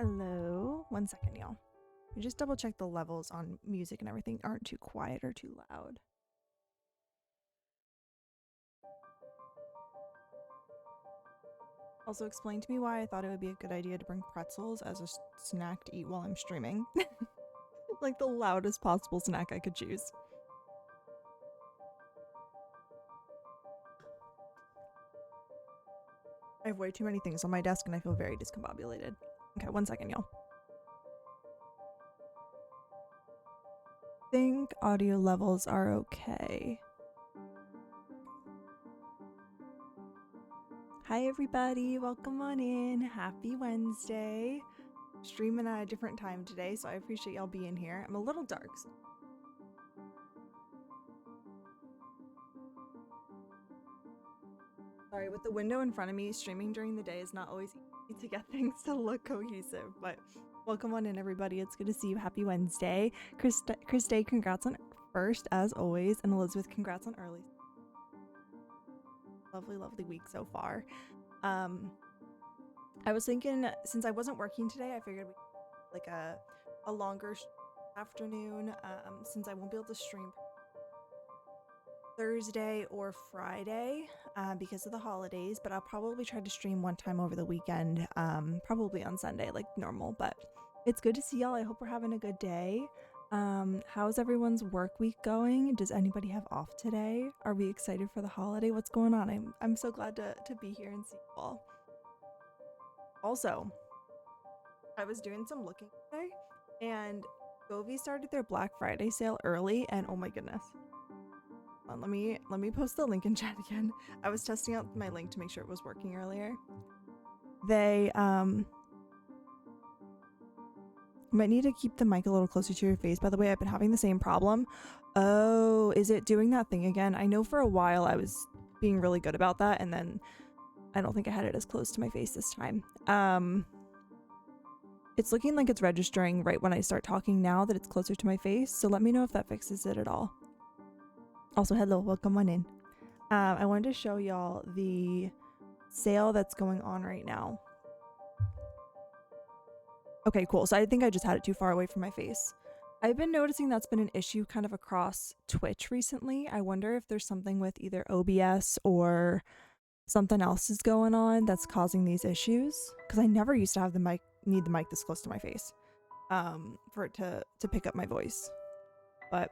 Hello. 1 second, y'all. We just double check the levels on music and everything aren't too quiet or too loud. Also, explain to me why I thought it would be a good idea to bring pretzels as a snack to eat while I'm streaming. Like the loudest possible snack I could choose. I have way too many things on my desk and I feel very discombobulated. Okay, 1 second, y'all. Think audio levels are okay. Hi everybody, welcome on in. Happy Wednesday. Streaming at a different time today, so I appreciate y'all being here. I'm a little dark. Sorry, with the window in front of me, streaming during the day is not always easy to get things to look cohesive, but welcome on in everybody. It's good to see you. Happy Wednesday. Chris Day, congrats on first as always, and Elizabeth, congrats on early. Lovely week so far. I was thinking, since I wasn't working today, I figured we'd like a longer afternoon, since I won't be able to stream Thursday or Friday because of the holidays, but I'll probably try to stream one time over the weekend, probably on Sunday like normal. But it's good to see y'all. I hope we're having a good day. How's everyone's work week going? Does anybody have off today? Are we excited for the holiday? What's going on? I'm so glad to be here and see you all. Also, I was doing some looking today, and Govee started their Black Friday sale early, and oh my goodness. Let me post the link in chat again. I was testing out my link to make sure it was working earlier. They might need to keep the mic a little closer to your face. By the way, I've been having the same problem. Oh, is it doing that thing again? I know for a while I was being really good about that, and then I don't think I had it as close to my face this time. It's looking like it's registering right when I start talking now that it's closer to my face, so let me know if that fixes it at all. Also, hello, welcome on in. I wanted to show y'all the sale that's going on right now. Okay, cool. So I think I just had it too far away from my face. I've been noticing that's been an issue kind of across Twitch recently. I wonder if there's something with either OBS or something else is going on that's causing these issues. Because I never used to have need the mic this close to my face for it to pick up my voice. But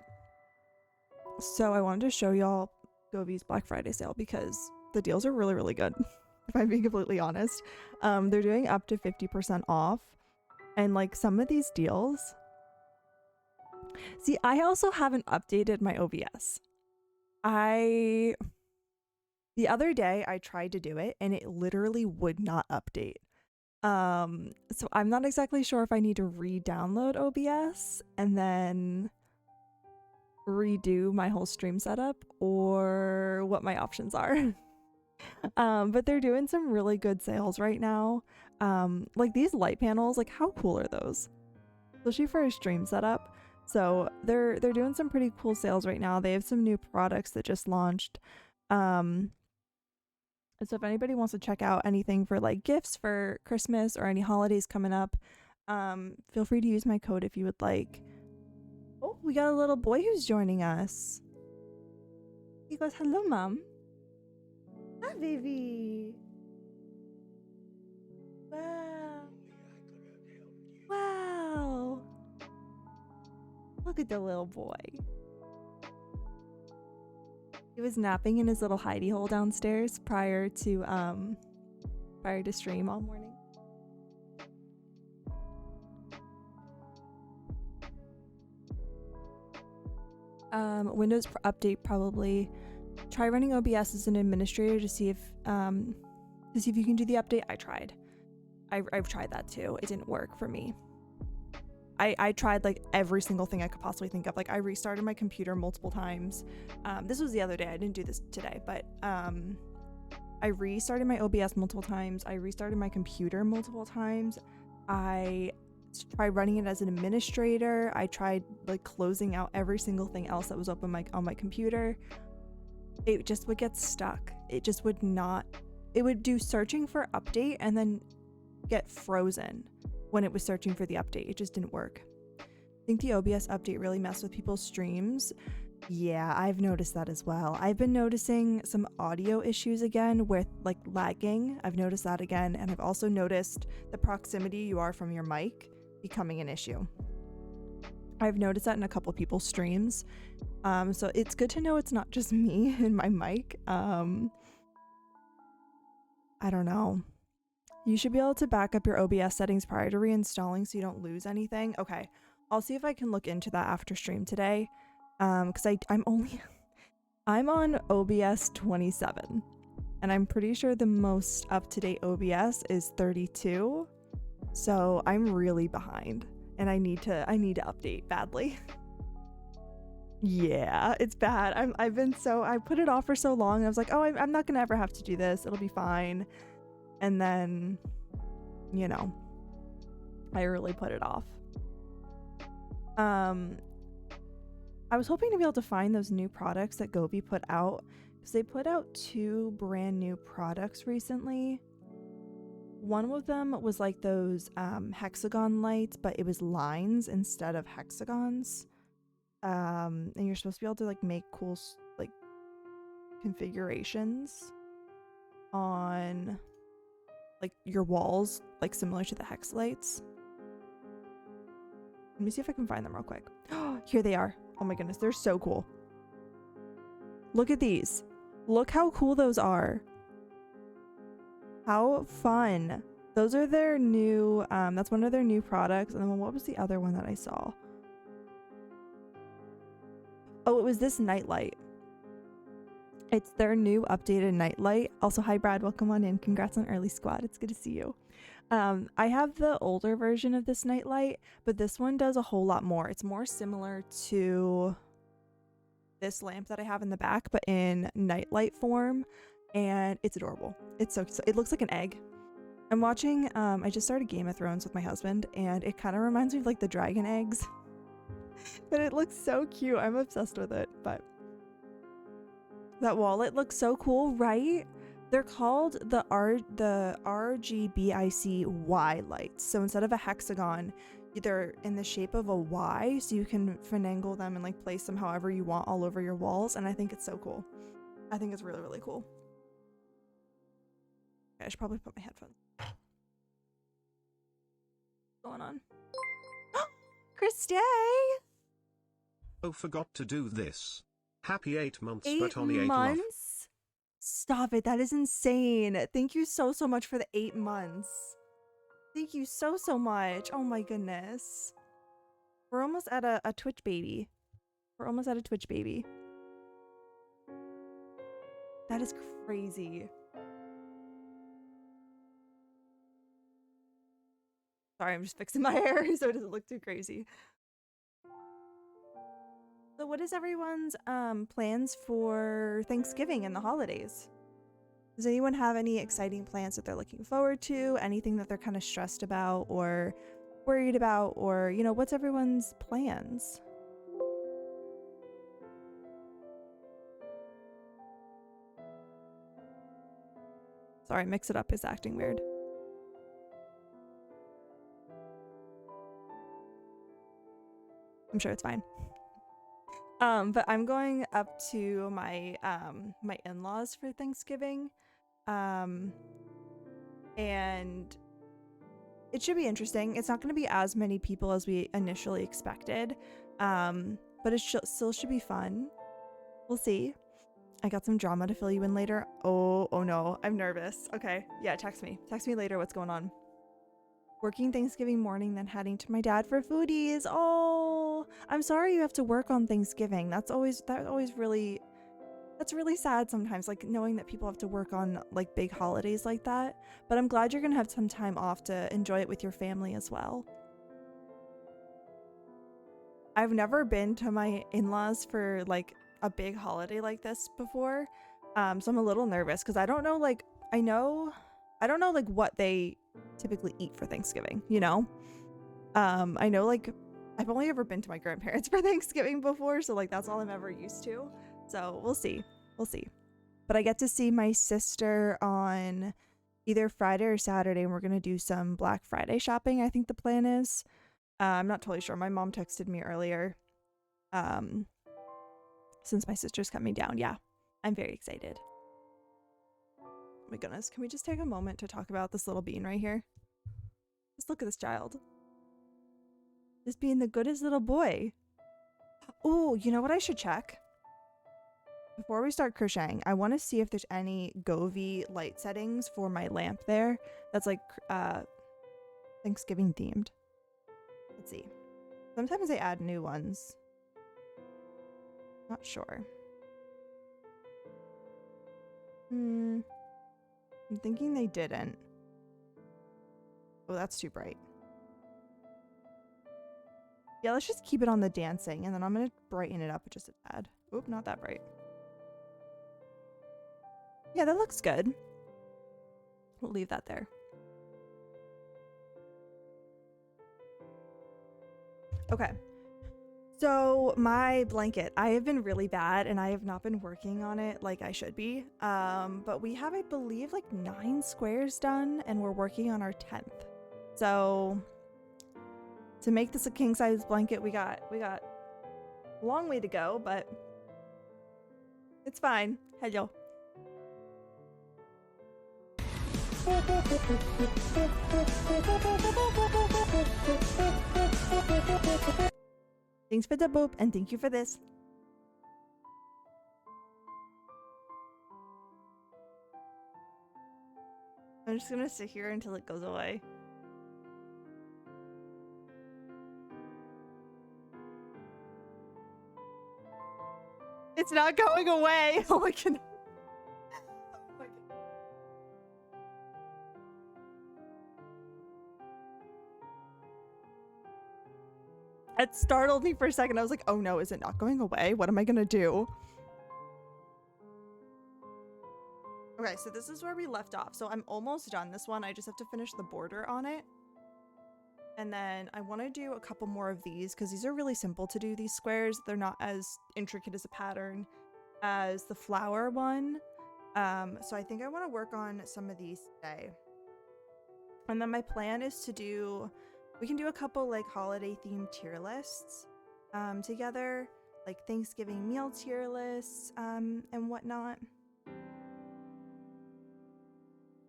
so I wanted to show y'all Govee's Black Friday sale because the deals are really good. If I'm being completely honest, they're doing up to 50% off, and like some of these deals. See, I also haven't updated my OBS. The other day I tried to do it and it literally would not update. So I'm not exactly sure if I need to re-download OBS and then redo my whole stream setup or what my options are. But they're doing some really good sales right now. Like these light panels, like how cool are those? Especially for a stream setup. So they're doing some pretty cool sales right now. They have some new products that just launched. So if anybody wants to check out anything for like gifts for Christmas or any holidays coming up, feel free to use my code if you would like. Oh, we got a little boy who's joining us. He goes, hello, Mom. Hi, baby. Wow. Wow. Look at the little boy. He was napping in his little hidey hole downstairs prior to stream all morning. Windows update probably. Try running OBS as an administrator to see if you can do the update. I tried. I've tried that too. It didn't work for me. I tried like every single thing I could possibly think of. Like I restarted my computer multiple times. This was the other day. I didn't do this today, but I restarted my OBS multiple times. I restarted my computer multiple times. I tried running it as an administrator. I tried like closing out every single thing else that was open on my computer. It just would get stuck. It just would not. It would do searching for update and then get frozen. when it was searching for the update. It just didn't work. I think the OBS update really messed with people's streams. Yeah, I've noticed that as well. I've been noticing some audio issues again with like lagging. I've noticed that again, and I've also noticed the proximity you are from your mic becoming an issue. I've noticed that in a couple people's streams. So it's good to know it's not just me and my mic. I don't know. You should be able to back up your OBS settings prior to reinstalling so you don't lose anything. Okay, I'll see if I can look into that after stream today. Because I'm on OBS 27, and I'm pretty sure the most up-to-date OBS is 32. So I'm really behind, and I need to update badly. Yeah, it's bad. I put it off for so long. I was like, oh, I'm not gonna ever have to do this. It'll be fine. And then, you know, I really put it off. I was hoping to be able to find those new products that Gobi put out, because they put out 2 brand new products recently. One of them was like those hexagon lights, but it was lines instead of hexagons. And you're supposed to be able to like make cool like configurations on like your walls, like similar to the hex lights. Let me see if I can find them real quick. Here they are. Oh my goodness, they're so cool. Look at these. Look how cool those are. How fun. Those are their new, that's one of their new products. And then what was the other one that I saw? Oh, it was this nightlight. It's their new updated nightlight. Also, hi Brad, welcome on in. Congrats on early squad. It's good to see you. I have the older version of this nightlight, but this one does a whole lot more. It's more similar to this lamp that I have in the back, but in nightlight form, and it's adorable. It's so it looks like an egg. I'm watching, I just started Game of Thrones with my husband, and it kind of reminds me of like the dragon eggs. But it looks so cute. I'm obsessed with it. But that wallet looks so cool, right? They're called the RGBIC-Y lights. So instead of a hexagon, they're in the shape of a Y, so you can finagle them and like place them however you want all over your walls. And I think it's so cool. I think it's really, really cool. Okay, I should probably put my headphones. What's going on? Chris Day! Oh, forgot to do this. Happy 8 months, 8 but only 8 months? love. Stop it. That is insane. Thank you so much for the 8 months. Thank you so much. Oh my goodness. We're almost at a Twitch baby. We're almost at a Twitch baby. That is crazy. Sorry, I'm just fixing my hair so it doesn't look too crazy. So what is everyone's plans for Thanksgiving and the holidays? Does anyone have any exciting plans that they're looking forward to? Anything that they're kind of stressed about or worried about? Or, you know, what's everyone's plans? Sorry, Mix It Up is acting weird. I'm sure it's fine. But I'm going up to my my in-laws for Thanksgiving. And it should be interesting. It's not going to be as many people as we initially expected. But it still should be fun. We'll see. I got some drama to fill you in later. Oh no, I'm nervous. Okay, yeah, text me later what's going on. Working Thanksgiving morning, then heading to my dad for foodies. Oh, I'm sorry you have to work on Thanksgiving. That's really sad sometimes, like knowing that people have to work on like big holidays like that. But I'm glad you're gonna have some time off to enjoy it with your family as well. I've never been to my in-laws for like a big holiday like this before. So I'm a little nervous because I don't know like what they typically eat for Thanksgiving, you know? I know like I've only ever been to my grandparents for Thanksgiving before, so like that's all I'm ever used to. So we'll see. But I get to see my sister on either Friday or Saturday, and we're gonna do some Black Friday shopping. I think the plan is. I'm not totally sure. My mom texted me earlier. Since my sister's coming down, yeah, I'm very excited. Oh my goodness, can we just take a moment to talk about this little bean right here? Just look at this child. Just being the goodest little boy. Oh, you know what I should check? Before we start crocheting, I want to see if there's any Govee light settings for my lamp there. That's like Thanksgiving themed. Let's see. Sometimes they add new ones. Not sure. I'm thinking they didn't. Oh, that's too bright. Yeah, let's just keep it on the dancing, and then I'm going to brighten it up just a tad. Oop, not that bright. Yeah, that looks good. We'll leave that there. Okay. So my blanket, I have been really bad and I have not been working on it like I should be. But we have, I believe, like 9 squares done and we're working on our 10th. So to make this a king size blanket, we got a long way to go, but it's fine. Hello. Thanks for the boop and thank you for this. I'm just gonna sit here until it goes away. It's not going away. Oh my god. It startled me for a second. I was like, oh no, is it not going away? What am I gonna do? Okay, so this is where we left off. So I'm almost done this one. I just have to finish the border on it. And then I want to do a couple more of these because these are really simple to do, these squares. They're not as intricate as a pattern as the flower one. So I think I want to work on some of these today. And then my plan is to do... We can do a couple like holiday themed tier lists together, like Thanksgiving meal tier lists and whatnot,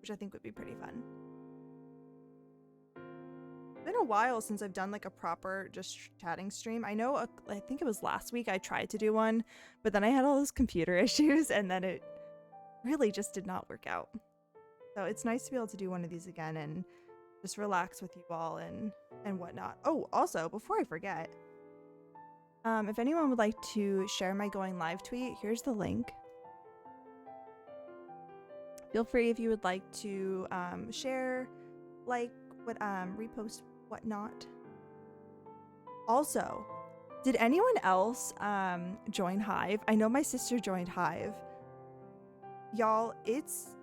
which I think would be pretty fun. It's been a while since I've done like a proper just chatting stream. I know, I think it was last week I tried to do one, but then I had all those computer issues and then it really just did not work out. So it's nice to be able to do one of these again and just relax with you all and whatnot. Oh, also, before I forget, if anyone would like to share my going live tweet, here's the link. Feel free if you would like to share, like, what repost, whatnot. Also, did anyone else join Hive? I know my sister joined Hive. Y'all, it's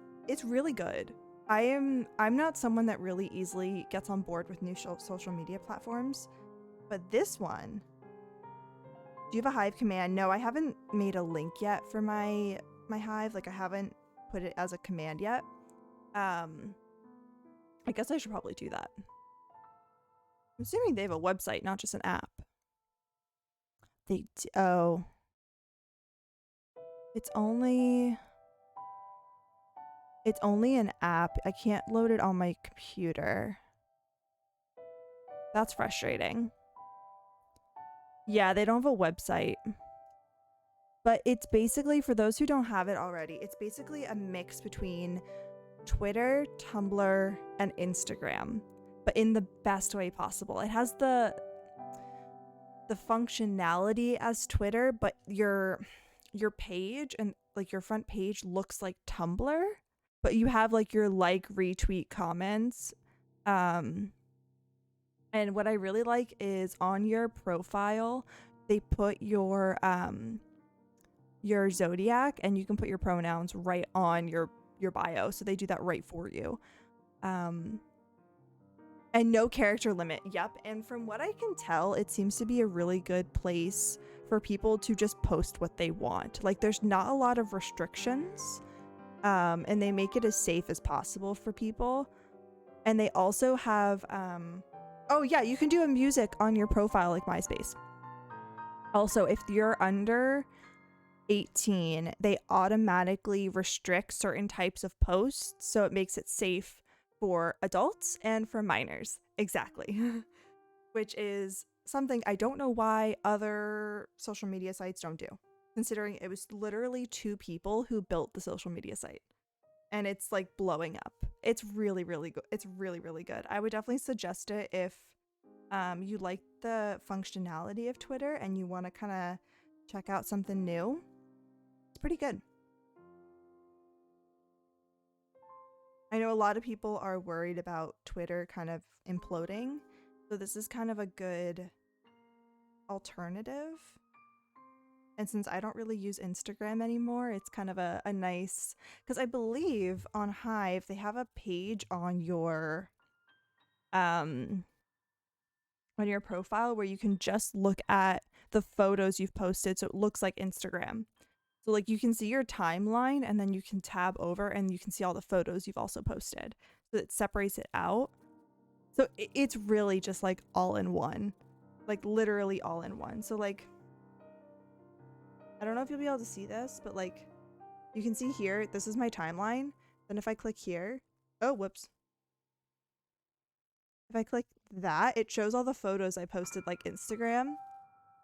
really good. I'm not someone that really easily gets on board with new social media platforms, but this one, do you have a Hive command? No, I haven't made a link yet for my Hive. Like I haven't put it as a command yet. I guess I should probably do that. I'm assuming they have a website, not just an app. They do. Oh, it's only an app. I can't load it on my computer. That's frustrating. Yeah, they don't have a website. But it's basically, for those who don't have it already, it's basically a mix between Twitter, Tumblr, and Instagram, but in the best way possible. It has the functionality as Twitter, but your page and like your front page looks like Tumblr. But you have like your like, retweet, comments. And what I really like is on your profile, they put your zodiac and you can put your pronouns right on your bio. So they do that right for you. And no character limit. Yep. And from what I can tell, it seems to be a really good place for people to just post what they want. Like there's not a lot of restrictions. and they make it as safe as possible for people. And they also have, oh yeah, you can do a music on your profile like MySpace. Also, if you're under 18, they automatically restrict certain types of posts, so it makes it safe for adults and for minors. Exactly. Which is something I don't know why other social media sites don't do, considering it was literally 2 people who built the social media site. And it's like blowing up. It's really, really good. It's really, really good. I would definitely suggest it if you like the functionality of Twitter and you want to kind of check out something new. It's pretty good. I know a lot of people are worried about Twitter kind of imploding, so this is kind of a good alternative. And since I don't really use Instagram anymore, it's kind of a nice, because I believe on Hive they have a page on your profile where you can just look at the photos you've posted, so it looks like Instagram. So like you can see your timeline and then you can tab over and you can see all the photos you've also posted. So it separates it out. So it's really just like all in one. Like literally all in one. So like, I don't know if you'll be able to see this, but like you can see here, this is my timeline. Then if I click here, oh, whoops. If I click that, it shows all the photos I posted like Instagram.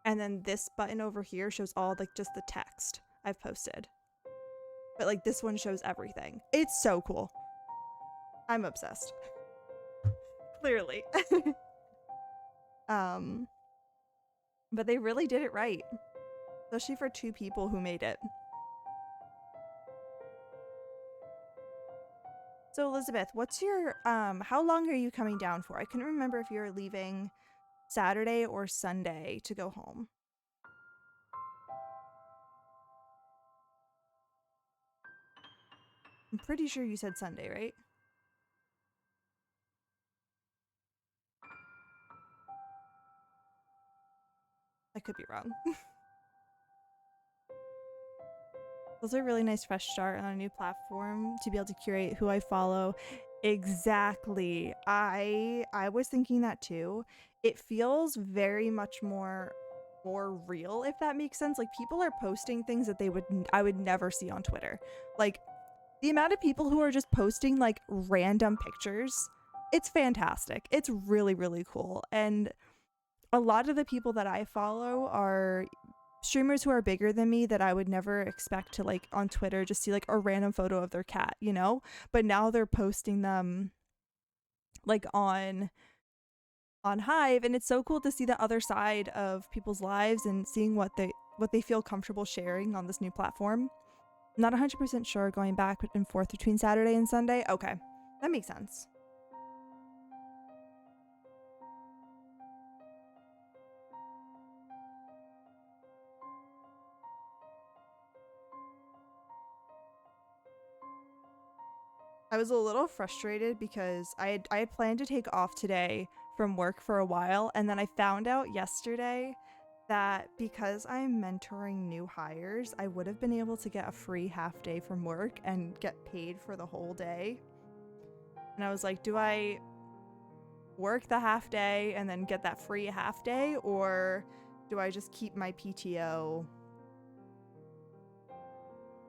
And then this button over here shows all like just the text I've posted. But like this one shows everything. It's so cool. I'm obsessed. Clearly. But they really did it right. Especially for 2 people who made it. So Elizabeth, what's your how long are you coming down for? I couldn't remember if you were leaving Saturday or Sunday to go home. I'm pretty sure you said Sunday, right? I could be wrong. Those are a really nice fresh start on a new platform to be able to curate who I follow. Exactly. I was thinking that too. It feels very much more real, if that makes sense. Like people are posting things that I would never see on Twitter. Like the amount of people who are just posting like random pictures, it's fantastic. It's really, really cool. And a lot of the people that I follow are streamers who are bigger than me that I would never expect to like on Twitter just see like a random photo of their cat, you know? But now they're posting them like on Hive, and it's so cool to see the other side of people's lives and seeing what they feel comfortable sharing on this new platform. Not 100% sure going back and forth between Saturday and Sunday. Okay, that makes sense. I was a little frustrated because I had planned to take off today from work for a while, and then I found out yesterday that because I'm mentoring new hires, I would have been able to get a free half day from work and get paid for the whole day. And I was like, do I work the half day and then get that free half day, or do I just keep my PTO?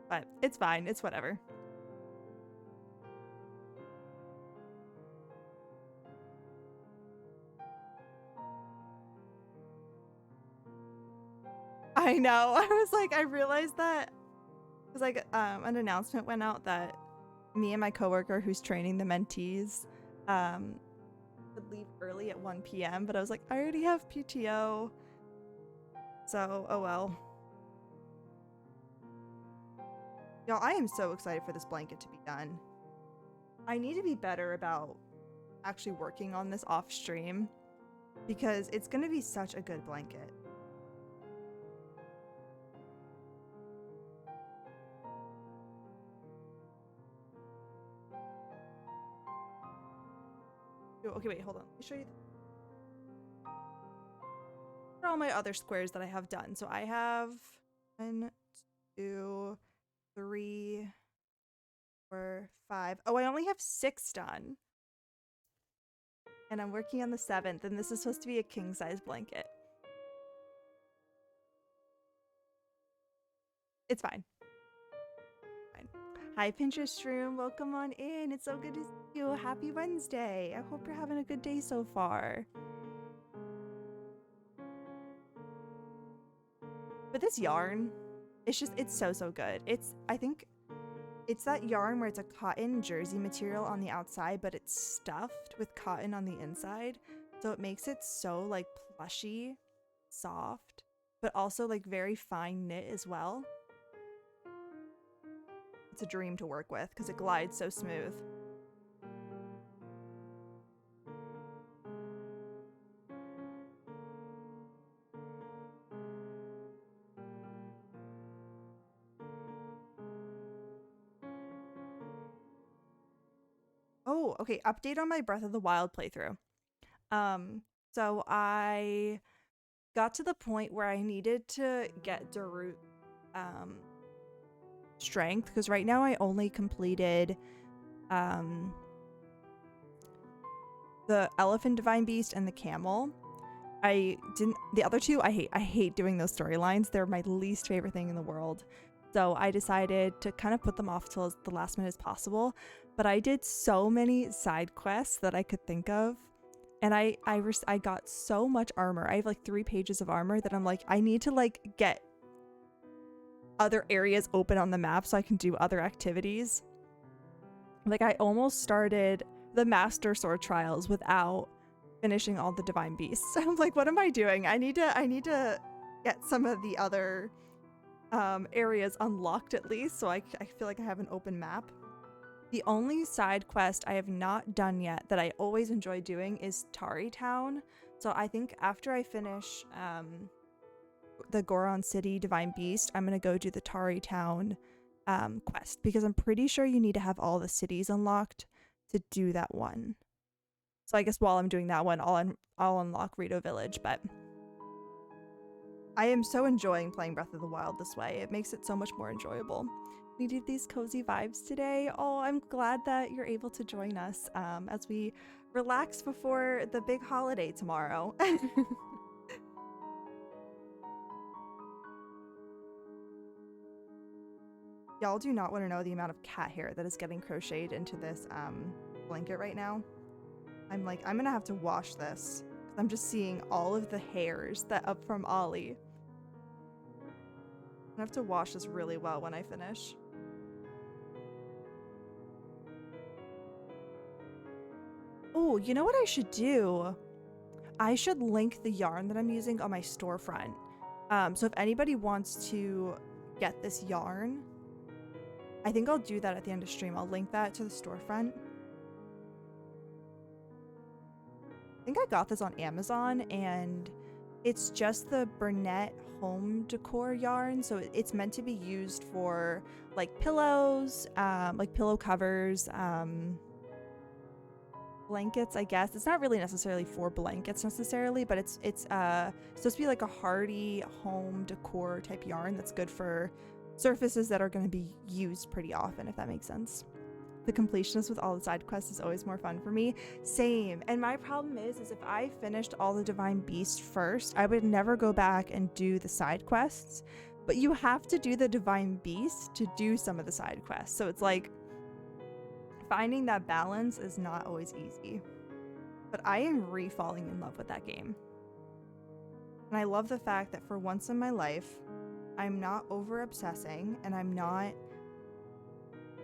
But it's fine, it's whatever. I know. I was like, I realized that because like an announcement went out that me and my coworker who's training the mentees would leave early at 1 p.m. But I was like, I already have PTO. So, oh well. Y'all, I am so excited for this blanket to be done. I need to be better about actually working on this off stream because it's going to be such a good blanket. Okay, wait, hold on. Let me show you. For all my other squares that I have done. So I have 1, 2, 3, 4, 5. Oh, I only have 6 done. And I'm working on the 7th, and this is supposed to be a king-size blanket. It's fine. Fine. Hi, Pinterest Room. Welcome on in. It's so good to see you. Happy Wednesday. I hope you're having a good day so far. But this yarn, it's so good. I think it's that yarn where it's a cotton jersey material on the outside, but it's stuffed with cotton on the inside. So it makes it so like plushy, soft, but also like very fine knit as well. It's a dream to work with because it glides so smooth. Oh, okay. Update on my Breath of the Wild playthrough. So I got to the point where I needed to get Darut strength, because right now I only completed the Elephant Divine Beast and the Camel. The other two I hate doing those storylines. They're my least favorite thing in the world. So I decided to kind of put them off till the last minute as possible. But I did so many side quests that I could think of. And I got so much armor. I have like 3 pages of armor that I'm like, I need to like get other areas open on the map so I can do other activities. Like I almost started the Master Sword Trials without finishing all the Divine Beasts. I'm like, what am I doing? I need to get some of the other areas unlocked at least, so I feel like I have an open map. The only side quest I have not done yet that I always enjoy doing is Tari Town. So I think after I finish the Goron City Divine Beast, I'm gonna go do the Tari Town quest, because I'm pretty sure you need to have all the cities unlocked to do that one. So I guess while I'm doing that one, I'll unlock Rito Village. But I am so enjoying playing Breath of the Wild this way. It makes it so much more enjoyable. We did these cozy vibes today. Oh, I'm glad that you're able to join us as we relax before the big holiday tomorrow. Y'all do not want to know the amount of cat hair that is getting crocheted into this blanket right now. I'm like, I'm gonna have to wash this because I'm just seeing all of the hairs that up from Ollie. I have to wash this really well when I finish. Oh, you know what I should do? I should link the yarn that I'm using on my storefront. So if anybody wants to get this yarn, I think I'll do that at the end of stream. I'll link that to the storefront. I think I got this on Amazon, and it's just the Burnett home decor yarn. So it's meant to be used for like pillows, like pillow covers, blankets, I guess. It's not really necessarily for blankets necessarily, but it's supposed to be like a hardy home decor type yarn that's good for surfaces that are going to be used pretty often, if that makes sense. The completionist with all the side quests is always more fun for me. Same. And my problem is if I finished all the Divine Beast first, I would never go back and do the side quests. But you have to do the Divine Beast to do some of the side quests. So it's like finding that balance is not always easy. But I am re-falling in love with that game. And I love the fact that for once in my life, I'm not over-obsessing, and I'm not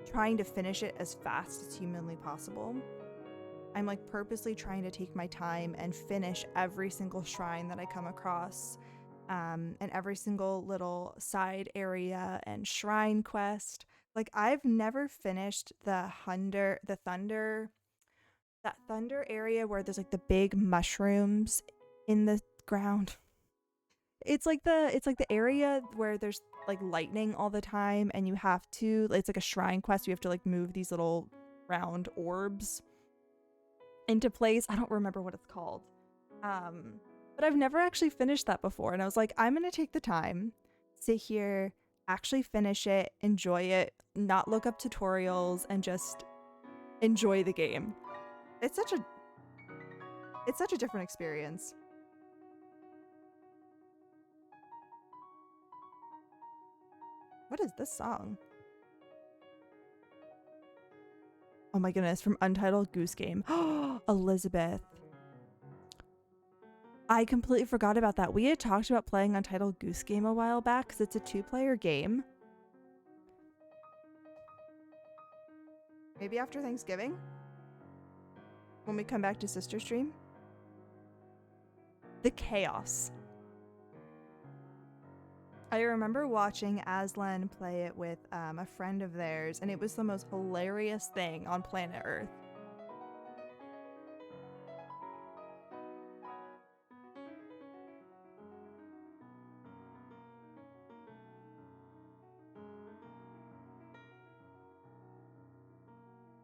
trying to finish it as fast as humanly possible. I'm like purposely trying to take my time and finish every single shrine that I come across, and every single little side area and shrine quest. Like I've never finished that thunder area where there's like the big mushrooms in the ground. It's like the area where there's like lightning all the time, and you have to, it's like a shrine quest. You have to like move these little round orbs into place. I don't remember what it's called. But I've never actually finished that before. And I was like, I'm going to take the time, sit here, actually finish it, enjoy it, not look up tutorials, and just enjoy the game. It's such a different experience. What is this song? Oh my goodness, from Untitled Goose Game. Elizabeth. I completely forgot about that. We had talked about playing Untitled Goose Game a while back because it's a 2-player game. Maybe after Thanksgiving? When we come back to Sister Stream? The chaos. I remember watching Aslan play it with a friend of theirs, and it was the most hilarious thing on planet Earth.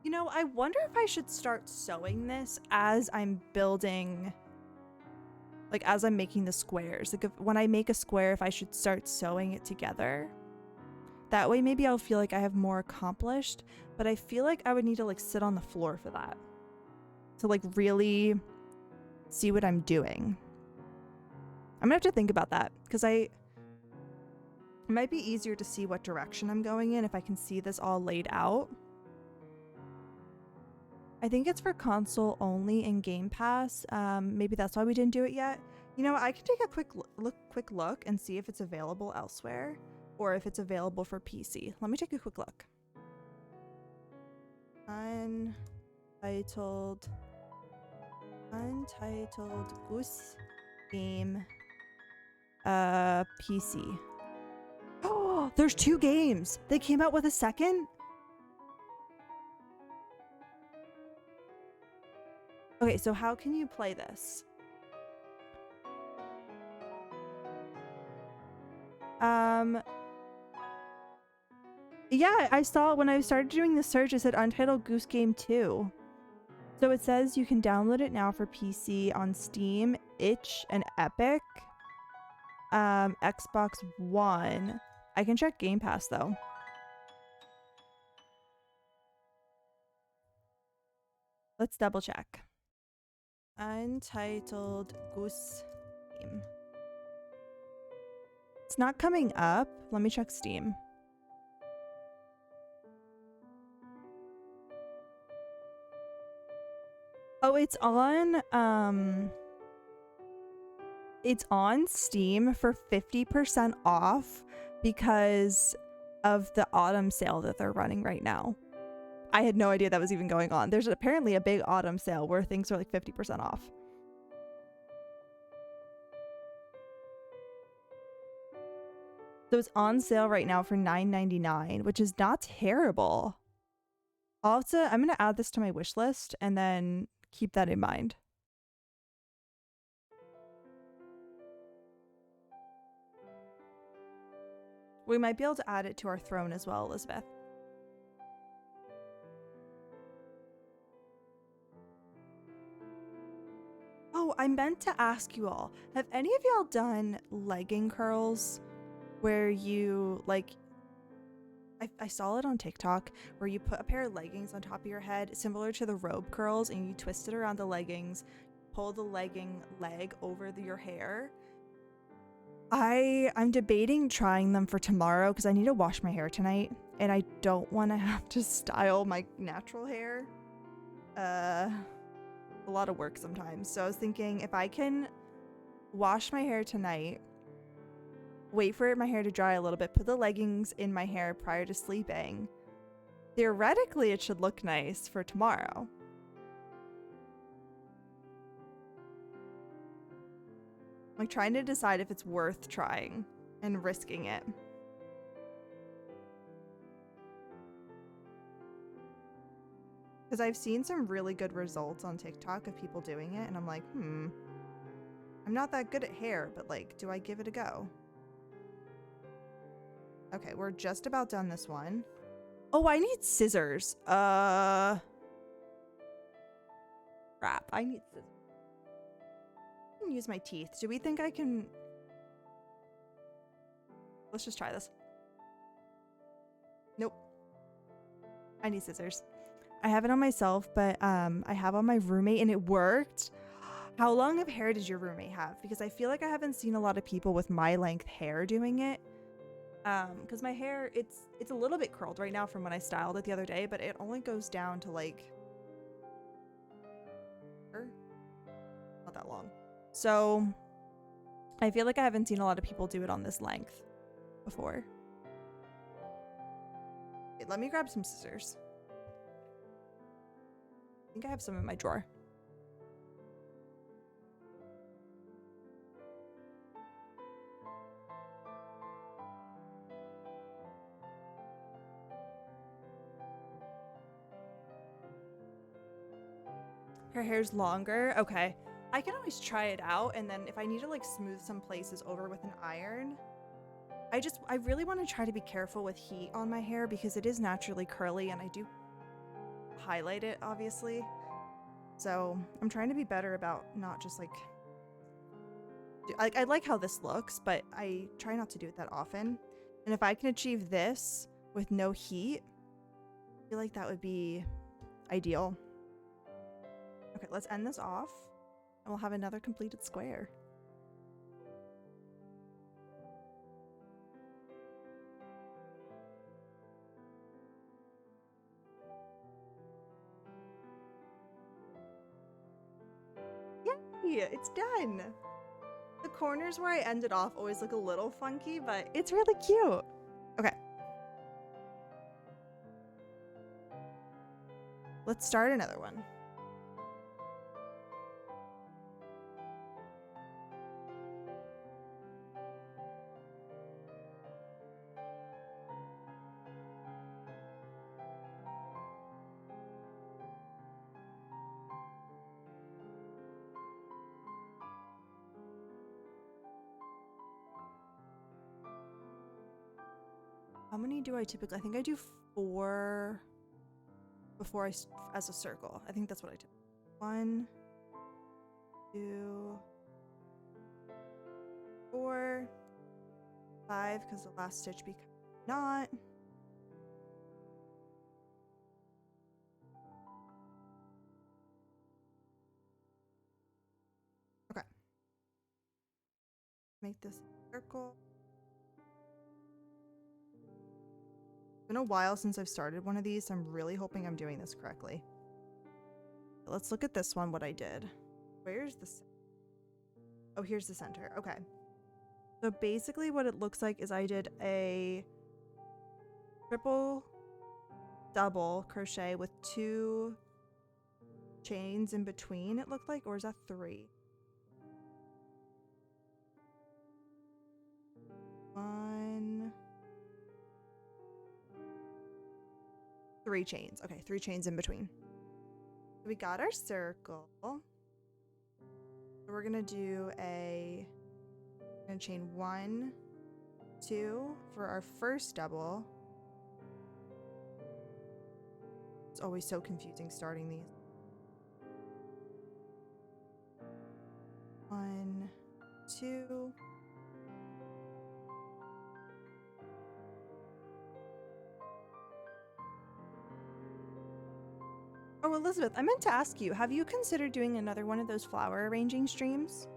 You know, I wonder if I should start sewing this as I'm building, like as I'm making the squares. Like when I make a square, if I should start sewing it together. That way maybe I'll feel like I have more accomplished, but I feel like I would need to like sit on the floor for that. To like really see what I'm doing. I'm gonna have to think about that because it might be easier to see what direction I'm going in if I can see this all laid out. I think it's for console only in Game Pass. Maybe that's why we didn't do it yet. You know, I can take a quick look and see if it's available elsewhere or if it's available for PC. Let me take a quick look. Untitled Goose Game PC. Oh, there's 2 games. They came out with a second? Okay, so how can you play this? Yeah, I saw when I started doing the search, it said Untitled Goose Game 2. So it says you can download it now for PC on Steam, itch, and Epic. Xbox One. I can check Game Pass though. Let's double check. Untitled Goose Game. It's not coming up. Let me check Steam. Oh, it's on Steam for 50% off because of the autumn sale that they're running right now. I had no idea that was even going on. There's apparently a big autumn sale where things are like 50% off. So it's on sale right now for $9.99, which is not terrible. I'm gonna add this to my wish list and then keep that in mind. We might be able to add it to our throne as well, Elizabeth. Oh, I meant to ask you all, have any of y'all done legging curls where you like, I saw it on TikTok where you put a pair of leggings on top of your head, similar to the robe curls, and you twist it around the leggings, pull the legging leg over your hair. I'm debating trying them for tomorrow because I need to wash my hair tonight and I don't want to have to style my natural hair. A lot of work sometimes. So I was thinking if I can wash my hair tonight, wait for my hair to dry a little bit, put the leggings in my hair prior to sleeping, theoretically it should look nice for tomorrow. I'm like trying to decide if it's worth trying and risking it. Because I've seen some really good results on TikTok of people doing it, and I'm like, I'm not that good at hair, but like, do I give it a go? Okay, we're just about done this one. Oh, I need scissors. Crap, I need scissors. I can use my teeth. Do we think I can... Let's just try this. Nope. I need scissors. I have it on myself, but I have on my roommate and it worked. How long of hair does your roommate have? Because I feel like I haven't seen a lot of people with my length hair doing it. Because my hair, it's a little bit curled right now from when I styled it the other day, but it only goes down to like not that long. So I feel like I haven't seen a lot of people do it on this length before. Okay, let me grab some scissors. I think I have some in my drawer. Her hair's longer? Okay. I can always try it out, and then if I need to like smooth some places over with an iron, I really want to try to be careful with heat on my hair because it is naturally curly and I do highlight it, obviously. So I'm trying to be better about not just like I like how this looks, but I try not to do it that often. And if I can achieve this with no heat, I feel like that would be ideal. Okay, let's end this off and we'll have another completed square. Yay, it's done. The corners where I ended off always look a little funky, but it's really cute. Okay. Let's start another one. How many do I typically? I think I do 4 before as a circle. I think that's what I do. 1, 2, 4, 5, because the last stitch becomes not. Okay. Make this a circle. It's been a while since I've started one of these, so I'm really hoping I'm doing this correctly. Let's look at this one, what I did. Where's the... Oh, here's the center. Okay. So basically what it looks like is I did a triple double crochet with 2 chains in between, it looked like, or is that 3? 1, 3 chains. Okay, 3 chains in between. So we got our circle. So we're gonna do we're gonna chain 1, 2 for our first double. It's always so confusing starting these. 1, 2. Oh, Elizabeth, I meant to ask you, have you considered doing another one of those flower arranging streams?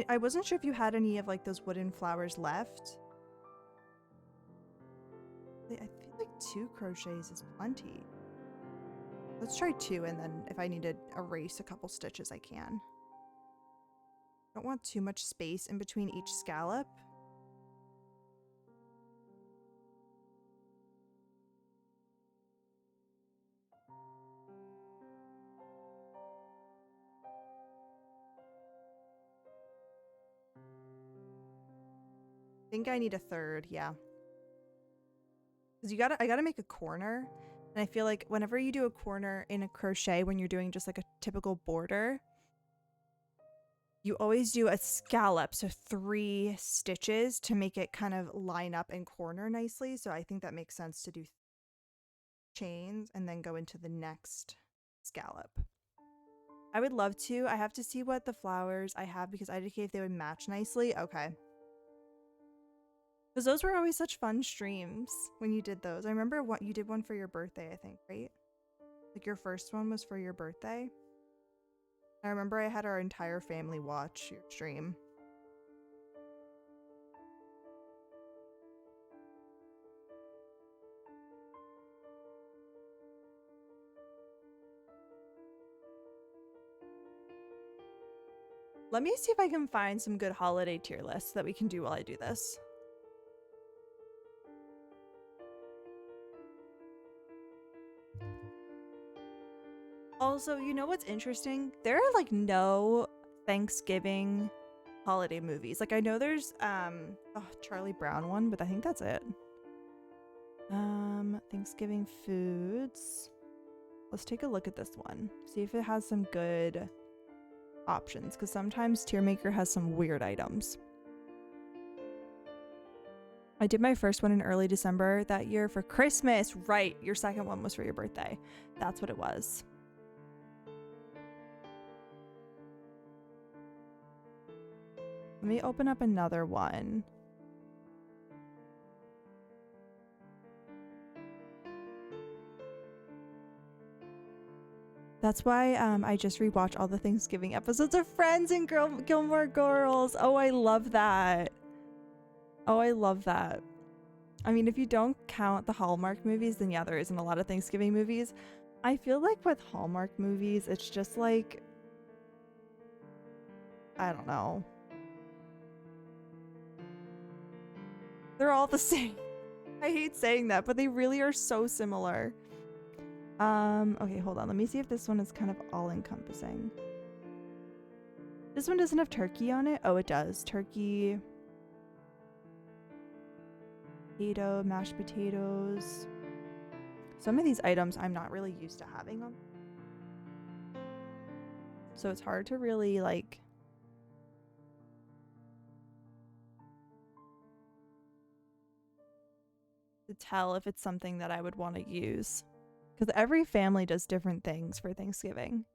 I wasn't sure if you had any of like those wooden flowers left. I feel like 2 crochets is plenty. Let's try 2, and then if I need to erase a couple stitches, I can. Don't want too much space in between each scallop. I think I need a 3rd, yeah. Because I gotta make a corner. And I feel like whenever you do a corner in a crochet, when you're doing just like a typical border, you always do a scallop, so 3 stitches to make it kind of line up and corner nicely. So I think that makes sense to do chains and then go into the next scallop. I would love to. I have to see what the flowers I have because I didn't know if they would match nicely. Okay. Because those were always such fun streams when you did those. I remember what you did one for your birthday, I think, right? Like your first one was for your birthday. I remember I had our entire family watch your stream. Let me see if I can find some good holiday tier lists that we can do while I do this. Also, you know what's interesting? There are like no Thanksgiving holiday movies. Like I know there's Charlie Brown one, but I think that's it. Thanksgiving foods. Let's take a look at this one. See if it has some good options, because sometimes Tiermaker has some weird items. I did my first one in early December that year for Christmas. Right, your second one was for your birthday. That's what it was. Let me open up another one. That's why I just rewatch all the Thanksgiving episodes of Friends and Gilmore Girls. Oh, I love that. Oh, I love that. I mean, if you don't count the Hallmark movies, then yeah, there isn't a lot of Thanksgiving movies. I feel like with Hallmark movies, it's just like, I don't know. They're all the same. I hate saying that, but they really are so similar. Okay, hold on. Let me see if this one is kind of all-encompassing. This one doesn't have turkey on it. Oh, it does. Turkey, potato, mashed potatoes. Some of these items I'm not really used to having on. So it's hard to really, like, to tell if it's something that I would want to use. Because every family does different things for Thanksgiving.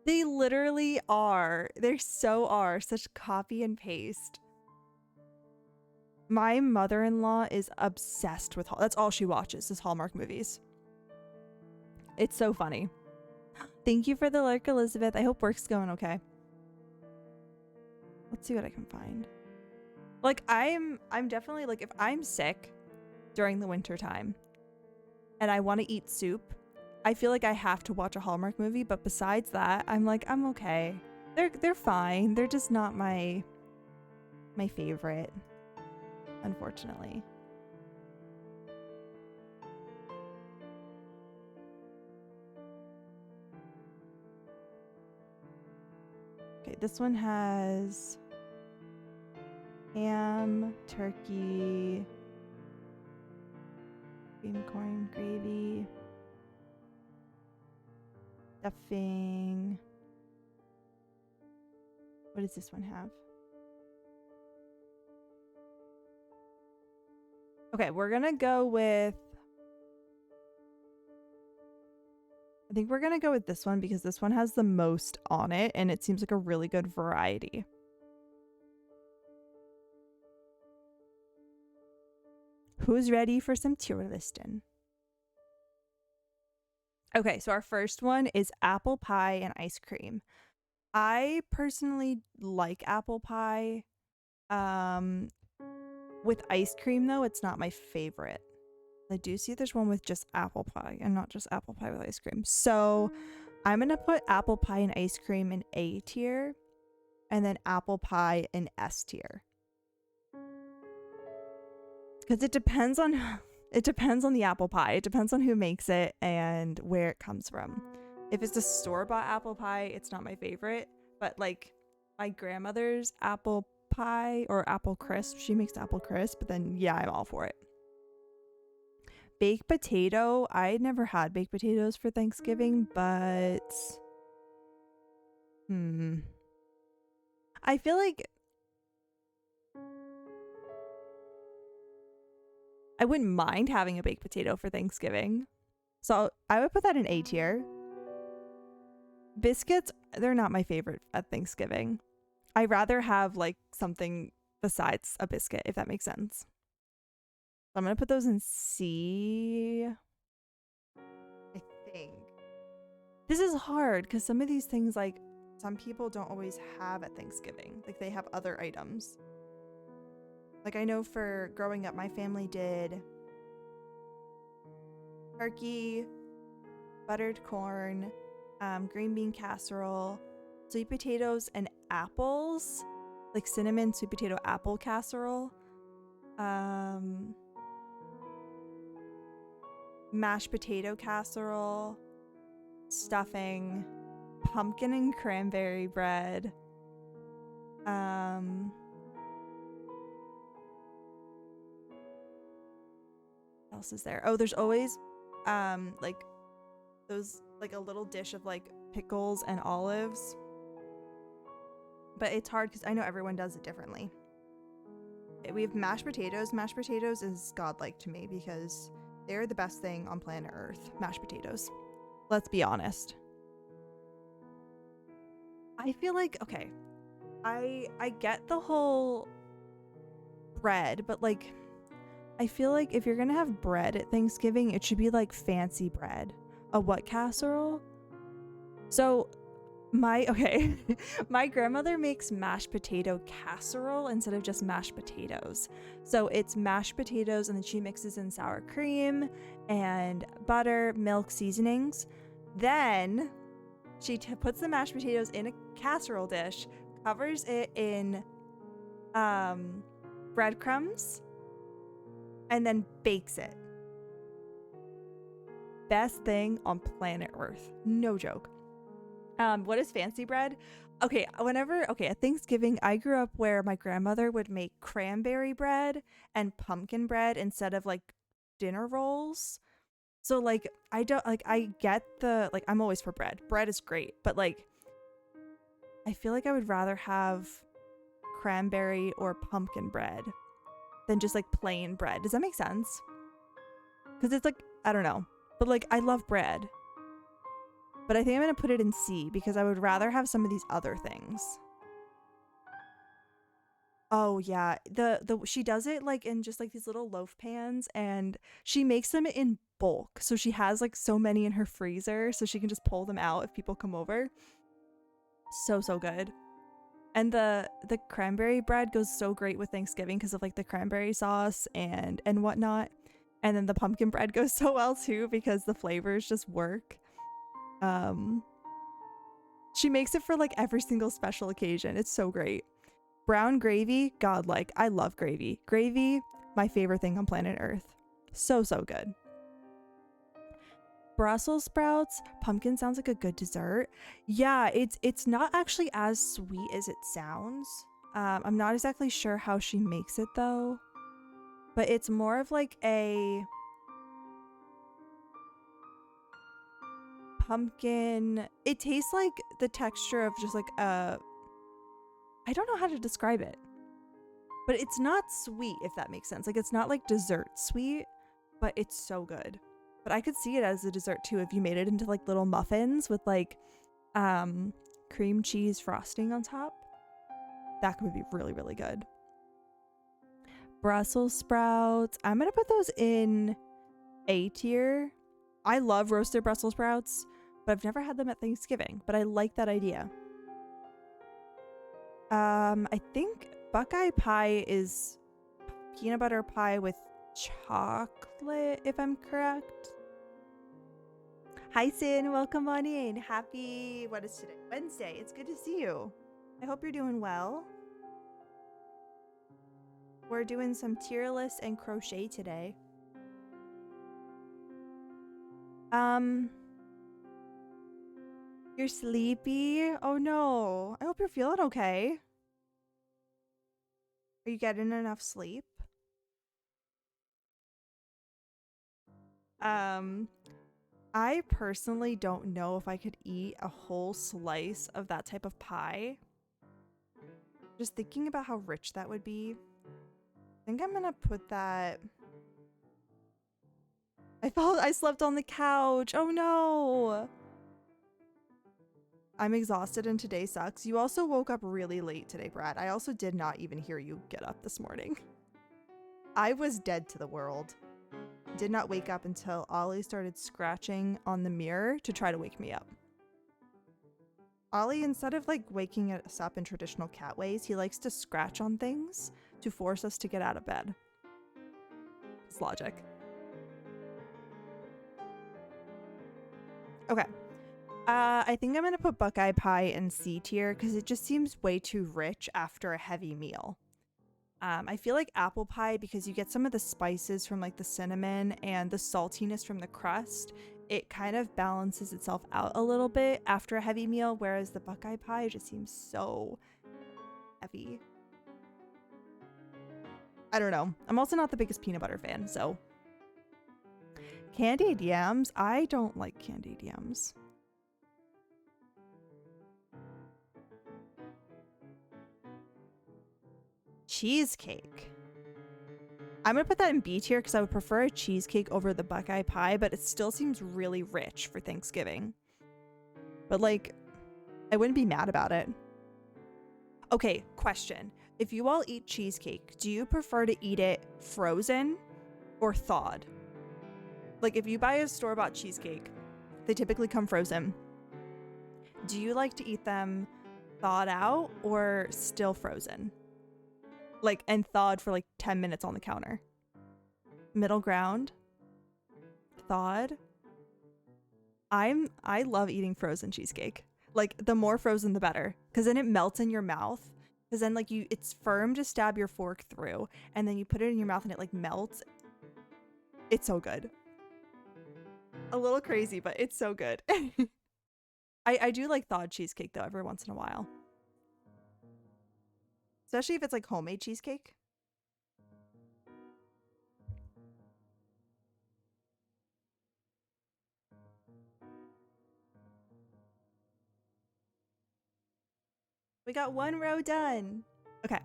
They literally are. They so are. Such copy and paste. My mother-in-law is obsessed with that's all she watches is Hallmark movies. It's so funny. Thank you for the lurk, Elizabeth. I hope work's going okay. Let's see what I can find. Like I'm definitely like, if I'm sick during the winter time and I want to eat soup, I feel like I have to watch a Hallmark movie, but besides that, I'm like, I'm okay. They're fine. They're just not my favorite, unfortunately. Okay, this one has ham, turkey, cream corn gravy, stuffing. What does this one have? Okay, we're gonna go with, I think we're gonna go with this one because this one has the most on it and it seems like a really good variety. Who's ready for some tier listing? Okay, so our first one is apple pie and ice cream. I personally like apple pie. With ice cream though, it's not my favorite. I do see there's one with just apple pie and not just apple pie with ice cream. So I'm gonna put apple pie and ice cream in A tier and then apple pie in S tier. Because it depends on the apple pie. It depends on who makes it and where it comes from. If it's a store-bought apple pie, it's not my favorite. But like my grandmother's apple pie or apple crisp, she makes apple crisp, but then yeah, I'm all for it. Baked potato, I never had baked potatoes for Thanksgiving, but I feel like I wouldn't mind having a baked potato for Thanksgiving. So I would put that in A tier. biscuits, they're not my favorite at Thanksgiving. I rather have like something besides a biscuit, if that makes sense. So I'm gonna put those in C. I think. This is hard because some of these things, like, some people don't always have at Thanksgiving. Like, they have other items. Like, I know for growing up, my family did turkey, buttered corn, green bean casserole, sweet potatoes, and apples. Like cinnamon sweet potato apple casserole. Mashed potato casserole, stuffing, pumpkin and cranberry bread. What else is there? Oh, there's always like those, like a little dish of like pickles and olives. But it's hard because I know everyone does it differently. We have mashed potatoes. Mashed potatoes is godlike to me because they're the best thing on planet Earth. Mashed potatoes. Let's be honest. I feel like, okay, I get the whole bread, but like, I feel like if you're gonna have bread at Thanksgiving, it should be like fancy bread. A what casserole? So my grandmother makes mashed potato casserole instead of just mashed potatoes. So it's mashed potatoes and then she mixes in sour cream and butter, milk, seasonings. Then she puts the mashed potatoes in a casserole dish, covers it in breadcrumbs, and then bakes it. Best thing on planet Earth. No joke. What is fancy bread? Okay, at Thanksgiving, I grew up where my grandmother would make cranberry bread and pumpkin bread instead of like dinner rolls. So like, I get the, I'm always for bread. Bread is great, but like, I feel like I would rather have cranberry or pumpkin bread than just like plain bread. Does that make sense? Because it's like, I don't know, but like, I love bread. But I think I'm going to put it in C because I would rather have some of these other things. Oh yeah, she does it like in just like these little loaf pans, and she makes them in bulk. So she has like so many in her freezer so she can just pull them out if people come over. So good. And the cranberry bread goes so great with Thanksgiving because of like the cranberry sauce and whatnot. And then the pumpkin bread goes so well too because the flavors just work. She makes it for like every single special occasion. It's so great. Brown gravy, godlike. I love gravy. Gravy, my favorite thing on planet Earth. So good. Brussels sprouts, pumpkin sounds like a good dessert. Yeah, it's not actually as sweet as it sounds. I'm not exactly sure how she makes it though, but it's more of like a pumpkin. It tastes like the texture of just like I don't know how to describe it, but it's not sweet, if that makes sense. Like, it's not like dessert sweet, but it's so good. But I could see it as a dessert too if you made it into like little muffins with like cream cheese frosting on top. That could be really, really good. Brussels sprouts, I'm gonna put those in A tier. I love roasted Brussels sprouts, but I've never had them at Thanksgiving, but I like that idea. I think Buckeye pie is peanut butter pie with chocolate, if I'm correct. Hi, Sin. Welcome on in. Happy, what is today? Wednesday. It's good to see you. I hope you're doing well. We're doing some tier list and crochet today. You're sleepy? Oh no. I hope you're feeling okay. Are you getting enough sleep? I personally don't know if I could eat a whole slice of that type of pie. Just thinking about how rich that would be. I think I'm gonna put that... I slept on the couch. Oh no. I'm exhausted and today sucks. You also woke up really late today, Brad. I also did not even hear you get up this morning. I was dead to the world. Did not wake up until Ollie started scratching on the mirror to try to wake me up. Ollie, instead of like waking us up in traditional cat ways, he likes to scratch on things to force us to get out of bed. It's logic. Okay. I think I'm going to put Buckeye Pie in C tier because it just seems way too rich after a heavy meal. I feel like apple pie, because you get some of the spices from like the cinnamon and the saltiness from the crust, it kind of balances itself out a little bit after a heavy meal, whereas the Buckeye Pie just seems so heavy. I don't know. I'm also not the biggest peanut butter fan, so. Candied yams? I don't like candied yams. Cheesecake. I'm gonna put that in B tier because I would prefer a cheesecake over the Buckeye Pie, but it still seems really rich for Thanksgiving. But like, I wouldn't be mad about it. Okay, question. If you all eat cheesecake, do you prefer to eat it frozen or thawed? Like if you buy a store-bought cheesecake, they typically come frozen. Do you like to eat them thawed out or still frozen? Like, and thawed for like 10 minutes on the counter. Middle ground. Thawed. I love eating frozen cheesecake. Like the more frozen the better, because then it melts in your mouth. Because then like it's firm to stab your fork through, and then you put it in your mouth and it like melts. It's so good. A little crazy, but it's so good. I do like thawed cheesecake though every once in a while. Especially if it's like homemade cheesecake. We got one row done. Okay.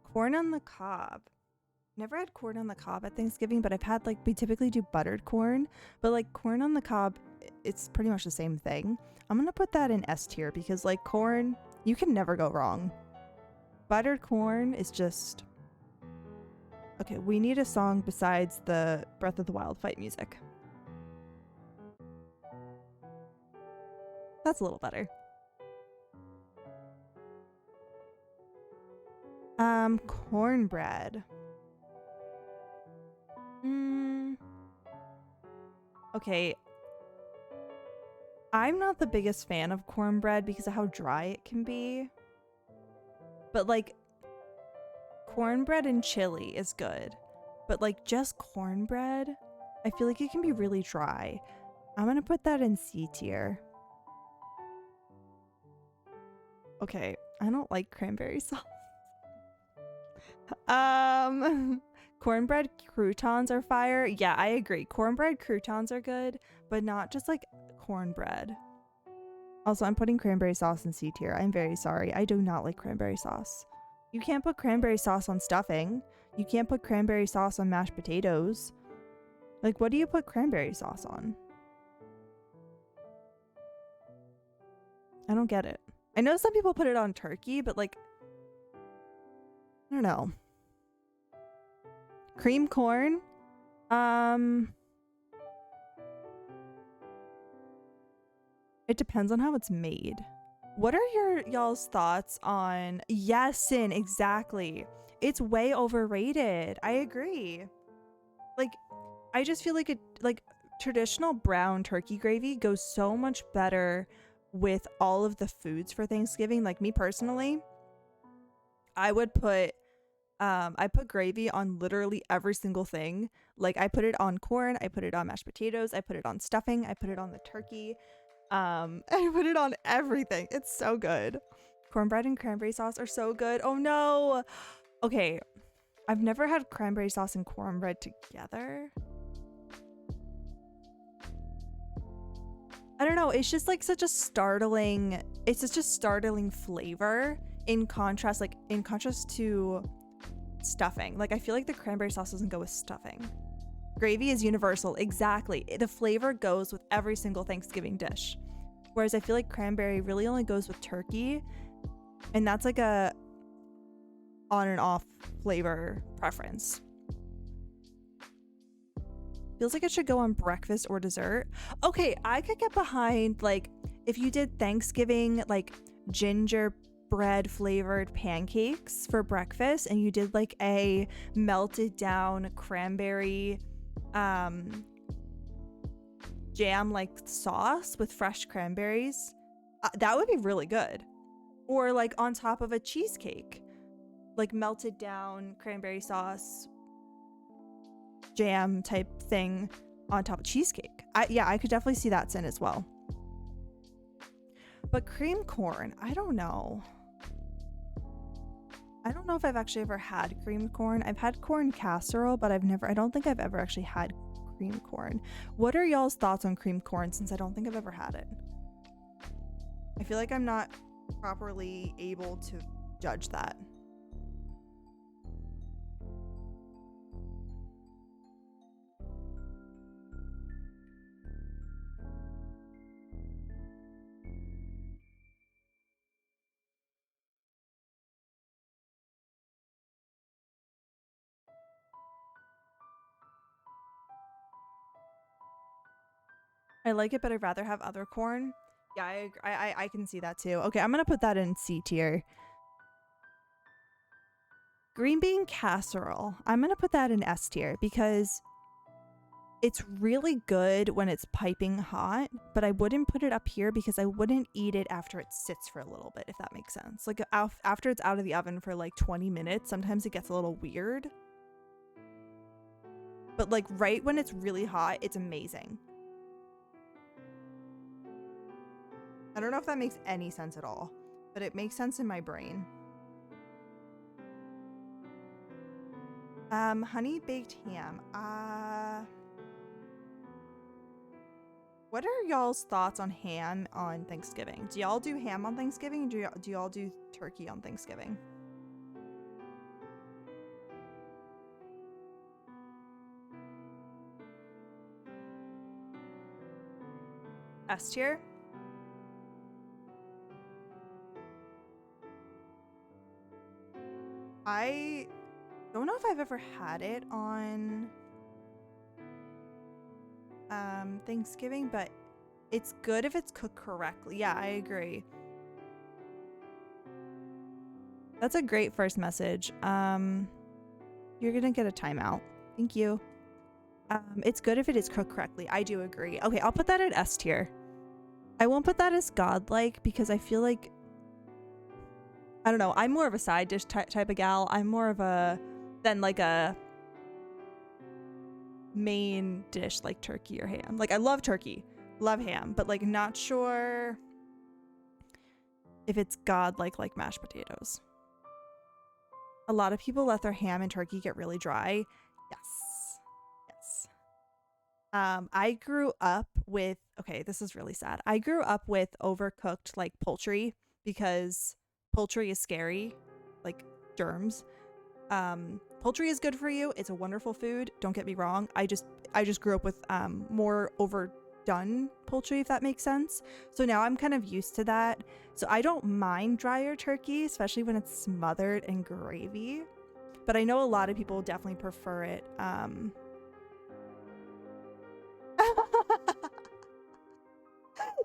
Corn on the cob. Never had corn on the cob at Thanksgiving, but I've had like, we typically do buttered corn, but like corn on the cob, it's pretty much the same thing. I'm going to put that in S tier because like corn, you can never go wrong. Buttered corn is just... Okay, we need a song besides the Breath of the Wild fight music. That's a little better. Cornbread. Okay. I'm not the biggest fan of cornbread because of how dry it can be. But like cornbread and chili is good. But like just cornbread, I feel like it can be really dry. I'm gonna put that in C tier. Okay, I don't like cranberry sauce. Cornbread croutons are fire. Yeah, I agree. Cornbread croutons are good, but not just like cornbread. Also, I'm putting cranberry sauce in C tier. I'm very sorry. I do not like cranberry sauce. You can't put cranberry sauce on stuffing. You can't put cranberry sauce on mashed potatoes. Like, what do you put cranberry sauce on? I don't get it. I know some people put it on turkey, but like, I don't know. Cream corn. It depends on how it's made. What are y'all's thoughts on Yesin? Exactly. It's way overrated. I agree. Like, I just feel like traditional brown turkey gravy goes so much better with all of the foods for Thanksgiving. Like me personally, I would put I put gravy on literally every single thing. Like I put it on corn, I put it on mashed potatoes, I put it on stuffing, I put it on the turkey. I put it on everything. It's so good. Cornbread and cranberry sauce are so good. Oh no. Okay. I've never had cranberry sauce and cornbread together. I don't know. It's just like such a startling flavor in contrast to stuffing. Like I feel like the cranberry sauce doesn't go with stuffing. Gravy is universal. Exactly. The flavor goes with every single Thanksgiving dish. Whereas I feel like cranberry really only goes with turkey, and that's like a on and off flavor preference. Feels like it should go on breakfast or dessert. Okay, I could get behind like if you did Thanksgiving like gingerbread flavored pancakes for breakfast, and you did like a melted down cranberry jam like sauce with fresh cranberries. That would be really good. Or like on top of a cheesecake, like melted down cranberry sauce jam type thing on top of cheesecake. I could definitely see that sin as well. But cream corn, I don't know. I don't know if I've actually ever had creamed corn. I've had corn casserole, but I don't think I've ever actually had cream corn. What are y'all's thoughts on cream corn, since I don't think I've ever had it? I feel like I'm not properly able to judge that. I like it, but I'd rather have other corn. Yeah, I can see that too. Okay, I'm gonna put that in C tier. Green bean casserole, I'm gonna put that in S tier because it's really good when it's piping hot, but I wouldn't put it up here because I wouldn't eat it after it sits for a little bit, if that makes sense. Like after it's out of the oven for like 20 minutes, sometimes it gets a little weird. But like right when it's really hot, it's amazing. I don't know if that makes any sense at all, but it makes sense in my brain. Honey baked ham. What are y'all's thoughts on ham on Thanksgiving? Do y'all do ham on Thanksgiving? Do y'all do turkey on Thanksgiving? S tier? I don't know if I've ever had it on Thanksgiving, but it's good if it's cooked correctly. Yeah, I agree. That's a great first message. You're gonna get a timeout. Thank you. It's good if it is cooked correctly. I do agree. Okay, I'll put that at S tier. I won't put that as godlike because I feel like, I don't know, I'm more of a side dish type of gal. I'm more of than like a main dish like turkey or ham. Like I love turkey, love ham, but like not sure if it's godlike like mashed potatoes. A lot of people let their ham and turkey get really dry. Yes. I grew up with, okay, this is really sad. I grew up with overcooked like poultry because poultry is scary, like germs. Poultry is good for you. It's a wonderful food. Don't get me wrong. I just grew up with more overdone poultry, if that makes sense. So now I'm kind of used to that. So I don't mind drier turkey, especially when it's smothered in gravy. But I know a lot of people definitely prefer it.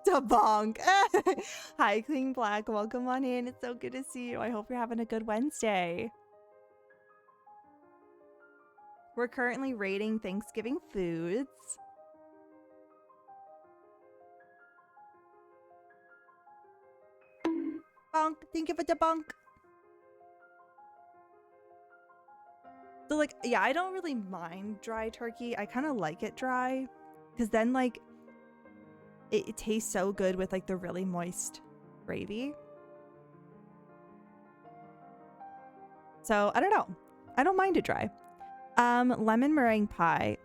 Debunk. Hi, Clean Black. Welcome on in. It's so good to see you. I hope you're having a good Wednesday. We're currently rating Thanksgiving foods. Bonk. Thank you for the bonk. So like, yeah, I don't really mind dry turkey. I kind of like it dry because then like it tastes so good with like the really moist gravy. So I don't know. I don't mind it dry. Lemon meringue pie.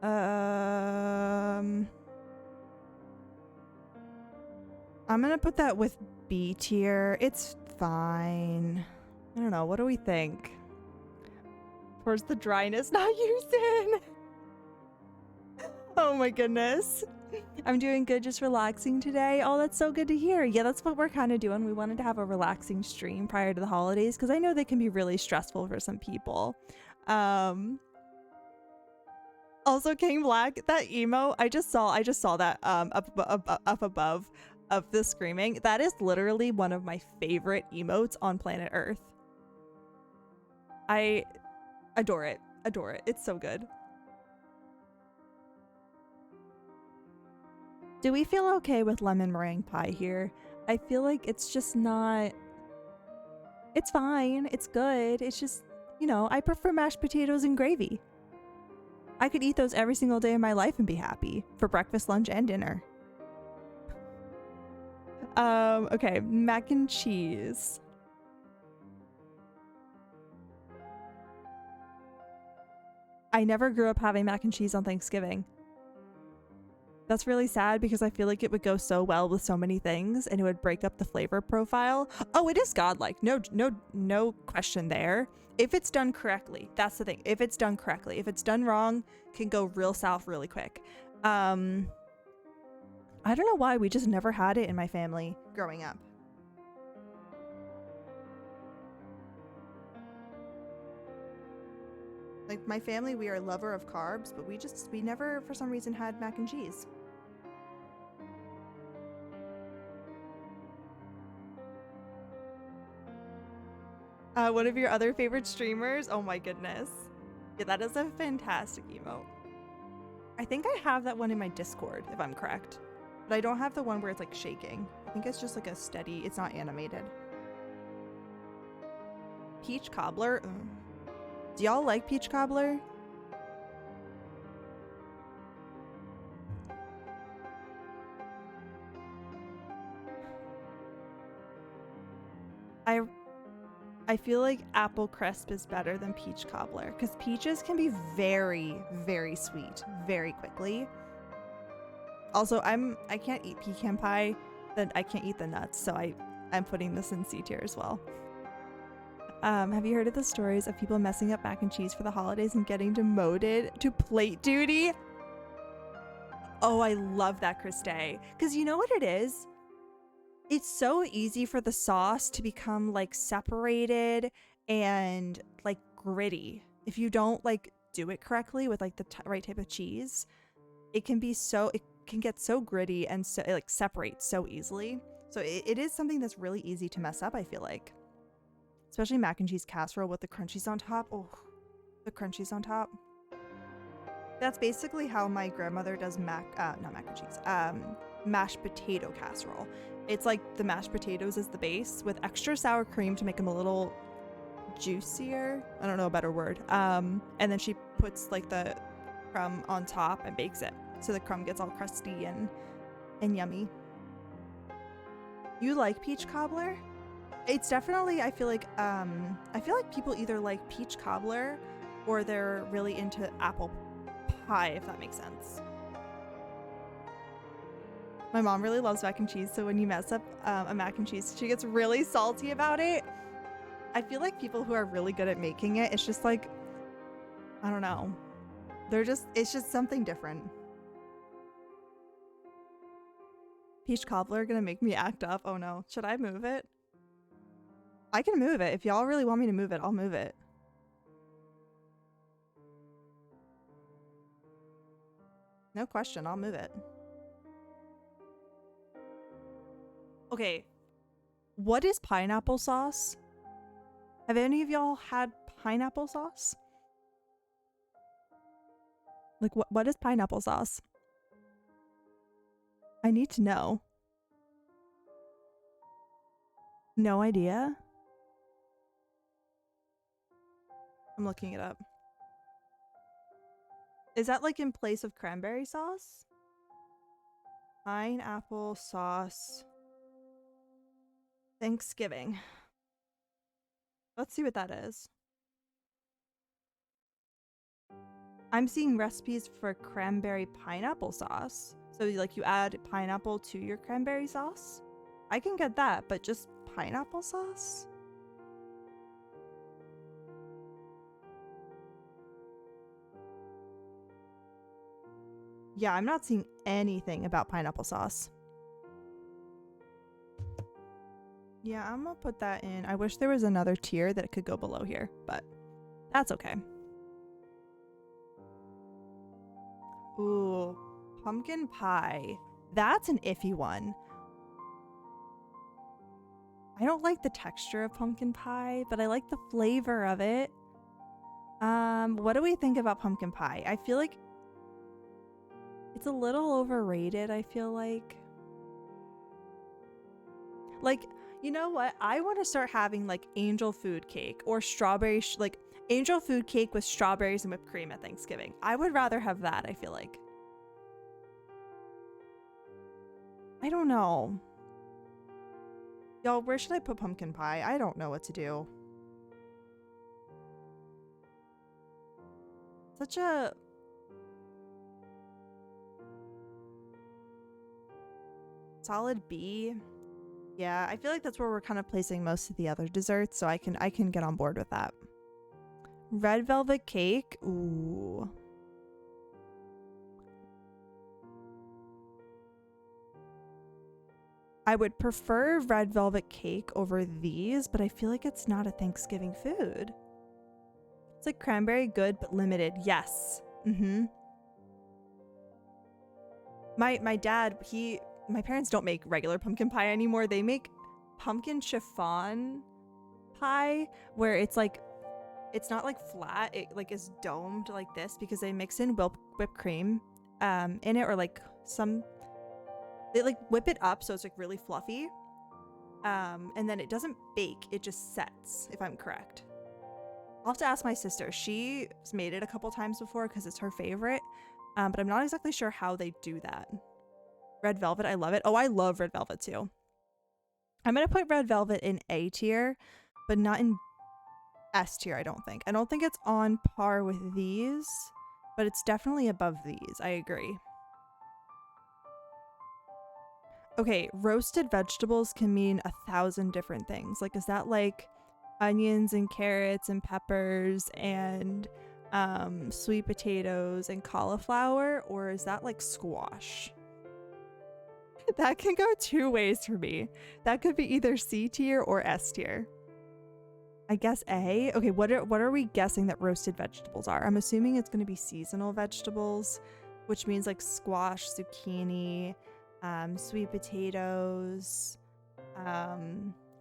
I'm gonna put that with B tier. It's fine. I don't know. What do we think? Towards the dryness, not using. Oh my goodness. I'm doing good, just relaxing today. Oh, that's so good to hear. Yeah, that's what we're kind of doing. We wanted to have a relaxing stream prior to the holidays because I know they can be really stressful for some people. Also, King Black, that emo, I just saw that up above of the screaming. That is literally one of my favorite emotes on planet Earth. I adore it. Adore it. It's so good. Do we feel okay with lemon meringue pie here? I feel like it's just not... It's fine. It's good. It's just, you know, I prefer mashed potatoes and gravy. I could eat those every single day of my life and be happy for breakfast, lunch, and dinner. Okay, mac and cheese. I never grew up having mac and cheese on Thanksgiving. That's really sad because I feel like it would go so well with so many things and it would break up the flavor profile. Oh, it is godlike. No question there. If it's done correctly, that's the thing. If it's done correctly, if it's done wrong, can go real south really quick. I don't know why we just never had it in my family growing up. Like my family, we are a lover of carbs, but we never for some reason had mac and cheese. One of your other favorite streamers? Oh my goodness. Yeah, that is a fantastic emote. I think I have that one in my Discord, if I'm correct. But I don't have the one where it's like shaking. I think it's just like a steady, it's not animated. Peach cobbler? Ugh. Do y'all like peach cobbler? I feel like apple crisp is better than peach cobbler because peaches can be very, very sweet very quickly. Also, I can't eat pecan pie, then I can't eat the nuts, so I'm putting this in C tier as well. Have you heard of the stories of people messing up mac and cheese for the holidays and getting demoted to plate duty? Oh, I love that, Christe. Because you know what it is? It's so easy for the sauce to become like separated and like gritty. If you don't like do it correctly with like the right type of cheese, it can get so gritty and so it like separates so easily. So it is something that's really easy to mess up, I feel like. Especially mac and cheese casserole with the crunchies on top. Oh, the crunchies on top. That's basically how my grandmother does not mac and cheese, mashed potato casserole. It's like the mashed potatoes is the base with extra sour cream to make them a little juicier. I don't know a better word. And then she puts like the crumb on top and bakes it. So the crumb gets all crusty and yummy. You like peach cobbler? It's definitely, I feel like people either like peach cobbler or they're really into apple pie, if that makes sense. My mom really loves mac and cheese, so when you mess up a mac and cheese, she gets really salty about it. I feel like people who are really good at making it, it's just like, I don't know. It's just something different. Peach cobbler gonna make me act up. Oh no, should I move it? I can move it. If y'all really want me to move it, I'll move it. No question, I'll move it. Okay, what is pineapple sauce? Have any of y'all had pineapple sauce? Like, what is pineapple sauce? I need to know. No idea? I'm looking it up. Is that like in place of cranberry sauce? Pineapple sauce. Thanksgiving. Let's see what that is. I'm seeing recipes for cranberry pineapple sauce. So like you add pineapple to your cranberry sauce. I can get that, but just pineapple sauce? Yeah, I'm not seeing anything about pineapple sauce. Yeah, I'm gonna put that in. I wish there was another tier that it could go below here, but that's okay. Ooh, pumpkin pie. That's an iffy one. I don't like the texture of pumpkin pie, but I like the flavor of it. What do we think about pumpkin pie? I feel like it's a little overrated, I feel like. Like, you know what? I want to start having like angel food cake or strawberry, like angel food cake with strawberries and whipped cream at Thanksgiving. I would rather have that, I feel like. I don't know. Y'all, where should I put pumpkin pie? I don't know what to do. Such a... solid B. Yeah, I feel like that's where we're kind of placing most of the other desserts, so I can get on board with that. Red velvet cake. Ooh. I would prefer red velvet cake over these, but I feel like it's not a Thanksgiving food. It's like cranberry good, but limited. Yes. Mm-hmm. My dad, my parents don't make regular pumpkin pie anymore. They make pumpkin chiffon pie where it's like, it's not like flat. It like is domed like this because they mix in whipped cream in it, or like they like whip it up so it's like really fluffy. And then it doesn't bake, it just sets, if I'm correct. I'll have to ask my sister. She's made it a couple times before because it's her favorite. But I'm not exactly sure how they do that. Red velvet, I love it. Oh, I love red velvet too. I'm gonna put red velvet in A tier, but not in S tier, I don't think. I don't think it's on par with these, but it's definitely above these. I agree. Okay, roasted vegetables can mean 1,000 different things. Like, is that like onions and carrots and peppers and sweet potatoes and cauliflower, or is that like squash? That can go two ways for me. That could be either C tier or S tier. I guess A. Okay, what are we guessing that roasted vegetables are? I'm assuming it's going to be seasonal vegetables, which means like squash, zucchini, sweet potatoes,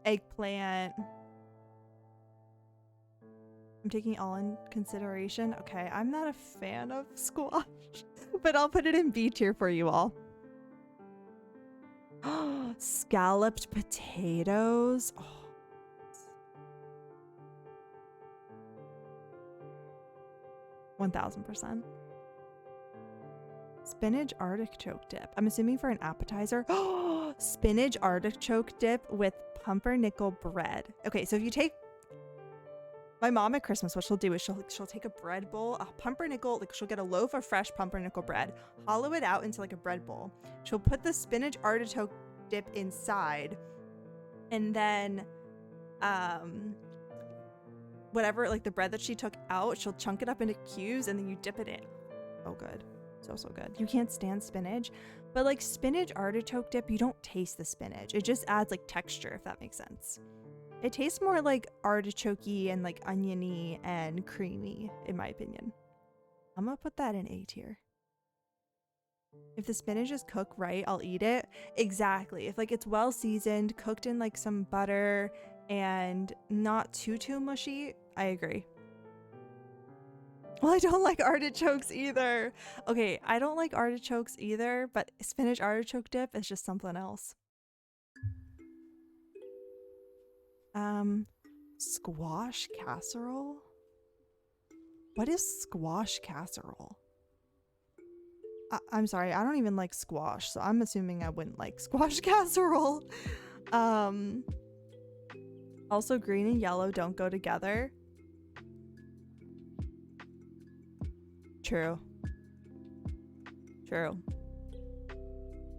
eggplant. I'm taking all in consideration. Okay, I'm not a fan of squash, but I'll put it in B tier for you all. Scalloped potatoes. Oh. 1000%. Spinach artichoke dip. I'm assuming for an appetizer. Spinach artichoke dip with pumpernickel bread. Okay, so if you take my mom at Christmas, what she'll do is she'll take a bread bowl, a pumpernickel, like she'll get a loaf of fresh pumpernickel bread, hollow it out into like a bread bowl. She'll put the spinach artichoke dip inside, and then whatever, like the bread that she took out, she'll chunk it up into cubes and then you dip it in. Oh, good. So good. You can't stand spinach, but like spinach artichoke dip, you don't taste the spinach. It just adds like texture, if that makes sense. It tastes more like artichoke-y and like oniony and creamy, in my opinion. I'm gonna put that in A tier. If the spinach is cooked right, I'll eat it. Exactly. If like it's well seasoned, cooked in like some butter and not too mushy, I agree. Well, I don't like artichokes either. Okay, I don't like artichokes either, but spinach artichoke dip is just something else. Squash casserole? What is squash casserole? I'm sorry, I don't even like squash, so I'm assuming I wouldn't like squash casserole. Also, green and yellow don't go together. True.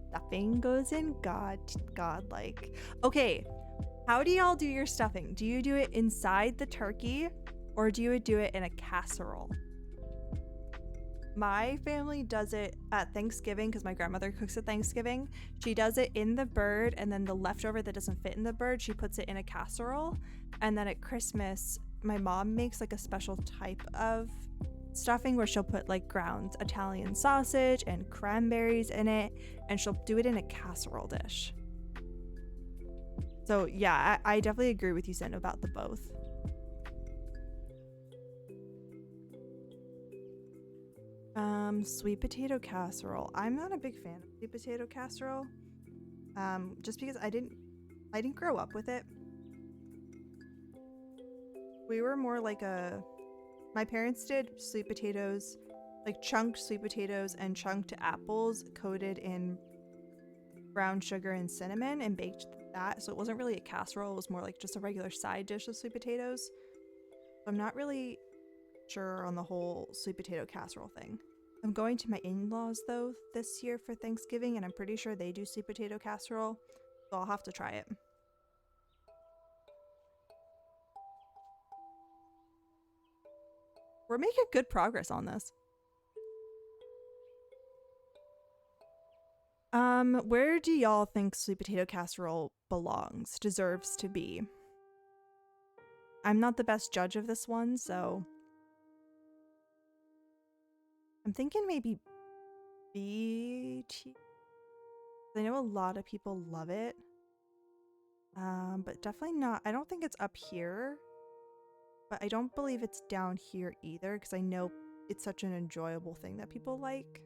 Stuffing goes in godlike. Okay, how do y'all do your stuffing? Do you do it inside the turkey, or do you do it in a casserole? My family does it at Thanksgiving because my grandmother cooks at Thanksgiving. She does it in the bird, and then the leftover that doesn't fit in the bird, she puts it in a casserole. And then at Christmas, my mom makes like a special type of stuffing where she'll put like ground Italian sausage and cranberries in it, and she'll do it in a casserole dish. So yeah, I definitely agree with you, Sin, about the both. Sweet potato casserole. I'm not a big fan of sweet potato casserole. Just because I didn't grow up with it. We were more like my parents did sweet potatoes, like chunked sweet potatoes and chunked apples coated in brown sugar and cinnamon and baked that. So it wasn't really a casserole, it was more like just a regular side dish of sweet potatoes. I'm not really sure on the whole sweet potato casserole thing. I'm going to my in-laws though this year for Thanksgiving, and I'm pretty sure they do sweet potato casserole, so I'll have to try it. We're making good progress on this. Where do y'all think sweet potato casserole belongs, deserves to be? I'm not the best judge of this one, so I'm thinking maybe B tier. I know a lot of people love it. But definitely not. I don't think it's up here. But I don't believe it's down here either, because I know it's such an enjoyable thing that people like.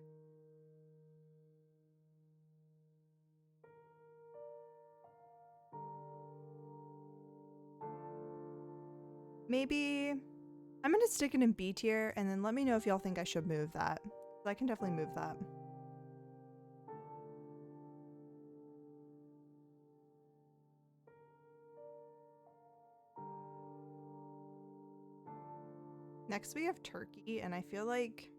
Maybe I'm gonna stick it in B tier, and then let me know if y'all think I should move that. I can definitely move that. Next we have turkey, and I feel like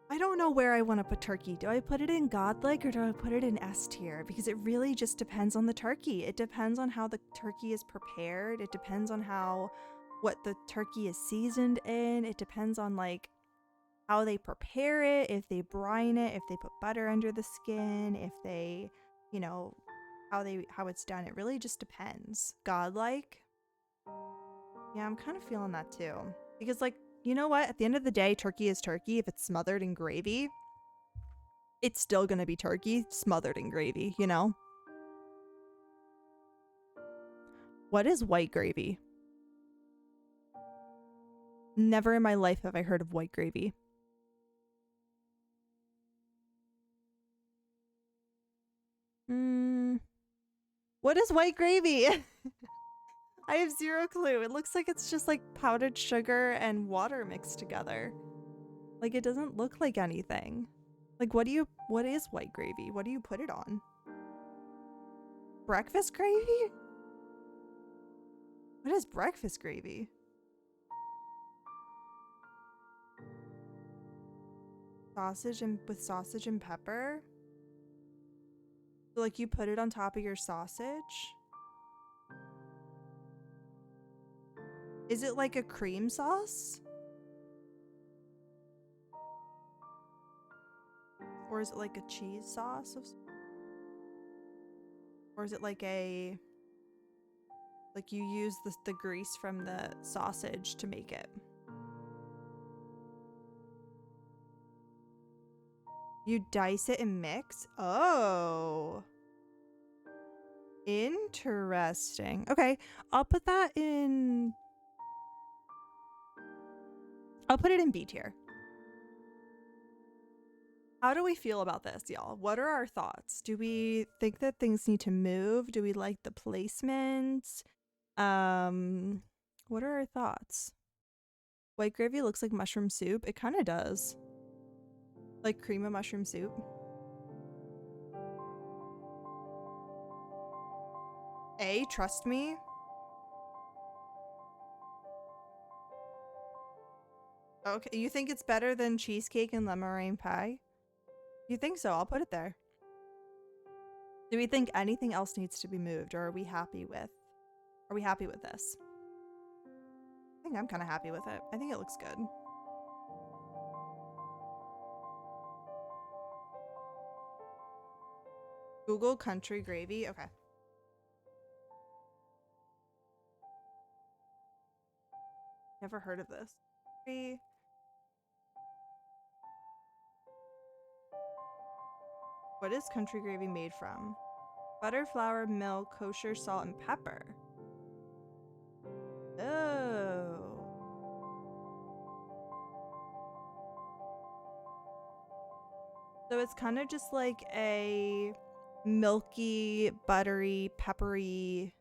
I don't know where I want to put turkey. Do I put it in godlike or do I put it in S tier? Because it really just depends on the turkey. It depends on how the turkey is prepared. It depends on what the turkey is seasoned in. It depends on like how they prepare it, if they brine it, if they put butter under the skin, if they, you know, how it's done. It really just depends. Godlike. Yeah, I'm kind of feeling that too. Because like, you know what? At the end of the day, turkey is turkey. If it's smothered in gravy, it's still gonna be turkey smothered in gravy, you know? What is white gravy? Never in my life have I heard of white gravy. What is white gravy? I have zero clue. It looks like it's just like powdered sugar and water mixed together. Like it doesn't look like anything. Like what is white gravy? What do you put it on? Breakfast gravy? What is breakfast gravy? Sausage and pepper? So, like you put it on top of your sausage? Is it like a cream sauce? Or is it like a cheese sauce? Or is it like you use the grease from the sausage to make it? You dice it and mix? Oh. Interesting. Okay, I'll put it in B tier. How do we feel about this, y'all? What are our thoughts? Do we think that things need to move? Do we like the placement? What are our thoughts? White gravy looks like mushroom soup. It kind of does. Like cream of mushroom soup. Trust me. Okay, you think it's better than cheesecake and lemon meringue pie? You think so? I'll put it there. Do we think anything else needs to be moved, or are we happy with this? I think I'm kind of happy with it. I think it looks good. Google country gravy. Okay. Never heard of this. What is country gravy made from? Butter, flour, milk, kosher, salt, and pepper. Oh. So it's kind of just like a milky, buttery, peppery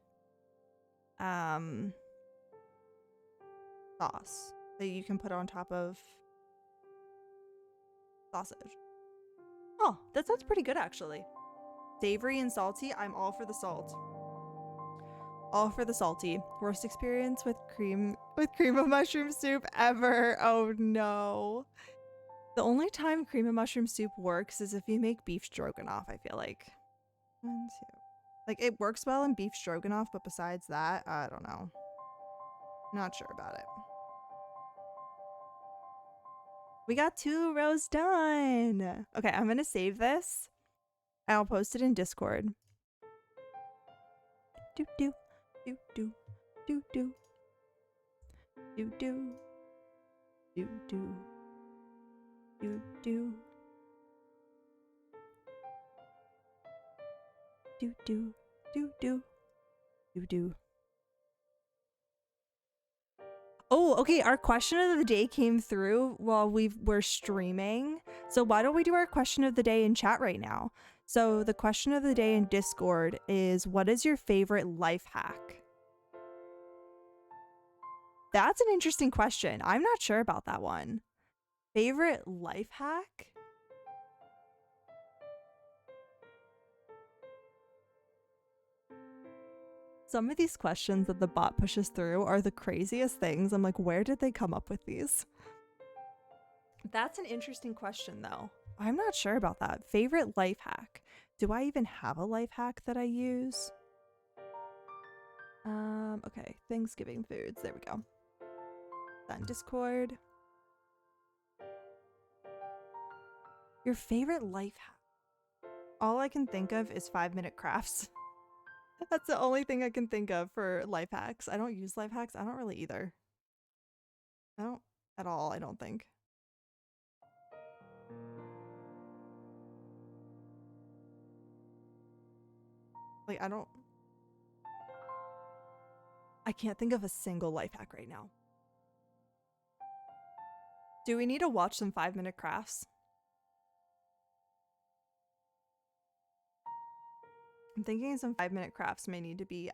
sauce that you can put on top of sausage. Oh, that sounds pretty good actually. Savory and salty. I'm all for the salt. All for the salty. Worst experience with cream of mushroom soup ever. Oh no. The only time cream of mushroom soup works is if you make beef stroganoff, I feel like. 1, 2. Like, it works well in beef stroganoff, but besides that, I don't know. Not sure about it. We got 2 rows done. Okay, I'm gonna save this. I'll post it in Discord. Do do do do do do do do do do do do do do do do do do. Oh, okay, our question of the day came through while we're streaming. So why don't we do our question of the day in chat right now? So the question of the day in Discord is, what is your favorite life hack? That's an interesting question. I'm not sure about that one. Favorite life hack? Some of these questions that the bot pushes through are the craziest things. I'm like, where did they come up with these? That's an interesting question, though. I'm not sure about that. Favorite life hack. Do I even have a life hack that I use? Okay. Thanksgiving foods. There we go. Then Discord. Your favorite life hack. All I can think of is 5-minute crafts. That's the only thing I can think of for life hacks. I don't use life hacks. I don't really either. I don't at all, I don't think. Like, I can't think of a single life hack right now. Do we need to watch some 5-minute crafts? I'm thinking some 5-minute crafts may need to be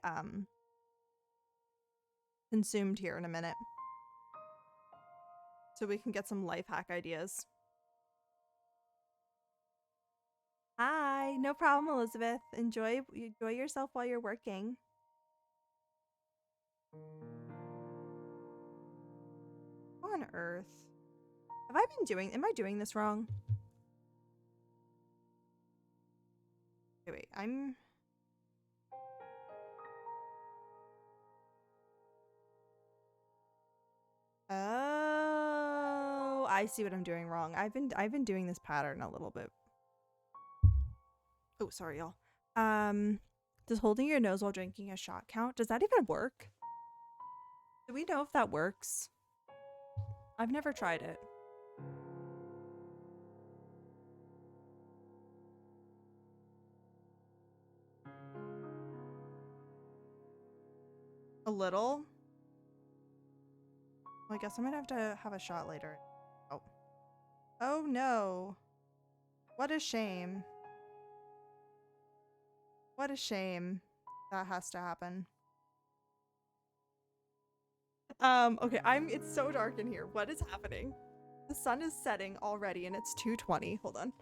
consumed here in a minute. So we can get some life hack ideas. Hi, no problem, Elizabeth. Enjoy yourself while you're working. What on earth? Am I doing this wrong? Okay, wait, Oh, I see what I'm doing wrong. I've been doing this pattern a little bit. Oh, sorry, y'all. Does holding your nose while drinking a shot count? Does that even work? Do we know if that works? I've never tried it. A little? Well, I guess I might have to have a shot later. Oh. Oh no. What a shame. What a shame that has to happen. Okay, it's so dark in here. What is happening? The sun is setting already and it's 2:20. Hold on.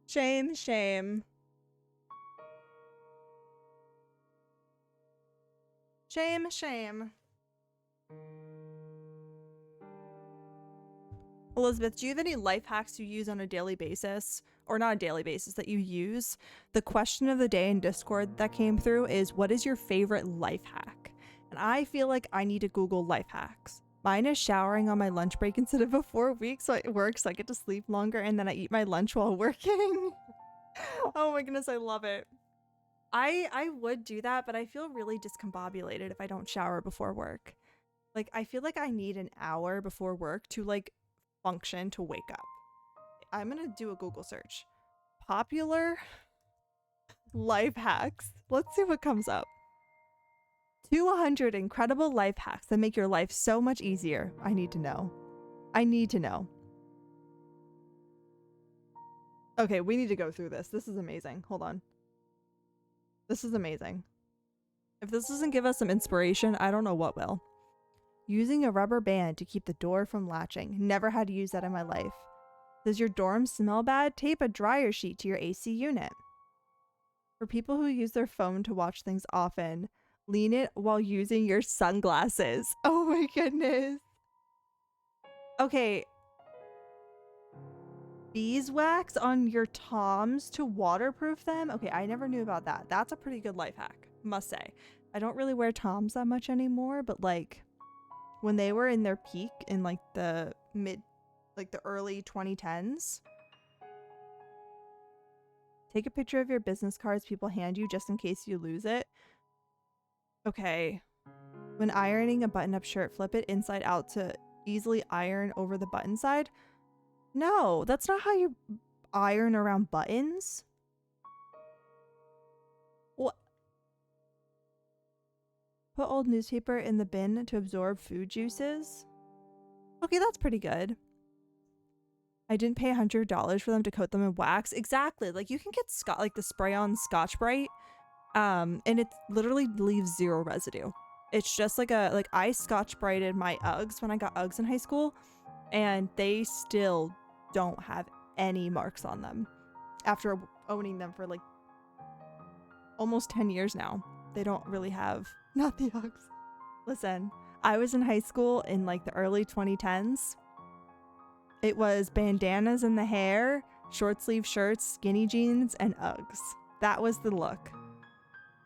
Shame, shame. Shame, shame. Elizabeth, do you have any life hacks you use on a daily basis? Or not a daily basis, that you use? The question of the day in Discord that came through is, what is your favorite life hack? And I feel like I need to Google life hacks. Mine is showering on my lunch break instead of before work, so it works. I get to sleep longer and then I eat my lunch while working. Oh my goodness, I love it. I would do that, but I feel really discombobulated if I don't shower before work. Like, I feel like I need an hour before work to like function, to wake up. I'm gonna do a Google search. Popular life hacks. Let's see what comes up. 200 incredible life hacks that make your life so much easier. I need to know. I need to know. Okay, we need to go through this. This is amazing. Hold on. This is amazing. If this doesn't give us some inspiration, I don't know what will. Using a rubber band to keep the door from latching. Never had to use that in my life. Does your dorm smell bad? Tape a dryer sheet to your AC unit. For people who use their phone to watch things often, lean it while using your sunglasses. Oh my goodness. Okay. Beeswax on your toms to waterproof them? Okay, I never knew about that. That's a pretty good life hack, must say. I don't really wear toms that much anymore, but like when they were in their peak in like the early 2010s, take a picture of your business cards people hand you just in case you lose it. Okay. When ironing a button-up shirt, flip it inside out to easily iron over the button side. No, that's not how you iron around buttons. What? Put old newspaper in the bin to absorb food juices. Okay, that's pretty good. I didn't pay $100 for them to coat them in wax. Exactly. Like you can get like the spray-on Scotch-Brite, and it literally leaves zero residue. It's just like I Scotch-Brited my Uggs when I got Uggs in high school, and they still don't have any marks on them after owning them for like almost 10 years now. They don't really have, not the Uggs. Listen, I was in high school in like the early 2010s. It was bandanas in the hair, short sleeve shirts, skinny jeans, and Uggs. That was the look.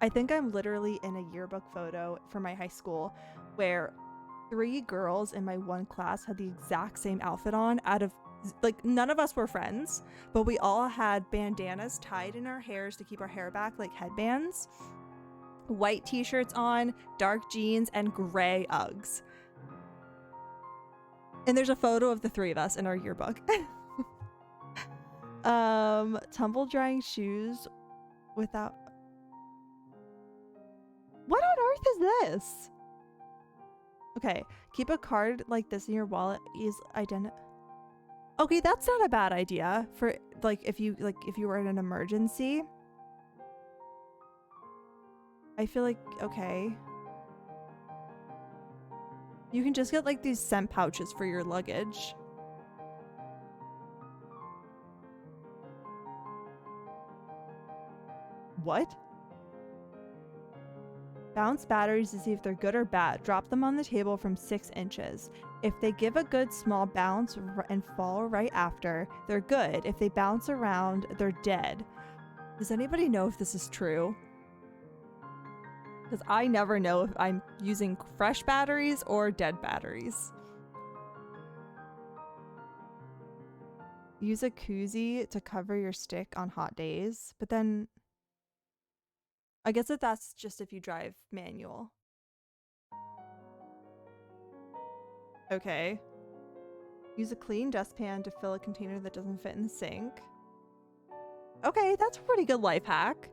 I think I'm literally in a yearbook photo for my high school where 3 girls in my one class had the exact same outfit on. Out of like, none of us were friends, but we all had bandanas tied in our hairs to keep our hair back like headbands, white t-shirts on, dark jeans, and gray Uggs. And there's a photo of the 3 of us in our yearbook. Tumble drying shoes without... What on earth is this? Okay, keep a card like this in your wallet is Okay, that's not a bad idea for like if you were in an emergency. I feel like okay. You can just get like these scent pouches for your luggage. What? Bounce batteries to see if they're good or bad. Drop them on the table from 6 inches. If they give a good small bounce and fall right after, they're good. If they bounce around, they're dead. Does anybody know if this is true? Because I never know if I'm using fresh batteries or dead batteries. Use a koozie to cover your stick on hot days, but then I guess that's just if you drive manual. Okay. Use a clean dustpan to fill a container that doesn't fit in the sink. Okay, that's a pretty good life hack.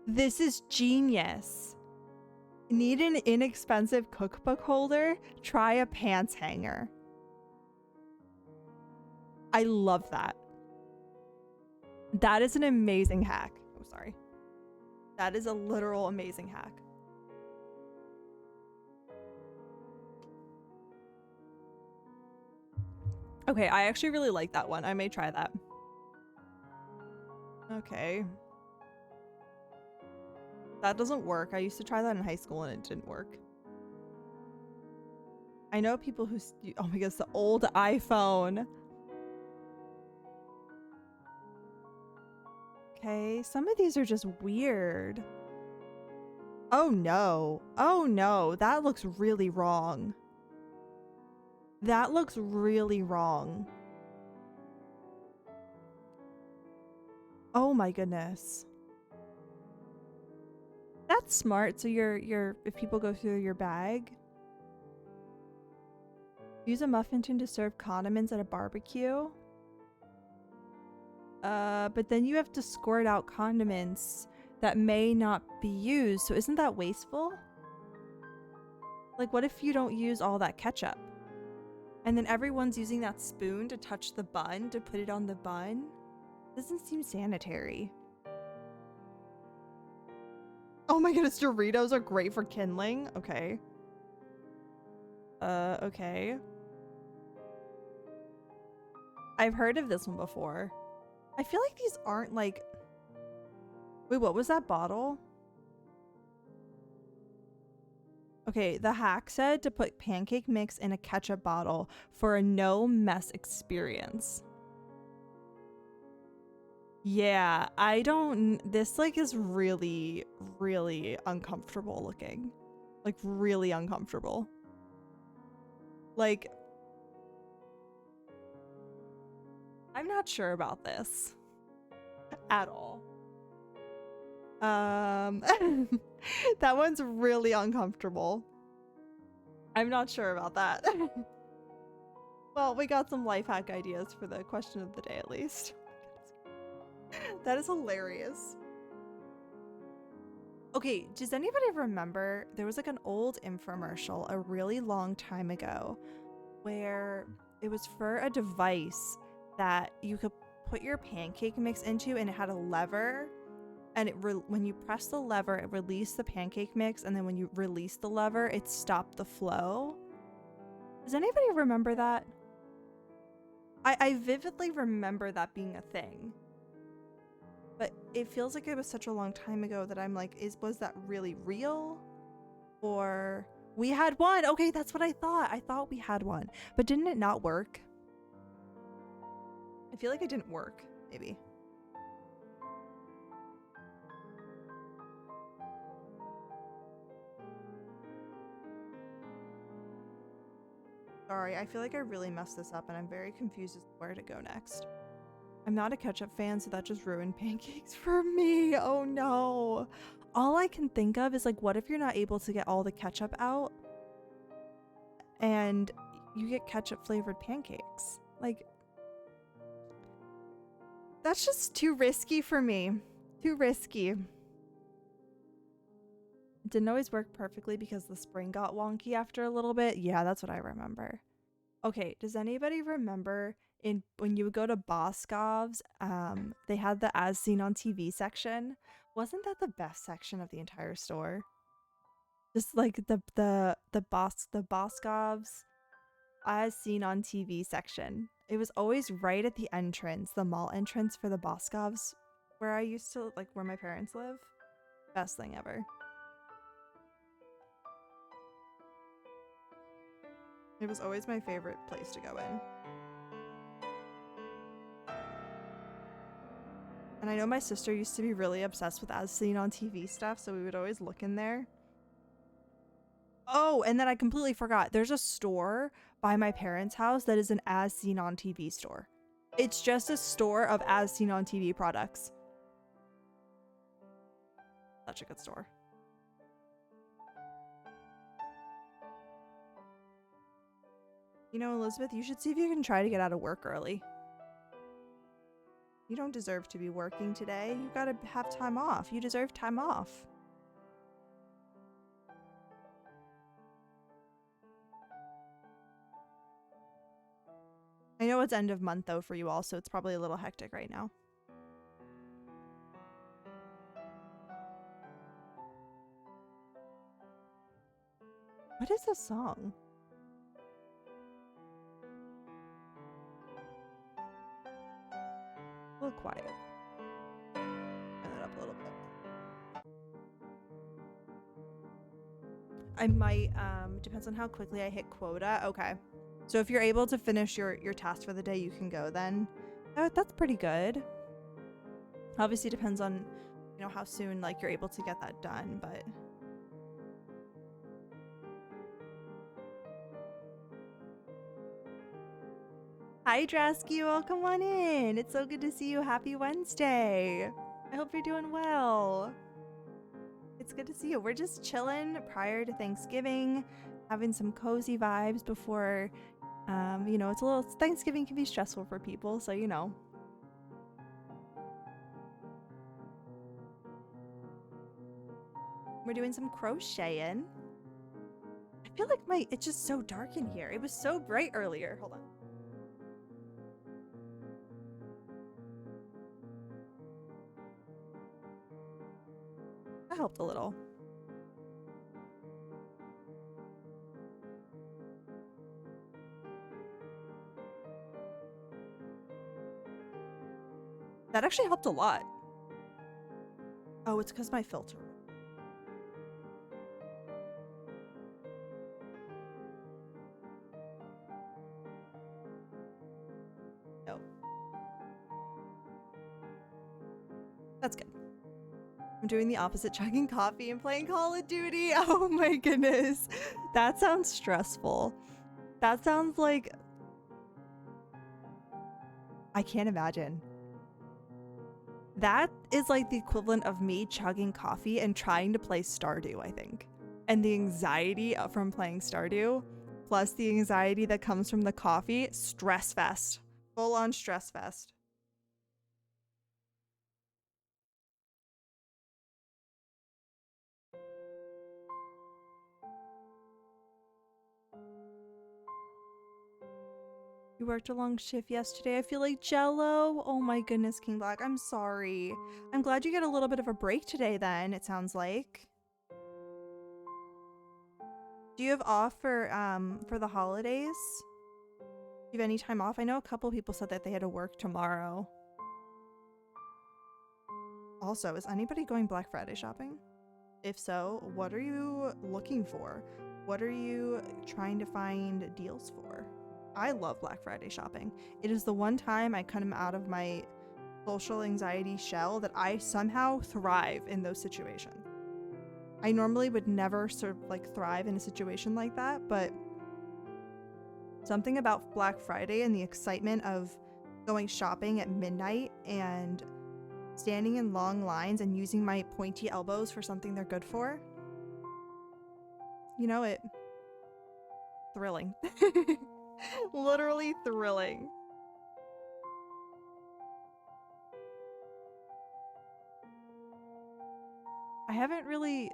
This is genius. Need an inexpensive cookbook holder? Try a pants hanger. I love that. That is an amazing hack. Oh, sorry. That is a literal amazing hack. Okay, I actually really like that one. I may try that. Okay. That doesn't work. I used to try that in high school and it didn't work. I know people who... Oh my gosh, the old iPhone. Okay, some of these are just weird. Oh no. Oh no, that looks really wrong. That looks really wrong. Oh my goodness. That's smart. So if people go through your bag, use a muffin tin to serve condiments at a barbecue. But then you have to squirt out condiments that may not be used. So isn't that wasteful? Like, what if you don't use all that ketchup? And then everyone's using that spoon to touch the bun, to put it on the bun? Doesn't seem sanitary. Oh my goodness, Doritos are great for kindling. Okay. Okay. I've heard of this one before. I feel like these aren't like... Wait, what was that bottle? Okay, the hack said to put pancake mix in a ketchup bottle for a no mess experience. Yeah, I don't... This like is really, really uncomfortable looking. Like really uncomfortable. Like... I'm not sure about this. At all. That one's really uncomfortable. I'm not sure about that. Well, we got some life hack ideas for the question of the day at least. That is hilarious. Okay, does anybody remember there was like an old infomercial a really long time ago where it was for a device that you could put your pancake mix into, and it had a lever, and when you press the lever, it released the pancake mix, and then when you release the lever, it stopped the flow. Does anybody remember that? I vividly remember that being a thing. But it feels like it was such a long time ago that I'm like, was that really real? Or we had one. Okay, that's what I thought. I thought we had one. But didn't it not work? I feel like it didn't work, maybe. Sorry, I feel like I really messed this up and I'm very confused as to where to go next. I'm not a ketchup fan, so that just ruined pancakes for me. Oh no. All I can think of is like, what if you're not able to get all the ketchup out and you get ketchup flavored pancakes? Like, that's just too risky for me. Too risky. It didn't always work perfectly because the spring got wonky after a little bit. Yeah, that's what I remember. Okay, does anybody remember when you would go to Boscov's, they had the As Seen on TV section? Wasn't that the best section of the entire store? Just like the Boscov's As Seen on TV section. It was always right at the entrance, the mall entrance for the Boscov's, where I used to, like, where my parents live. Best thing ever. It was always my favorite place to go in. And I know my sister used to be really obsessed with As Seen on TV stuff, so we would always look in there. Oh, and then I completely forgot. There's a store by my parents' house that is an As Seen on TV store. It's just a store of As Seen on TV products. Such a good store. You know, Elizabeth, you should see if you can try to get out of work early. You don't deserve to be working today. You gotta have time off. You deserve time off. I know it's end of month though for you all, so it's probably a little hectic right now. What is this song? A little quiet. Turn that up a little bit. I might, depends on how quickly I hit quota. Okay. So if you're able to finish your task for the day, you can go then. That's pretty good. Obviously depends on, you know, how soon, like, you're able to get that done, but... Hi, Draskewel. Come on in. It's so good to see you. Happy Wednesday. I hope you're doing well. It's good to see you. We're just chilling prior to Thanksgiving, having some cozy vibes before, you know, Thanksgiving can be stressful for people, so you know. We're doing some crocheting. I feel like it's just so dark in here. It was so bright earlier. Hold on. That helped a little. That actually helped a lot. Oh, it's because my filter. No. That's good. I'm doing the opposite, chugging coffee and playing Call of Duty. Oh my goodness. That sounds stressful. That sounds like... I can't imagine. That is like the equivalent of me chugging coffee and trying to play Stardew, I think. And the anxiety from playing Stardew, plus the anxiety that comes from the coffee, stress fest. Full on stress fest. You worked a long shift yesterday. I feel like jello. Oh my goodness, King Black. I'm sorry. I'm glad you get a little bit of a break today then, it sounds like. Do you have off for the holidays? Do you have any time off? I know a couple people said that they had to work tomorrow. Also, is anybody going Black Friday shopping? If so, what are you looking for? What are you trying to find deals for? I love Black Friday shopping. It is the one time I come out of my social anxiety shell that I somehow thrive in those situations. I normally would never sort of like thrive in a situation like that, but something about Black Friday and the excitement of going shopping at midnight and standing in long lines and using my pointy elbows for something they're good for. You know, it thrilling. Literally thrilling. I haven't really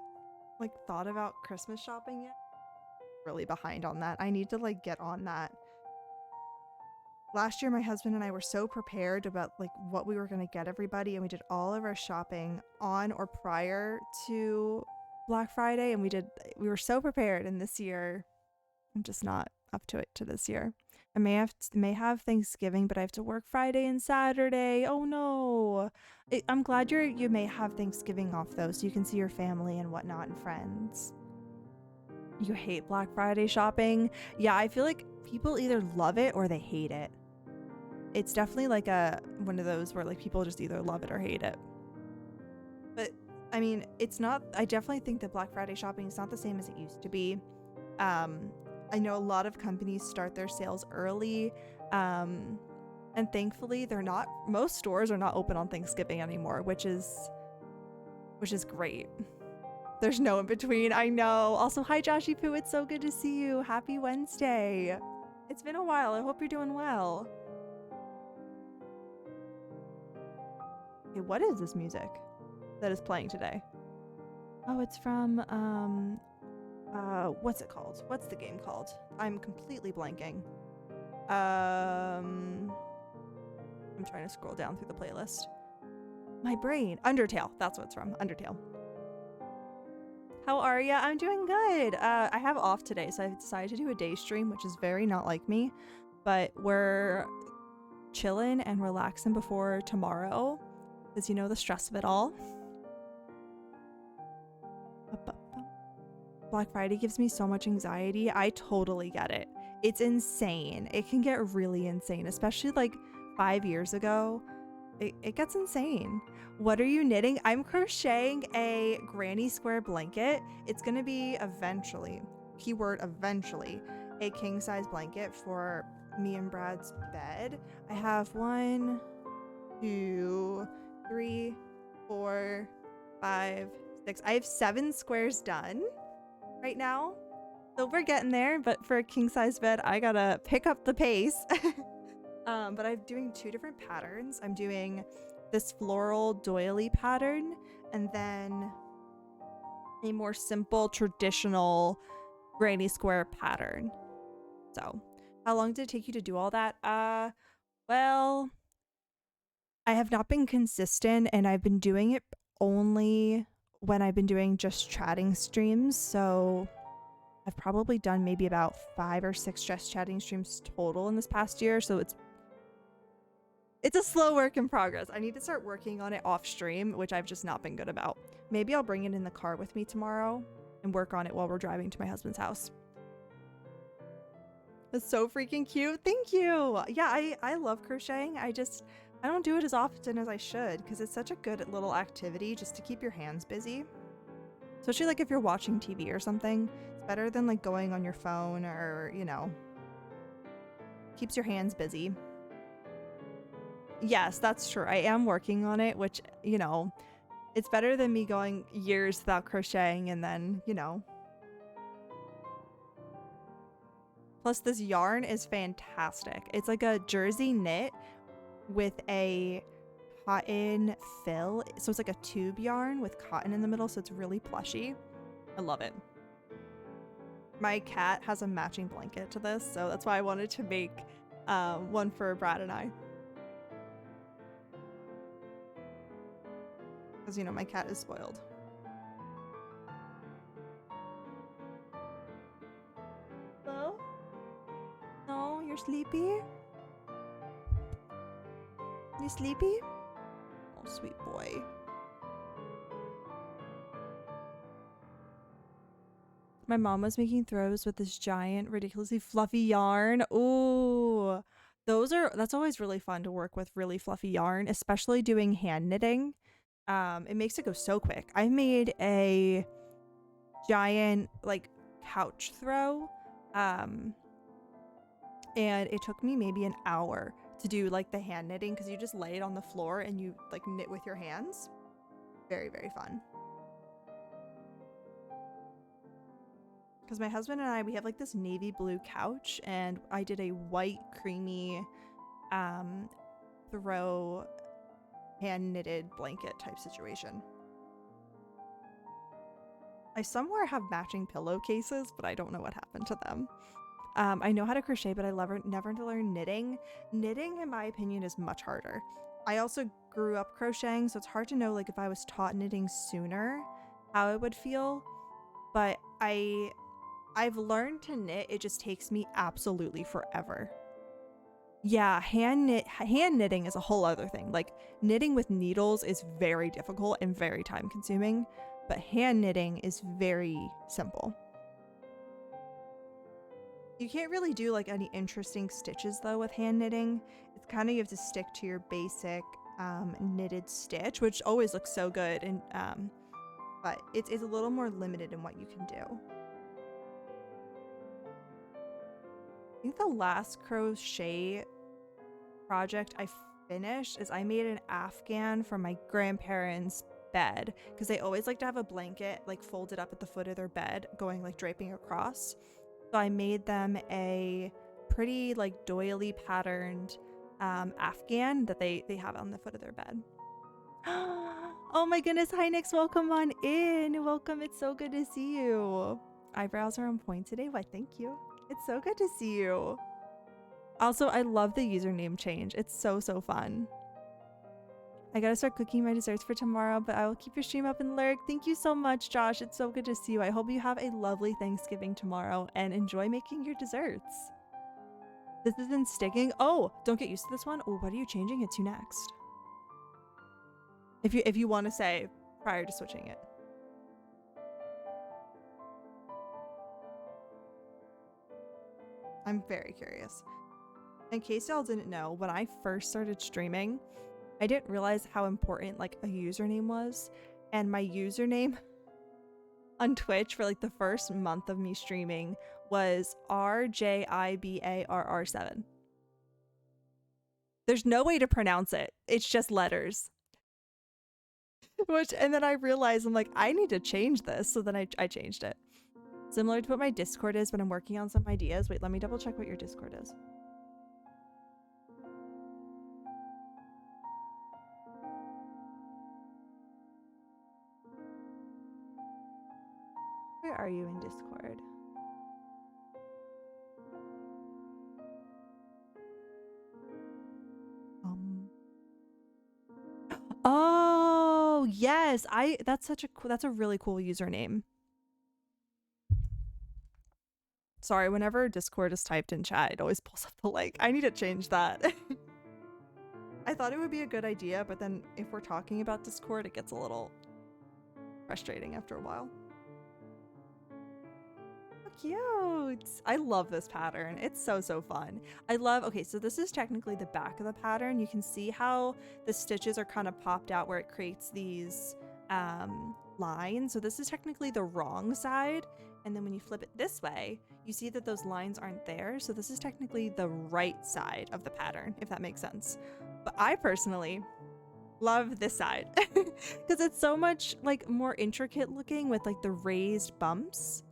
like thought about Christmas shopping yet. Really behind on that. I need to like get on that. Last year my husband and I were so prepared about like what we were going to get everybody, and we did all of our shopping on or prior to Black Friday, and we were so prepared, and this year I'm just not up to it to this year. I may have Thanksgiving, but I have to work Friday and Saturday. Oh no. I'm glad you may have Thanksgiving off though, so you can see your family and whatnot and friends. You hate Black Friday shopping? Yeah, I feel like people either love it or they hate it. It's definitely like one of those where like people just either love it or hate it. But I mean, I definitely think that Black Friday shopping is not the same as it used to be. I know a lot of companies start their sales early, and thankfully most stores are not open on Thanksgiving anymore, which is great. There's no in between. I know. Also, hi Joshy Poo, it's so good to see you. Happy Wednesday. It's been a while. I hope you're doing well. Okay, what is this music that is playing today? Oh, it's from what's it called? What's the game called? I'm completely blanking. I'm trying to scroll down through the playlist. My brain. Undertale. That's what it's from. Undertale. How are ya? I'm doing good. I have off today, so I decided to do a day stream, which is very not like me. But we're chilling and relaxing before tomorrow, because you know the stress of it all. Black Friday gives me so much anxiety. I totally get it. It's insane. It can get really insane, especially like 5 years ago. It gets insane. What are you knitting? I'm crocheting a granny square blanket. It's going to be eventually, keyword eventually, a king size blanket for me and Brad's bed. I have 1, 2, 3, 4, 5, 6. I have 7 squares done right now. So we're getting there, but for a king size bed, I gotta pick up the pace. But I'm doing 2 different patterns. I'm doing this floral doily pattern and then a more simple traditional granny square pattern. So how long did it take you to do all that? Well, I have not been consistent and I've been doing it only when I've been doing just chatting streams. So I've probably done maybe about 5 or 6 just chatting streams total in this past year. So it's a slow work in progress. I need to start working on it off stream, which I've just not been good about. Maybe I'll bring it in the car with me tomorrow and work on it while we're driving to my husband's house. It's so freaking cute. Thank you. Yeah, I love crocheting. I don't do it as often as I should because it's such a good little activity just to keep your hands busy. Especially like if you're watching TV or something. It's better than like going on your phone or, you know, keeps your hands busy. Yes, that's true. I am working on it, which, you know, it's better than me going years without crocheting and then, you know. Plus, this yarn is fantastic. It's like a jersey knit with a cotton fill. So it's like a tube yarn with cotton in the middle, so it's really plushy. I love it. My cat has a matching blanket to this, so that's why I wanted to make one for Brad and I. Because, you know, my cat is spoiled. Hello? No, you're sleepy? You sleepy? Oh, sweet boy. My mom was making throws with this giant, ridiculously fluffy yarn. Ooh, that's always really fun to work with really fluffy yarn, especially doing hand knitting. It makes it go so quick. I made a giant like couch throw, and it took me maybe an hour to do like the hand knitting because you just lay it on the floor and you like knit with your hands. Very, very fun. Because my husband and I, we have like this navy blue couch and I did a white creamy throw hand knitted blanket type situation. I somewhere have matching pillowcases, but I don't know what happened to them. I know how to crochet, but I never to learn knitting. Knitting, in my opinion, is much harder. I also grew up crocheting, so it's hard to know like if I was taught knitting sooner, how it would feel. But I've learned to knit. It just takes me absolutely forever. Yeah, hand knitting is a whole other thing. Like knitting with needles is very difficult and very time consuming, but hand knitting is very simple. You can't really do like any interesting stitches though with hand knitting. It's kind of, you have to stick to your basic knitted stitch, which always looks so good, and but it's a little more limited in what you can do. I think the last crochet project I finished is I made an Afghan for my grandparents' bed because they always like to have a blanket like folded up at the foot of their bed going like draping across. So I made them a pretty like doily patterned Afghan that they have on the foot of their bed. Oh my goodness, hi Nix, welcome on in. Welcome, it's so good to see you. Eyebrows are on point today. Why, thank you. It's so good to see you. Also, I love the username change. It's so fun. I gotta start cooking my desserts for tomorrow, but I will keep your stream up and lurk. Thank you so much, Josh. It's so good to see you. I hope you have a lovely Thanksgiving tomorrow and enjoy making your desserts. This isn't sticking. Oh, don't get used to this one. Oh, what are you changing it to next? If you want to say prior to switching it. I'm very curious. In case y'all didn't know, when I first started streaming, I didn't realize how important like a username was. And my username on Twitch for like the 1st month of me streaming was RJIBARR7. 7. There's no way to pronounce it. It's just letters. And then I realized I'm like, I need to change this. So then I changed it. Similar to what my Discord is when I'm working on some ideas. Wait, let me double check what your Discord is. Where are you in Discord? Oh, yes. That's a really cool username. Sorry, whenever Discord is typed in chat, it always pulls up the link. I need to change that. I thought it would be a good idea, but then if we're talking about Discord, it gets a little frustrating after a while. Cute. I love this pattern. It's so fun. Okay, so this is technically the back of the pattern. You can see how the stitches are kind of popped out where it creates these lines. So this is technically the wrong side. And then when you flip it this way, you see that those lines aren't there. So this is technically the right side of the pattern, if that makes sense. But I personally love this side because it's so much like more intricate looking with like the raised bumps.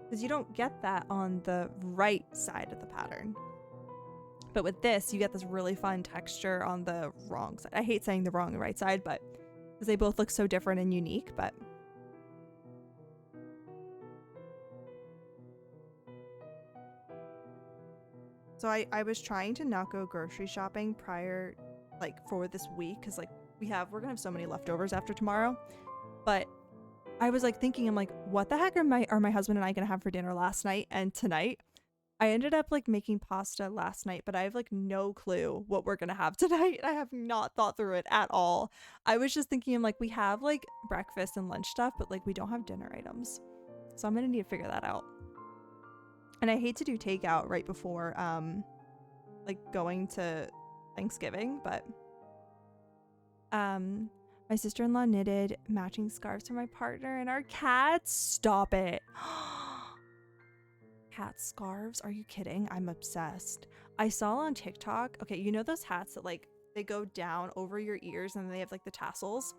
Because you don't get that on the right side of the pattern. But with this, you get this really fun texture on the wrong side. I hate saying the wrong and right side, but because they both look so different and unique, but so I was trying to not go grocery shopping prior, like for this week, because like we're gonna have so many leftovers after tomorrow. But I was like thinking, I'm like, what the heck are my husband and I gonna have for dinner last night and tonight? I ended up like making pasta last night, but I have like no clue what we're gonna have tonight. I have not thought through it at all. I was just thinking, I'm like, we have like breakfast and lunch stuff, but like we don't have dinner items. So I'm gonna need to figure that out. And I hate to do takeout right before like going to Thanksgiving, but my sister-in-law knitted matching scarves for my partner and our cats. Stop it. Cat scarves? Are you kidding? I'm obsessed. I saw on TikTok, okay, you know those hats that like they go down over your ears and they have like the tassels?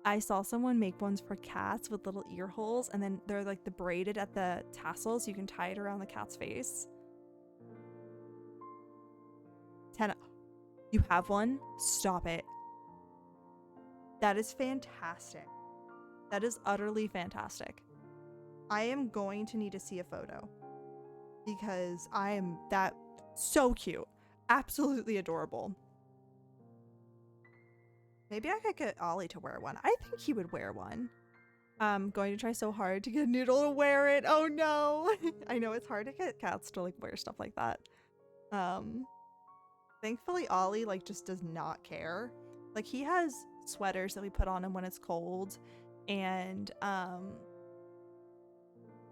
I saw someone make ones for cats with little ear holes and then they're like the braided at the tassels so you can tie it around the cat's face. You have one? Stop it. That is fantastic. That is utterly fantastic. I am going to need to see a photo because I am that so cute. Absolutely adorable. Maybe I could get Ollie to wear one. I think he would wear one. I'm going to try so hard to get Noodle to wear it. Oh no. I know it's hard to get cats to like wear stuff like that. Thankfully Ollie like just does not care. Like he has sweaters that we put on him when it's cold and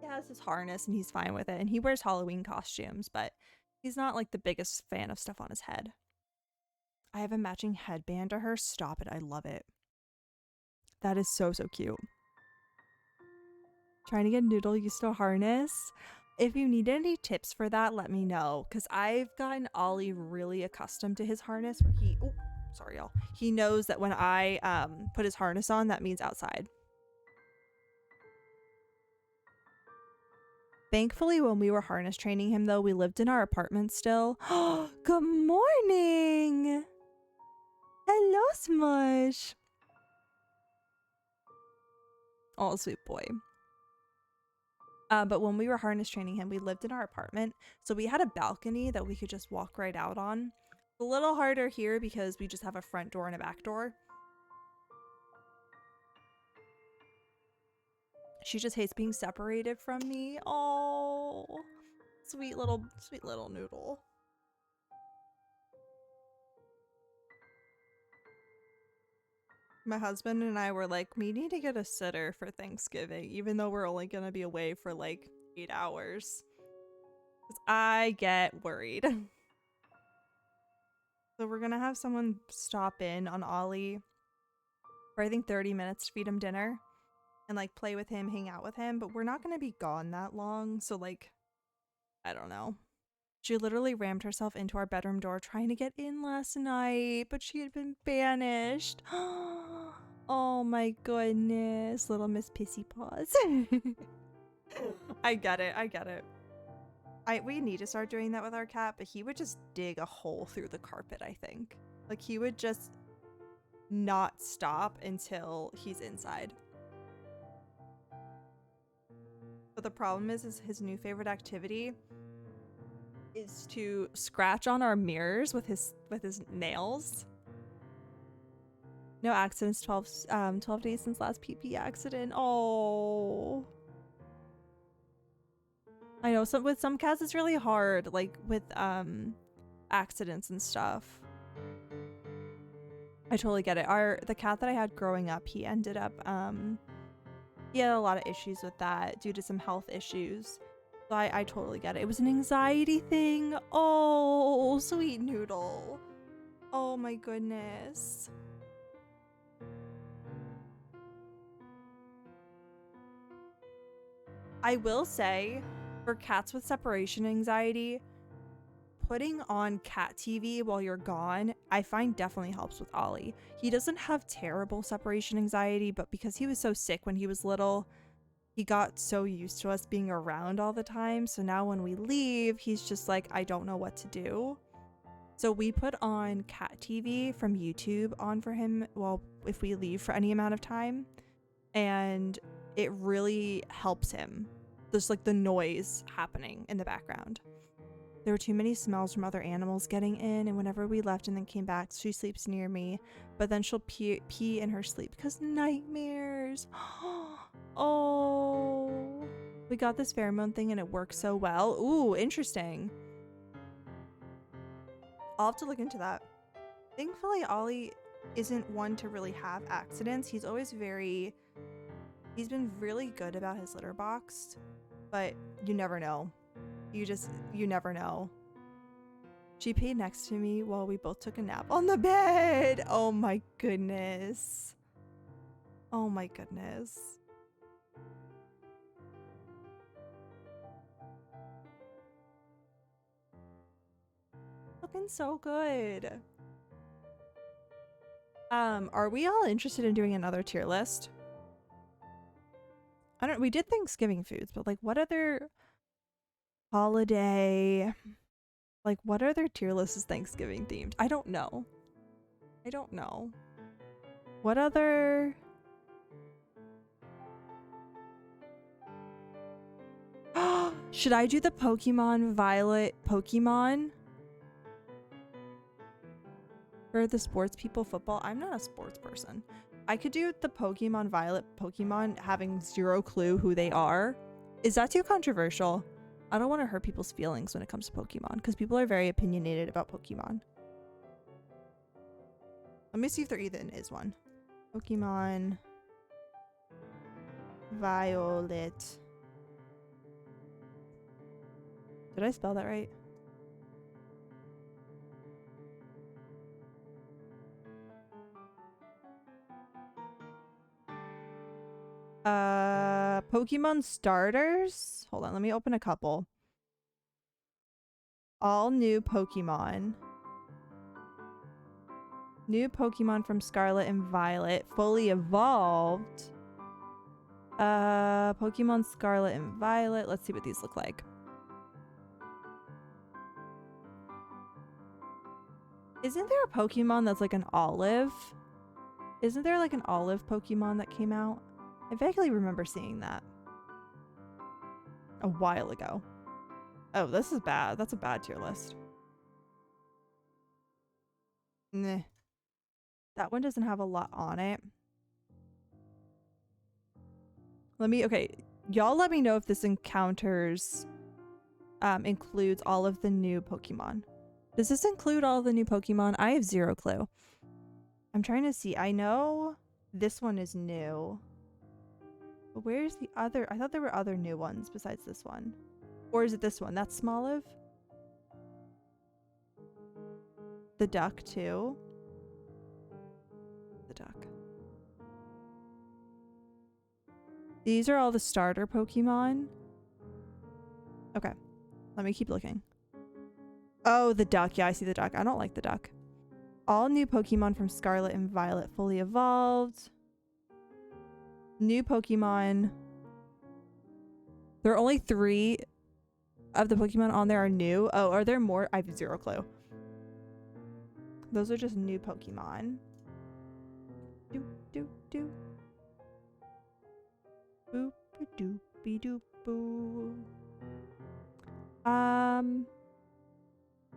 he has his harness and he's fine with it and he wears Halloween costumes, but he's not like the biggest fan of stuff on his head. I have a matching headband to her. Stop it. I love it. That is so cute. Trying to get Noodle used to a harness. If you need any tips for that, let me know because I've gotten Ollie really accustomed to his harness where sorry y'all, he knows that when I put his harness on, that means outside. Thankfully, when we were harness training him though, we lived in our apartment still. Good morning. Hello, Smush. Oh, sweet boy. But when we were harness training him, we lived in our apartment, so we had a balcony that we could just walk right out on. A little harder here because we just have a front door and a back door. She just hates being separated from me. Oh, sweet little Noodle. My husband and I were like, we need to get a sitter for Thanksgiving, even though we're only gonna be away for like 8 hours. 'Cause I get worried. So we're gonna have someone stop in on Ollie for I think 30 minutes to feed him dinner and like play with him, hang out with him, but we're not gonna be gone that long, so like, I don't know. She literally rammed herself into our bedroom door trying to get in last night, but she had been banished. Oh my goodness, little Miss Pissy Paws. I get it. I get it. We need to start doing that with our cat, but he would just dig a hole through the carpet, I think. Like, he would just not stop until he's inside. But the problem is his new favorite activity is to scratch on our mirrors with his nails. No accidents, 12 days since last PP accident. Oh. I know with some cats it's really hard, like with accidents and stuff. I totally get it. The cat that I had growing up, he ended up he had a lot of issues with that due to some health issues. So I totally get it. It was an anxiety thing. Oh, sweet noodle. Oh my goodness. I will say, for cats with separation anxiety, putting on cat TV while you're gone, I find definitely helps with Ollie. He doesn't have terrible separation anxiety, but because he was so sick when he was little, he got so used to us being around all the time. So now when we leave, he's just like, I don't know what to do. So we put on cat TV from YouTube on for him if we leave for any amount of time. And it really helps him. There's like the noise happening in the background. There were too many smells from other animals getting in, and whenever we left and then came back, she sleeps near me, but then she'll pee in her sleep because nightmares. Oh, we got this pheromone thing and it works so well. Ooh, interesting. I'll have to look into that. Thankfully, Ollie isn't one to really have accidents. He's been really good about his litter box, but you never know. You never know. She peed next to me while we both took a nap on the bed. Oh my goodness. Oh my goodness. Looking so good. Are we all interested in doing another tier list? We did Thanksgiving foods, but like what other holiday, like what other tier list is Thanksgiving themed? I don't know. What other? Should I do the Pokemon Violet Pokemon? For the sports people football? I'm not a sports person. I could do the Pokemon Violet Pokemon having zero clue who they are. Is that too controversial? I don't want to hurt people's feelings when it comes to Pokemon because people are very opinionated about Pokemon. Let me see if there even is one. Pokemon Violet. Did I spell that right? Pokemon starters? Hold on, let me open a couple. All new Pokemon. New Pokemon from Scarlet and Violet. Fully evolved. Pokemon Scarlet and Violet. Let's see what these look like. Isn't there a Pokemon that's like an olive? Isn't there like an olive Pokemon that came out? I vaguely remember seeing that a while ago. Oh, this is bad. That's a bad tier list. Nah. That one doesn't have a lot on it. Okay, y'all let me know if this includes all of the new Pokemon. Does this include all the new Pokemon? I have zero clue. I'm trying to see. I know this one is new. But where's the other? I thought there were other new ones besides this one. Or is it this one? That's Smoliv? The duck too. The duck. These are all the starter Pokemon. Okay. Let me keep looking. Oh, the duck. Yeah, I see the duck. I don't like the duck. All new Pokemon from Scarlet and Violet fully evolved. New Pokemon. There are only 3 of the Pokemon on there are new. Oh, are there more? I have zero clue. Those are just new Pokemon. Doop, doop, doop. Boop, doopy doop boo.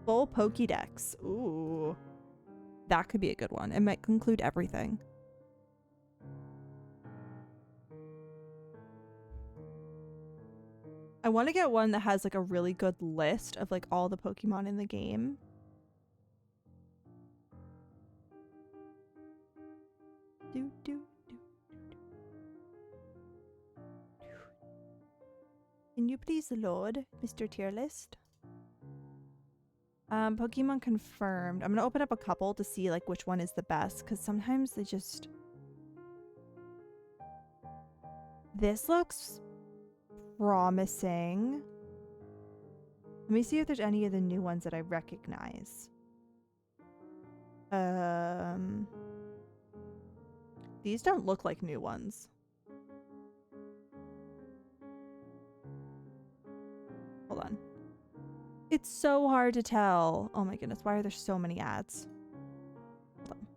Full Pokédex. Ooh. That could be a good one. It might include everything. I want to get one that has like a really good list of like all the Pokemon in the game. Do, do, do, do. Can you please load, Mr. Tier List? Pokemon confirmed. I'm gonna open up a couple to see like which one is the best, because sometimes they just... This looks promising. Let me see if there's any of the new ones that I recognize. These don't look like new ones. Hold on. It's so hard to tell. Oh my goodness, why are there so many ads? Hold on.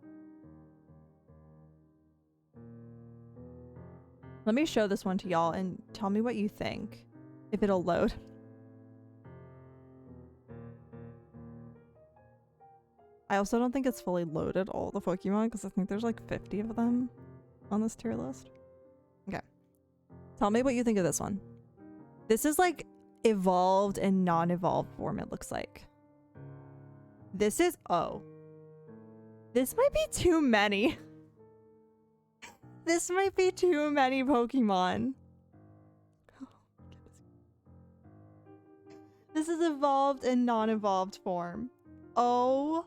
Let me show this one to y'all and tell me what you think. If it'll load. I also don't think it's fully loaded, all the Pokemon, because I think there's like 50 of them on this tier list. Okay. Tell me what you think of this one. This is like evolved and non-evolved form, it looks like. This is... Oh. This might be too many. This might be too many Pokemon. This is evolved and non-evolved form. Oh.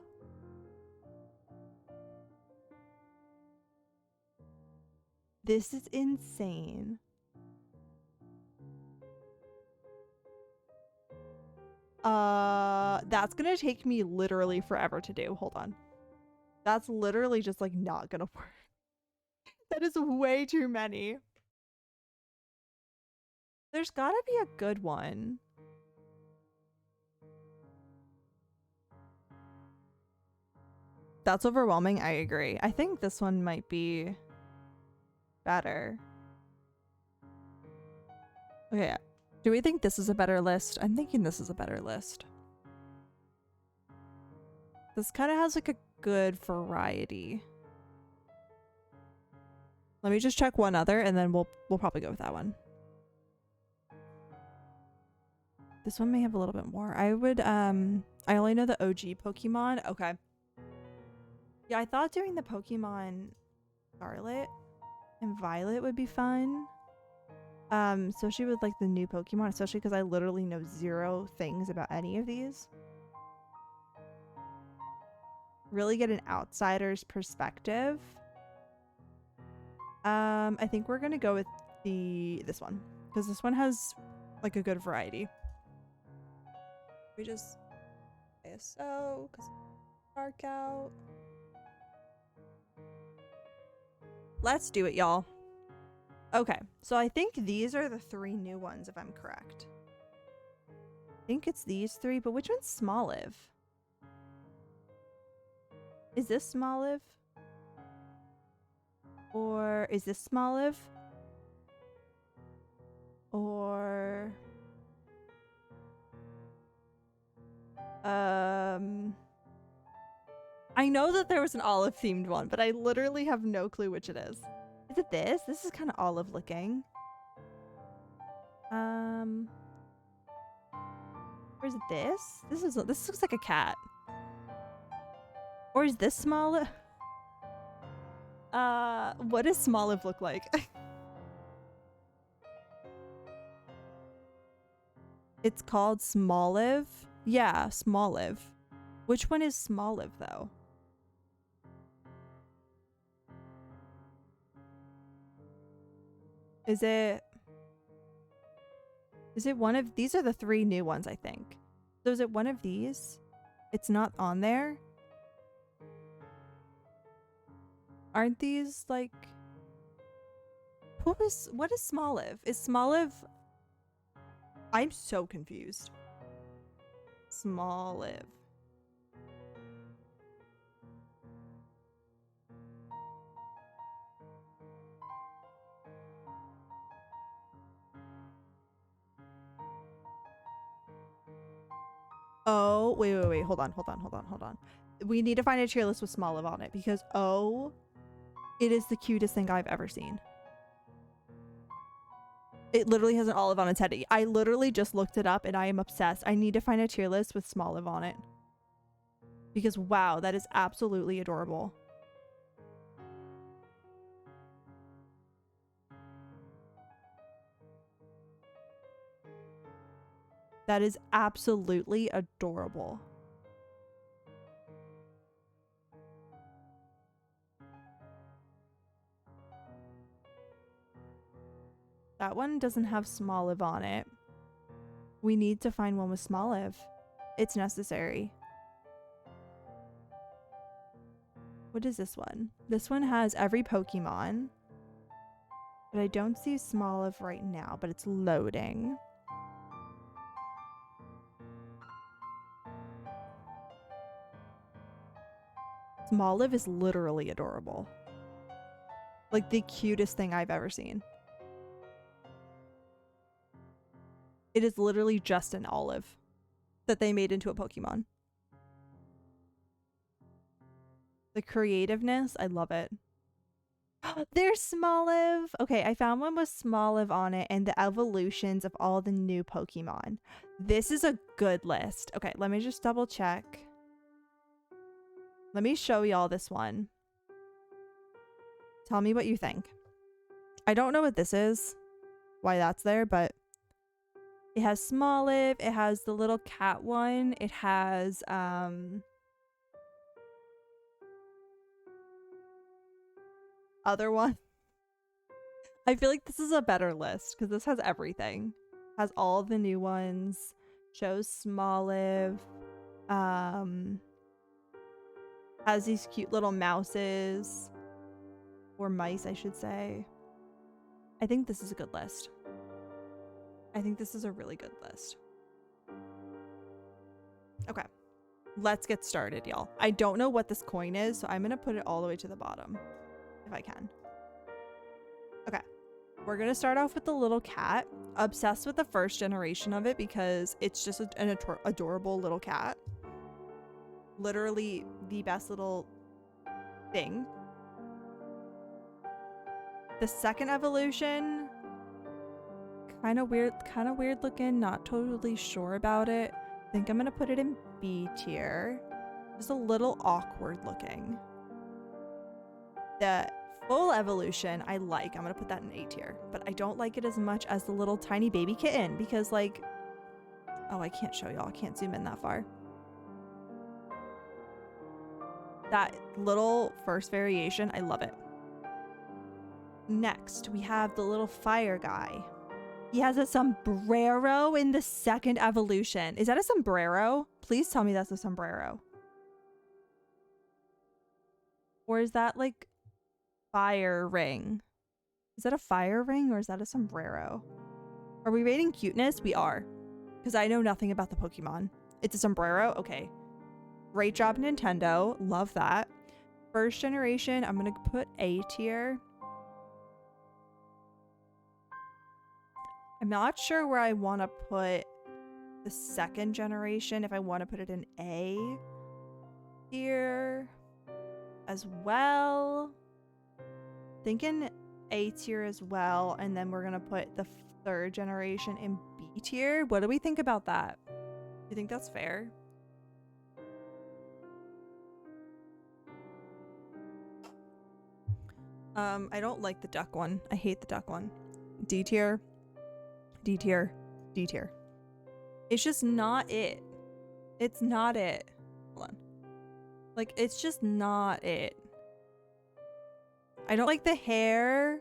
This is insane. That's gonna take me literally forever to do. Hold on. That's literally just like not gonna work. That is way too many. There's gotta be a good one. That's overwhelming. I agree. I think this one might be better. Okay. Do we think this is a better list? I'm thinking this is a better list. This kind of has like a good variety. Let me just check one other and then we'll probably go with that one. This one may have a little bit more. I would I only know the OG Pokemon. Okay. Yeah, I thought doing the Pokemon Scarlet and Violet would be fun. Especially with like the new Pokemon, especially because I literally know 0 things about any of these. Really get an outsider's perspective. I think we're gonna go with this one because this one has like a good variety. We just ASO because dark out. Let's do it, y'all. Okay, so I think these are the 3 new ones, if I'm correct. I think it's these 3, but which one's Smoliv? Is this Smoliv? Or is this Smoliv? Or... I know that there was an olive themed one, but I literally have no clue which it is. Is it this? This is kind of olive looking. Or is it this? This looks like a cat. Or is this Smoliv? What does Smoliv look like? It's called Smoliv? Yeah, Smoliv. Which one is Smoliv though? Is it one of these? Are the 3 new ones, I think. So is it one of these? It's not on there. Aren't these like... what is Smoliv? Is Smoliv... I'm so confused. Smoliv. Oh, wait. Hold on. We need to find a tier list with Smoliv on it because, oh, it is the cutest thing I've ever seen. It literally has an olive on its head. I literally just looked it up and I am obsessed. I need to find a tier list with Smoliv on it. Because, wow, that is absolutely adorable. That is absolutely adorable. That one doesn't have Smoliv on it. We need to find one with Smoliv. It's necessary. What is this one? This one has every Pokemon. But I don't see Smoliv right now, but it's loading. Smoliv is literally adorable. Like the cutest thing I've ever seen. It is literally just an olive that they made into a Pokemon. The creativeness, I love it. There's Smoliv. Okay, I found one with Smoliv on it and the evolutions of all the new Pokemon. This is a good list. Okay, let me just double check. Let me show y'all this one. Tell me what you think. I don't know what this is, why that's there, but it has Smoliv. It has the little cat one. It has other one. I feel like this is a better list because this has everything. Has all the new ones. Shows Smoliv. Has these cute little mouses. Or mice, I should say. I think this is a good list. I think this is a really good list. Okay. Let's get started, y'all. I don't know what this coin is, so I'm going to put it all the way to the bottom. If I can. Okay. We're going to start off with the little cat. Obsessed with the first generation of it because it's just an adorable little cat. Literally the best little thing. The second evolution, kind of weird looking, not totally sure about it. I think I'm gonna put it in B tier. Just a little awkward looking. The full evolution I like. I'm gonna put that in A tier, but I don't like it as much as the little tiny baby kitten because like, oh, I can't show y'all. I can't zoom in that far. That little first variation, I love it. Next, we have the little fire guy. He has a sombrero in the second evolution. Is that a sombrero? Please tell me that's a sombrero. Or is that like fire ring? Is that a fire ring or is that a sombrero? Are we rating cuteness? We are. Because I know nothing about the Pokemon. It's a sombrero? Okay. Great job, Nintendo. Love that. First generation, I'm going to put A tier. I'm not sure where I want to put the second generation. If I want to put it in A tier as well. Thinking A tier as well. And then we're going to put the third generation in B tier. What do we think about that? Do you think that's fair? I don't like the duck one. I hate the duck one. D tier. D tier. D tier. It's just not it. It's not it. Hold on. Like, it's just not it. I don't like the hair.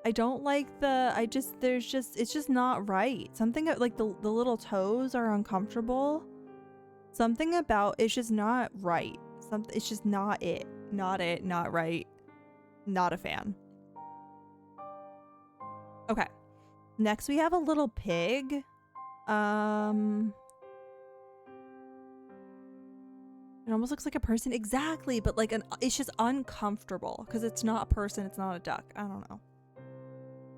I don't like the, it's just not right. Something like the little toes are uncomfortable. Something about it's just not right. It's just not it. Not it, not right. Not a fan. Okay. Next we have a little pig. It almost looks like a person. Exactly, but like it's just uncomfortable because it's not a person, it's not a duck. I don't know.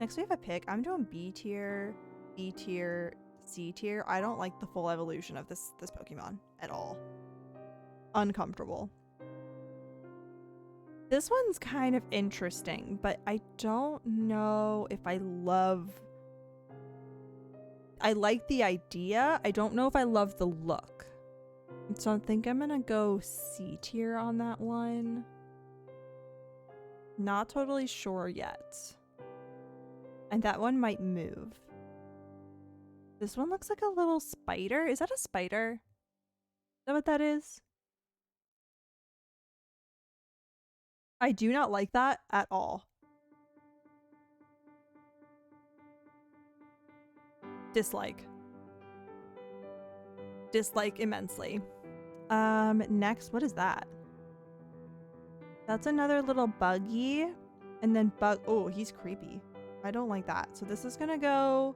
Next we have a pig. I'm doing B tier, B tier, C tier. I don't like the full evolution of this Pokemon at all. Uncomfortable. This one's kind of interesting, but I don't know if I like the idea. I don't know if I love the look. So I think I'm gonna go C tier on that one. Not totally sure yet. And that one might move. This one looks like a little spider. Is that a spider? Is that what that is? I do not like that at all. Dislike. Dislike immensely. Next, what is that? That's another little buggy. And then oh, he's creepy. I don't like that. So this is gonna go...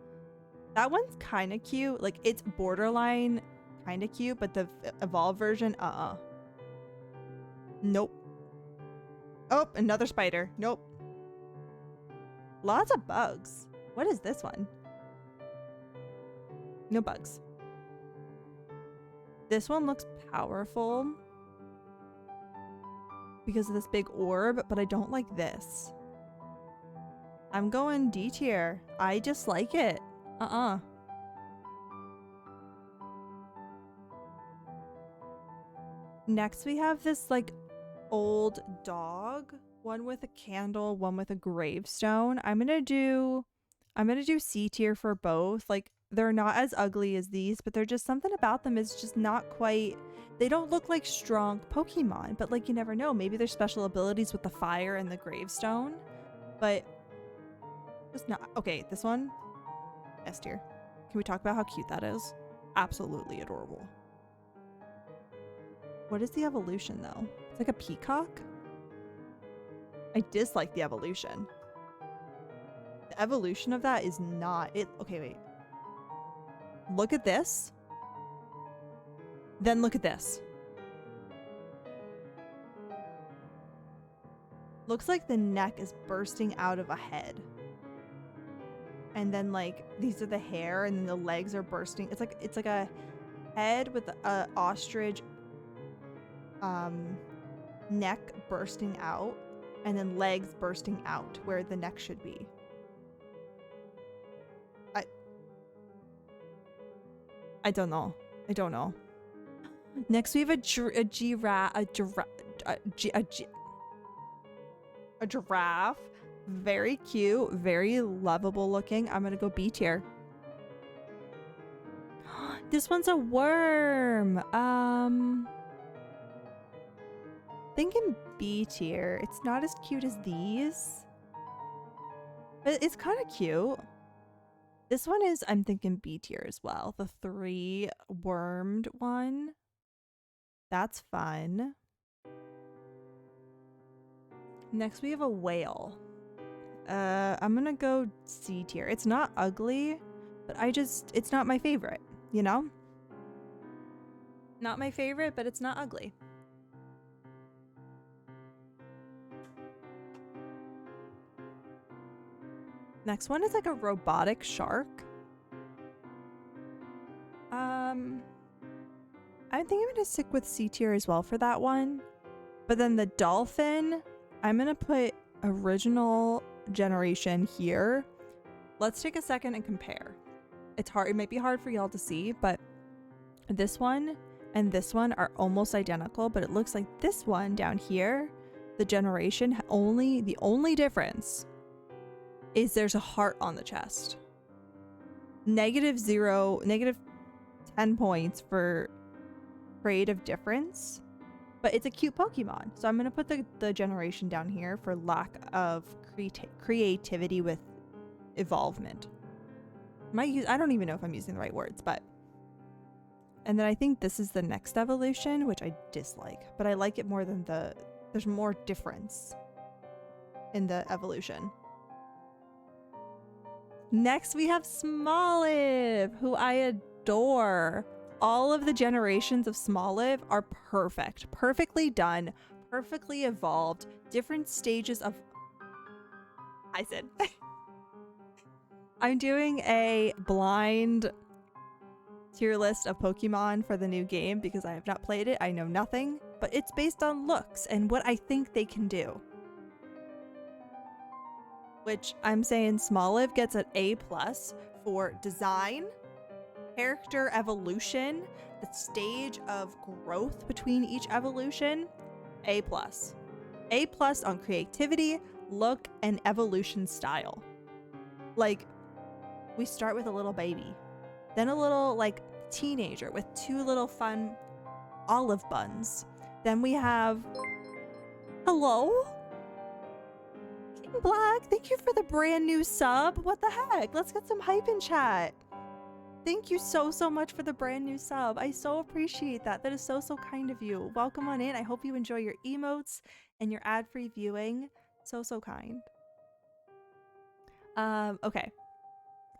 That one's kind of cute. Like, it's borderline kind of cute, but the evolved version, Nope. Oh, another spider. Nope. Lots of bugs. What is this one? No bugs. This one looks powerful because of this big orb, but I don't like this. I'm going D tier. I dislike it. Next we have this like old dog, one with a candle, one with a gravestone. I'm gonna do C tier for both. Like, they're not as ugly as these, but they're just something about them is just not quite, they don't look like strong Pokemon, but like, you never know, maybe there's special abilities with the fire and the gravestone, but just not. Okay, this one, S tier. Can we talk about how cute that is? Absolutely adorable. What is the evolution though? It's like a peacock. I dislike the evolution. The evolution of that is not it. Okay, wait. Look at this. Then look at this. Looks like the neck is bursting out of a head. And then like these are the hair and then the legs are bursting. It's like a head with a ostrich neck bursting out and then legs bursting out where the neck should be. I don't know. I don't know. Next we have a giraffe. Very cute, very lovable looking. I'm gonna go B tier. This one's a worm. Thinking B tier. It's not as cute as these, but it's kind of cute. This one is, I'm thinking B tier as well. The 3 wormed one. That's fun. Next we have a whale. I'm gonna go C tier. It's not ugly, but it's not my favorite, you know? Not my favorite, but it's not ugly. Next one is like a robotic shark. I think I'm gonna stick with C tier as well for that one. But then the dolphin, I'm gonna put original generation here. Let's take a second and compare. It's hard, it might be hard for y'all to see, but this one and this one are almost identical, but it looks like this one down here, the generation, the only difference is there's a heart on the chest. -0, -10 points for creative difference, but it's a cute Pokemon. So I'm going to put the generation down here for lack of creativity with evolvement. I don't even know if I'm using the right words, but And then I think this is the next evolution, which I dislike, but I like it more than there's more difference in the evolution. Next, we have Smoliv, who I adore. All of the generations of Smoliv are perfect, perfectly done, perfectly evolved, different stages of... I said... I'm doing a blind tier list of Pokemon for the new game because I have not played it. I know nothing, but it's based on looks and what I think they can do. Which I'm saying Smoliv gets an A+ for design, character evolution, the stage of growth between each evolution, A+. A+ on creativity, look, and evolution style. Like, we start with a little baby, then a little, like, teenager with 2 little fun olive buns. Then we have... Hello? King Black, thank you for the brand new sub. What the heck? Let's get some hype in chat. Thank you so much for the brand new sub. I so appreciate that. That is so kind of you. Welcome on in. I hope you enjoy your emotes and your ad-free viewing. So kind. Okay.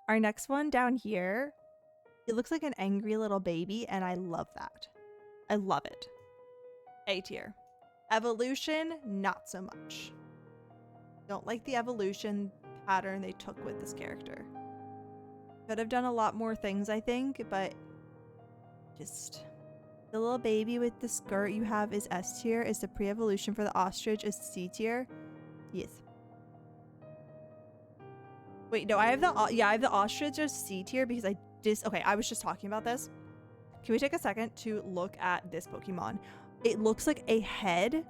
Our next one down here, it looks like an angry little baby, and I love that. I love it. A tier. Evolution, not so much. Don't like the evolution pattern they took with this character. Could have done a lot more things, I think, but just... The little baby with the skirt you have is S tier. Is the pre-evolution for the ostrich is C tier? Yes. Wait, no, I have the ostrich as C tier because okay, I was just talking about this. Can we take a second to look at this Pokemon? It looks like a head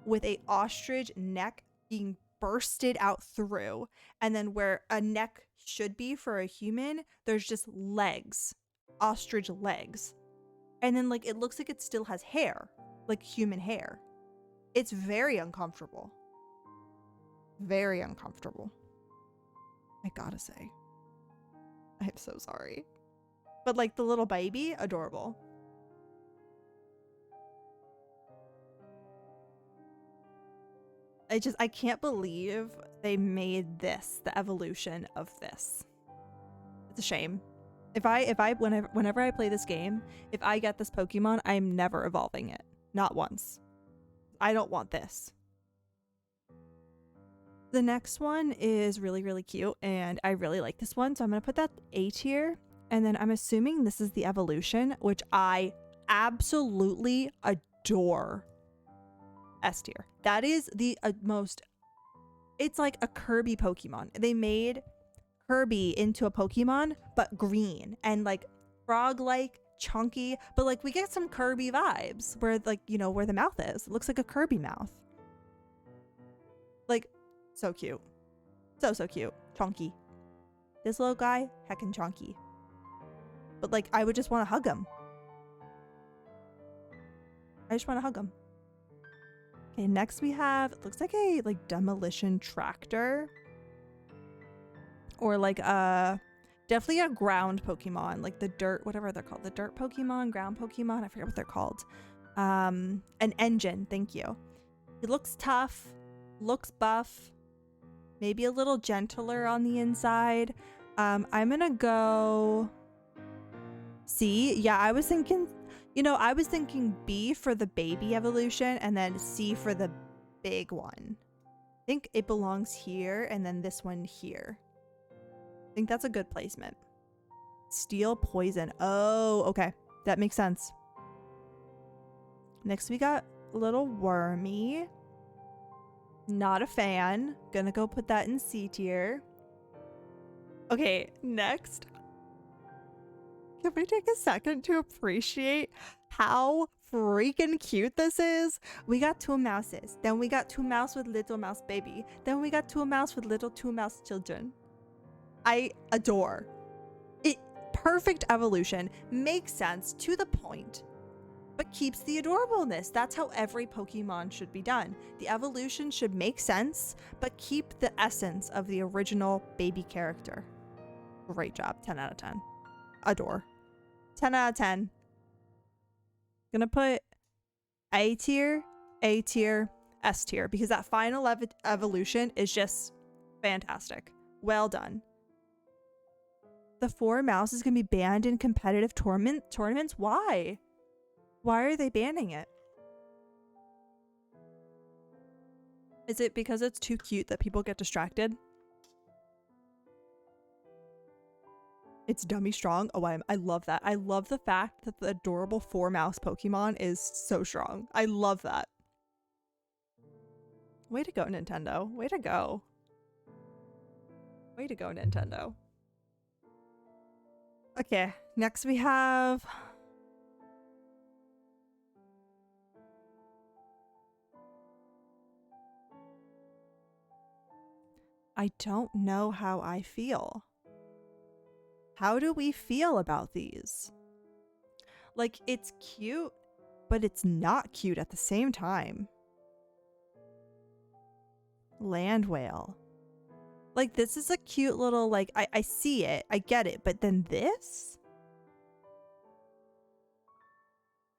with a ostrich neck being bursted out through, and then where a neck should be for a human, there's just legs, ostrich legs. And then like it looks like it still has hair, like human hair. It's very uncomfortable. Very uncomfortable. I gotta say. I'm so sorry. But like the little baby, adorable. I can't believe they made this the evolution of this. It's a shame. Whenever I play this game, if I get this Pokemon, I'm never evolving it. Not once. I don't want this. The next one is really cute, and I really like this one, so I'm gonna put that A tier. And then I'm assuming this is the evolution, which I absolutely adore. S tier. That is the most... It's like a Kirby Pokemon. They made Kirby into a Pokemon, but green and like frog-like, chunky, but like we get some Kirby vibes where like, you know, where the mouth is. It looks like a Kirby mouth. Like, so cute. So cute. Chunky. This little guy, heckin' chunky. But like, I would just want to hug him. I just want to hug him. Okay, next we have, it looks like a like demolition tractor. Or like definitely a ground Pokemon, like the dirt, whatever they're called. The dirt Pokemon, ground Pokemon, I forget what they're called. An engine, thank you. It looks tough, looks buff, maybe a little gentler on the inside. I'm gonna go C. Yeah, I was thinking B for the baby evolution and then C for the big one. I think it belongs here and then this one here. I think that's a good placement. Steel poison. Oh, okay. That makes sense. Next we got little Wormy. Not a fan. Gonna go put that in C tier. Okay, next. Can we take a second to appreciate how freaking cute this is? We got 2 mouses. Then we got 2 mouse with little mouse baby. Then we got 2 mouse with little 2 mouse children. I adore it. Perfect evolution. Makes sense, to the point, but keeps the adorableness. That's how every Pokemon should be done. The evolution should make sense, but keep the essence of the original baby character. Great job. 10 out of 10. Adore. 10 out of 10. Gonna put A tier, S tier, because that final evolution is just fantastic. Well done. The 4 mouse is gonna be banned in competitive tournaments. Why? Why are they banning it? Is it because it's too cute that people get distracted? It's dummy strong. Oh, I love that. I love the fact that the adorable 4 mouse Pokemon is so strong. I love that. Way to go, Nintendo. Way to go. Way to go, Nintendo. Okay, next we have... I don't know how I feel. How do we feel about these? Like, it's cute, but it's not cute at the same time. Land whale. Like, this is a cute little, like, I see it, I get it, but then this?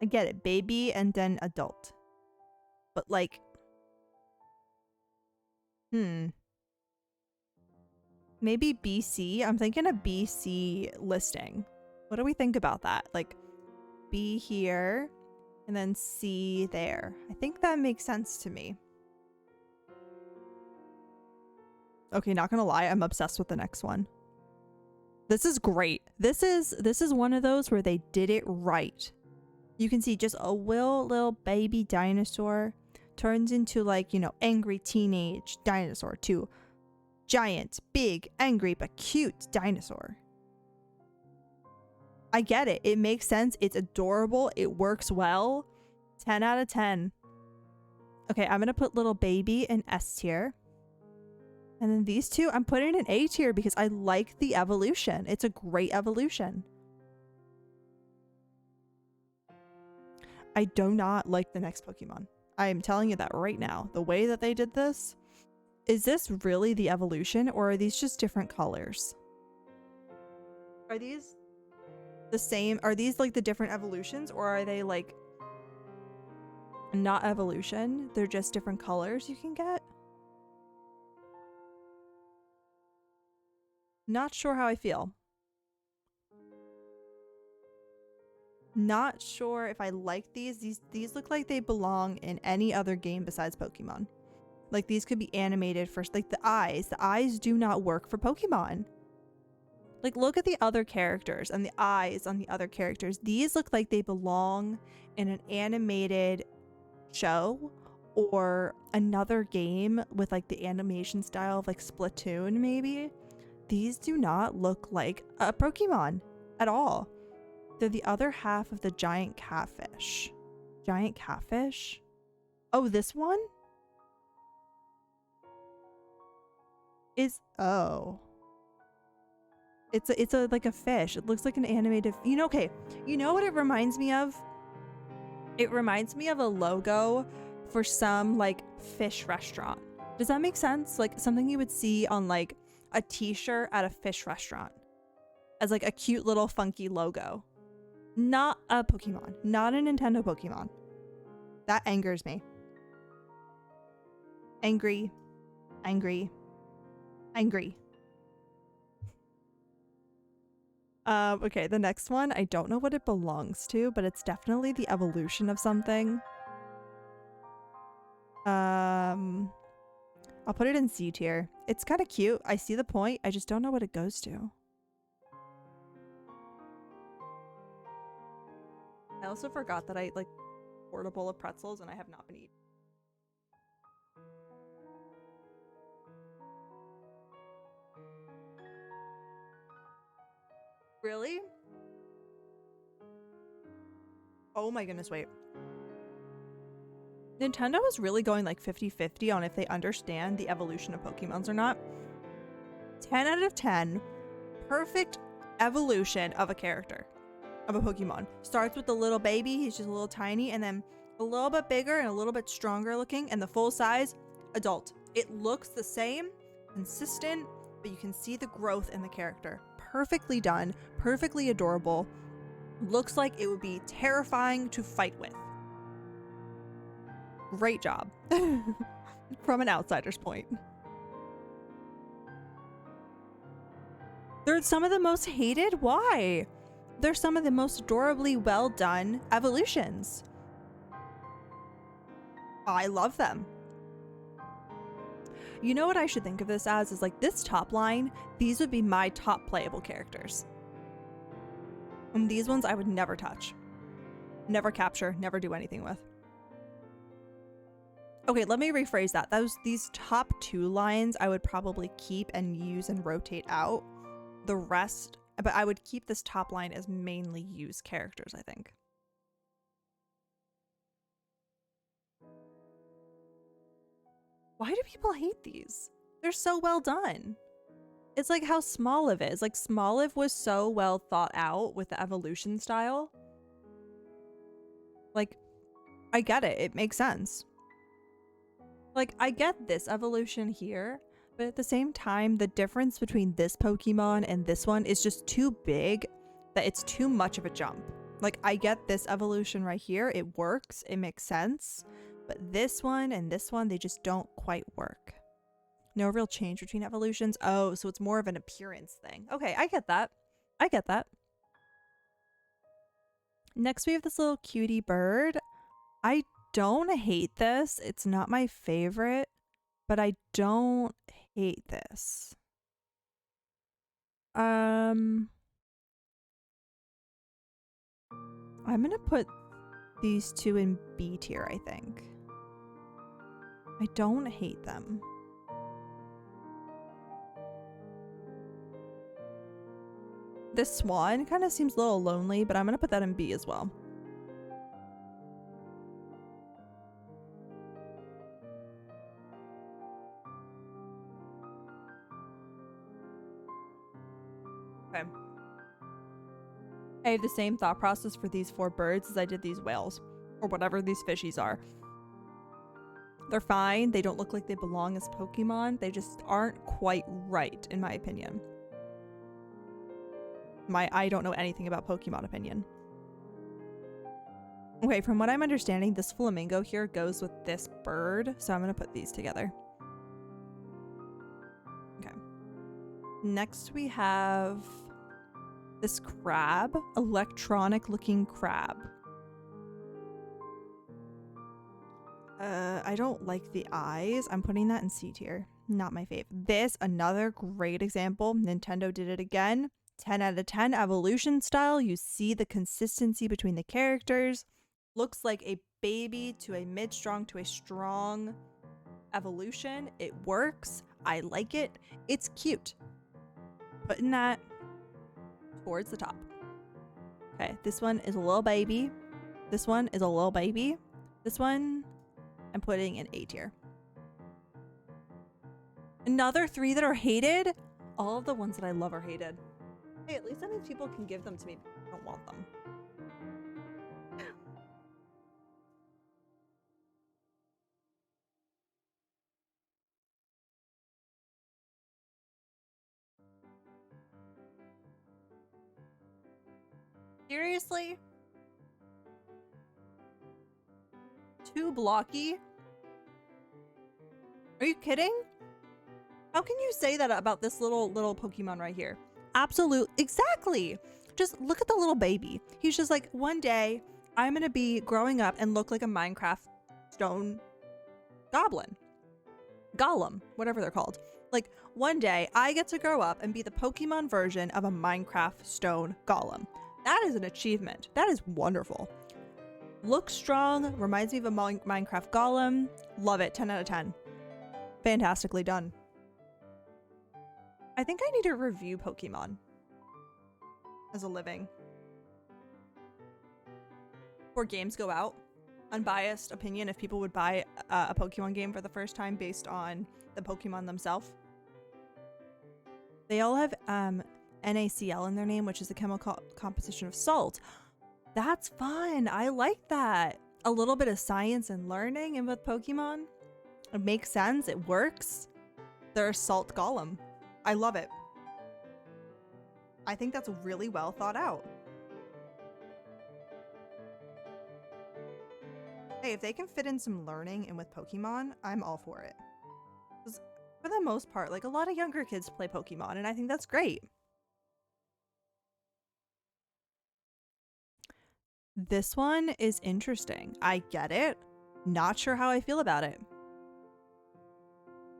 I get it, baby and then adult. But like, maybe BC? I'm thinking a BC listing. What do we think about that? Like, B here and then C there. I think that makes sense to me. Okay, not gonna lie, I'm obsessed with the next one. This is great. This is one of those where they did it right. You can see just a little baby dinosaur turns into, like, you know, angry teenage dinosaur to giant, big, angry, but cute dinosaur. I get it. It makes sense. It's adorable. It works well. 10 out of 10. Okay, I'm gonna put little baby in S tier. And then these two, I'm putting in A tier because I like the evolution. It's a great evolution. I do not like the next Pokemon. I am telling you that right now. The way that they did this, is this really the evolution or are these just different colors? Are these the same? Are these like the different evolutions or are they like not evolution? They're just different colors you can get? Not sure how I feel. Not sure if I like these. These look like they belong in any other game besides Pokemon. Like, these could be animated for, like, the eyes. The eyes do not work for Pokemon. Like, look at the other characters and the eyes on the other characters. These look like they belong in an animated show or another game with, like, the animation style of, like, Splatoon, maybe. These do not look like a Pokemon at all. They're the other half of the giant catfish. Giant catfish? Oh, this one? Oh. It's a like a fish. It looks like an animated, you know, okay. You know what it reminds me of? It reminds me of a logo for some like fish restaurant. Does that make sense? Like something you would see on like a t-shirt at a fish restaurant as like a cute little funky logo. Not a Pokemon. Not a Nintendo Pokemon. That angers me. Angry. Angry. Angry. Okay, the next one, I don't know what it belongs to, but it's definitely the evolution of something. I'll put it in C tier. It's kind of cute. I see the point. I just don't know what it goes to. I also forgot that I like poured a bowl of pretzels and I have not been eating. Really? Oh my goodness, wait. Nintendo is really going like 50-50 on if they understand the evolution of Pokemons or not. 10 out of 10. Perfect evolution of a character. Of a Pokemon. Starts with the little baby, he's just a little tiny, and then a little bit bigger and a little bit stronger looking, and the full size adult. It looks the same, consistent, but you can see the growth in the character. Perfectly done, perfectly adorable. Looks like it would be terrifying to fight with. Great job. From an outsider's point. They're some of the most hated? Why? They're some of the most adorably well done evolutions. I love them. You know what I should think of this as? Is like this top line, these would be my top playable characters. And these ones I would never touch. Never capture, never do anything with. Okay, let me rephrase that. These top 2 lines I would probably keep and use and rotate out. The rest, but I would keep this top line as mainly used characters, I think. Why do people hate these? They're so well done. It's like how Smoliv is. Like Smoliv was so well thought out with the evolution style. Like, I get it. It makes sense. Like, I get this evolution here, but at the same time, the difference between this Pokemon and this one is just too big that it's too much of a jump. Like, I get this evolution right here. It works. It makes sense. But this one and this one, they just don't quite work. No real change between evolutions. Oh, so it's more of an appearance thing. Okay, I get that. I get that. Next, we have this little cutie bird. I don't hate this. It's not my favorite, but I don't hate this. I'm gonna put these 2 in B tier, I think. I don't hate them. This swan kind of seems a little lonely, but I'm gonna put that in B as well. Okay. I have the same thought process for these 4 birds as I did these whales, or whatever these fishies are. They're fine. They don't look like they belong as Pokemon. They just aren't quite right, in my opinion. I don't know anything about Pokemon opinion. Okay, from what I'm understanding, this flamingo here goes with this bird, so I'm gonna put these together. Okay. Next we have this crab, electronic looking crab. I don't like the eyes. I'm putting that in C tier. Not my fave. This, another great example. Nintendo did it again. 10 out of 10 evolution style. You see the consistency between the characters. Looks like a baby to a mid-strong to a strong evolution. It works. I like it. It's cute. Putting that towards the top. Okay, this one is a little baby. This one is a little baby. This one I'm putting in A tier. Another 3 that are hated. All of the ones that I love are hated. Hey, at least that means people can give them to me. I don't want them. Seriously? Too blocky? Are you kidding? How can you say that about this little Pokemon right here? Absolute, exactly. Just look at the little baby. He's just like, one day I'm gonna be growing up and look like a Minecraft stone goblin. Golem, whatever they're called. Like, one day I get to grow up and be the Pokemon version of a Minecraft stone golem. That is an achievement. That is wonderful. Looks strong, reminds me of a Minecraft golem. Love it, 10 out of 10. Fantastically done. I think I need to review Pokemon as a living. Before games go out, unbiased opinion if people would buy a Pokemon game for the first time based on the Pokemon themselves. They all have NaCl in their name, which is a chemical composition of salt. That's fun. I like that. A little bit of science and learning in with Pokemon. It makes sense. It works. They're a salt golem. I love it. I think that's really well thought out. Hey, if they can fit in some learning in with Pokemon, I'm all for it. 'Cause for the most part, like a lot of younger kids play Pokemon, and I think that's great. This one is interesting. I get it. Not sure how I feel about it.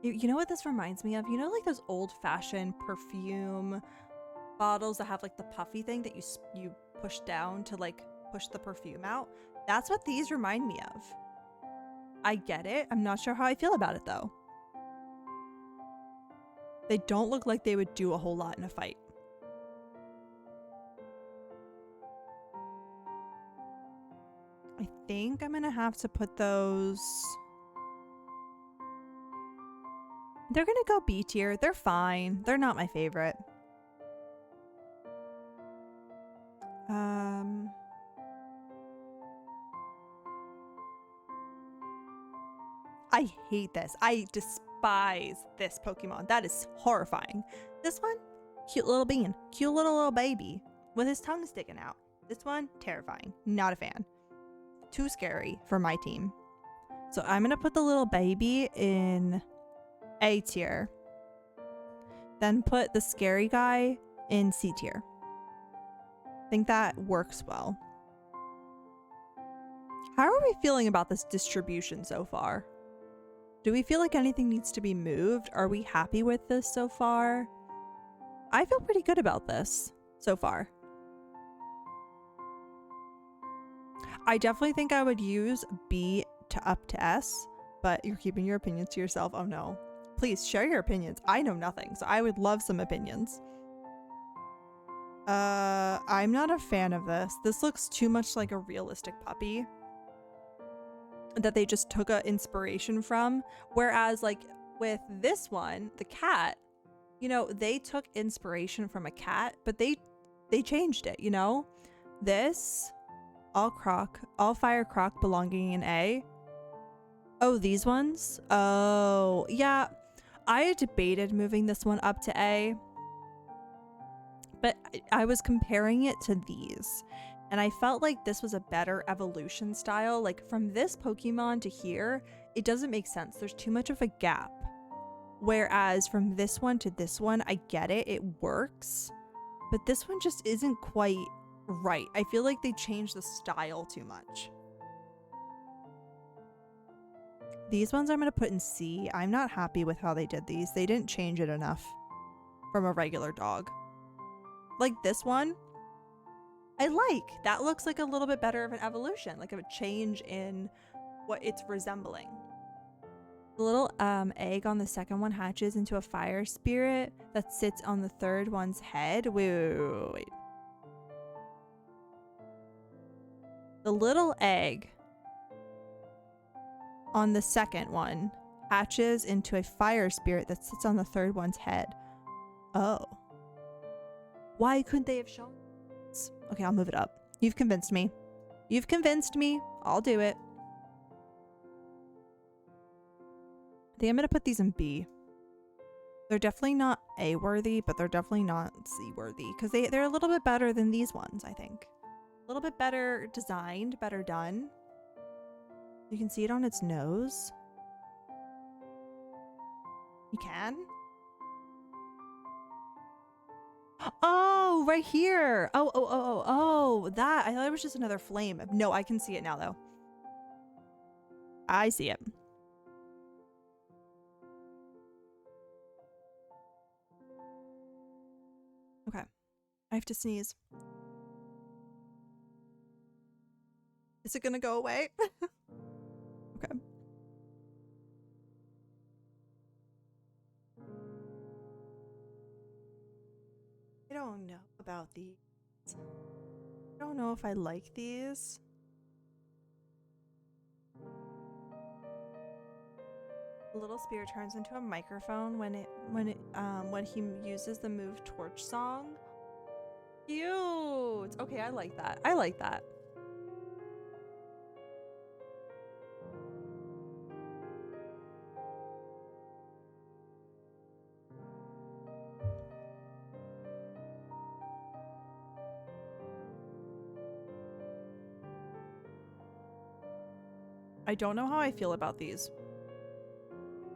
You know what this reminds me of? You know, like those old-fashioned perfume bottles that have like the puffy thing that you push down to like push the perfume out? That's what these remind me of. I get it. I'm not sure how I feel about it though. They don't look like they would do a whole lot in a fight. I think I'm gonna have to put those. They're gonna go B tier. They're fine. They're not my favorite. I hate this. I despise this Pokemon. That is horrifying. This one, cute little bean. Cute little baby with his tongue sticking out. This one, terrifying. Not a fan. Too scary for my team. So I'm going to put the little baby in A tier. Then put the scary guy in C tier. I think that works well. How are we feeling about this distribution so far? Do we feel like anything needs to be moved? Are we happy with this so far? I feel pretty good about this so far. I definitely think I would use B to up to S, but you're keeping your opinions to yourself. Oh no. Please share your opinions. I know nothing, so I would love some opinions. I'm not a fan of this. This looks too much like a realistic puppy that they just took a inspiration from. Whereas like with this one, the cat, you know, they took inspiration from a cat, but they changed it, you know? This, all fire croc belonging in A. Oh, these ones? Oh, yeah. I debated moving this one up to A, but I was comparing it to these. And I felt like this was a better evolution style. Like from this Pokemon to here, it doesn't make sense. There's too much of a gap. Whereas from this one to this one, I get it. It works. But this one just isn't quite right. I feel like they changed the style too much. These ones I'm going to put in C. I'm not happy with how they did these. They didn't change it enough from a regular dog. Like this one, I like. That looks like a little bit better of an evolution, like a change in what it's resembling. The little egg on the second one hatches into a fire spirit that sits on the third one's head. Wait. The little egg on the second one hatches into a fire spirit that sits on the third one's head. Oh. Why couldn't they have shown? Okay, I'll move it up. You've convinced me. You've convinced me. I'll do it. I think I'm going to put these in B. They're definitely not A worthy, but they're definitely not C worthy because they're a little bit better than these ones, I think. A little bit better designed, better done. You can see it on its nose. You can? Oh, right here. Oh, that. I thought it was just another flame. No, I can see it now, though. I see it. Okay. I have to sneeze. Is it gonna go away? Okay. I don't know about these. I don't know if I like these. The little spear turns into a microphone when he uses the move Torch Song. Cute. Okay, I like that. I like that. I don't know how I feel about these.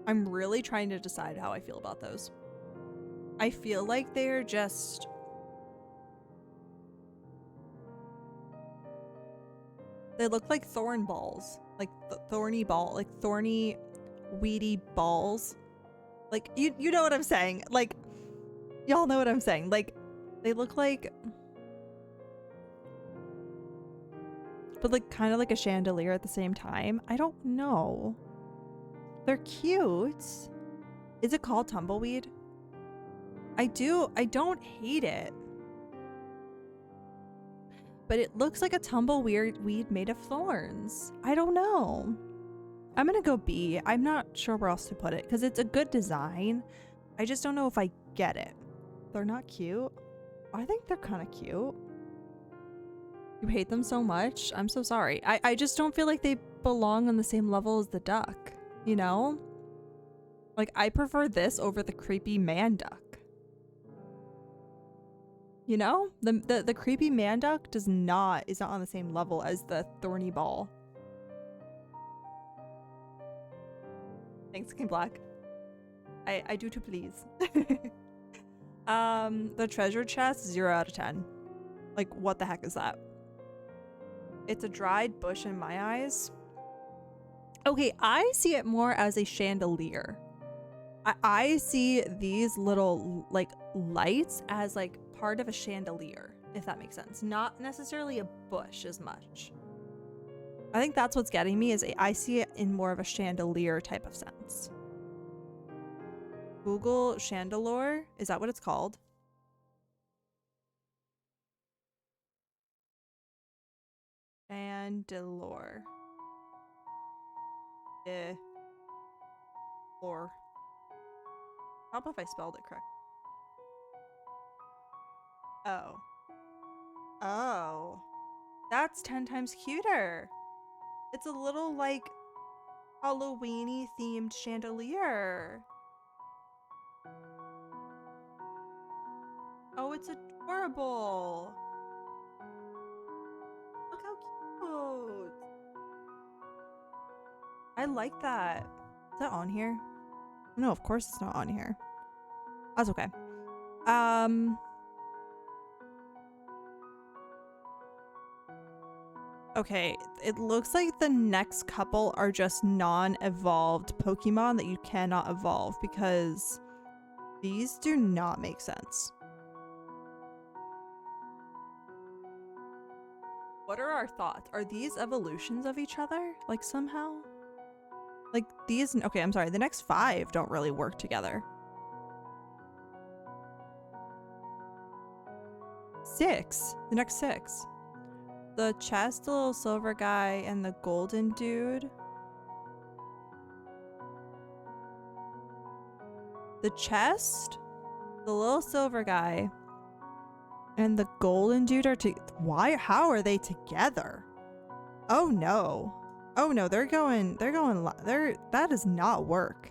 I'm really trying to decide how I feel about those. I feel like they're just... They look like thorn balls. Like thorny ball, like thorny, weedy balls. Like, you know what I'm saying. Like, y'all know what I'm saying. Like, they look like... But like, kind of like a chandelier at the same time. I don't know. They're cute. Is it called tumbleweed? I don't hate it. But it looks like a tumbleweed made of thorns. I don't know. I'm gonna go B. I'm not sure where else to put it because it's a good design. I just don't know if I get it. They're not cute. I think they're kind of cute. You hate them so much? I'm so sorry. I just don't feel like they belong on the same level as the duck, you know? Like, I prefer this over the creepy man duck. You know? The creepy man duck is not on the same level as the thorny ball. Thanks, King Black. I do to please. The treasure chest, 0 out of 10. Like, what the heck is that? It's a dried bush in my eyes. Okay, I see it more as a chandelier. I see these little, like, lights as, like, part of a chandelier, if that makes sense. Not necessarily a bush as much. I think that's what's getting me, is I see it in more of a chandelier type of sense. Google chandelure. Is that what it's called? Chandelure. Or. How about if I spelled it correct? Oh. Oh. That's 10 times cuter. It's a little, like, Halloween-y themed chandelier. Oh, it's adorable. Look how cute. I like that. Is that on here? No, of course it's not on here. That's okay. Okay, it looks like the next couple are just non-evolved Pokemon that you cannot evolve because these do not make sense. What are our thoughts? Are these evolutions of each other? Like, somehow? Like, these... Okay, I'm sorry. The next 5 don't really work together. 6. The next 6. The chest, the little silver guy, and the golden dude. The chest, the little silver guy, and the golden dude are how are they together? Oh no. Oh no, that does not work.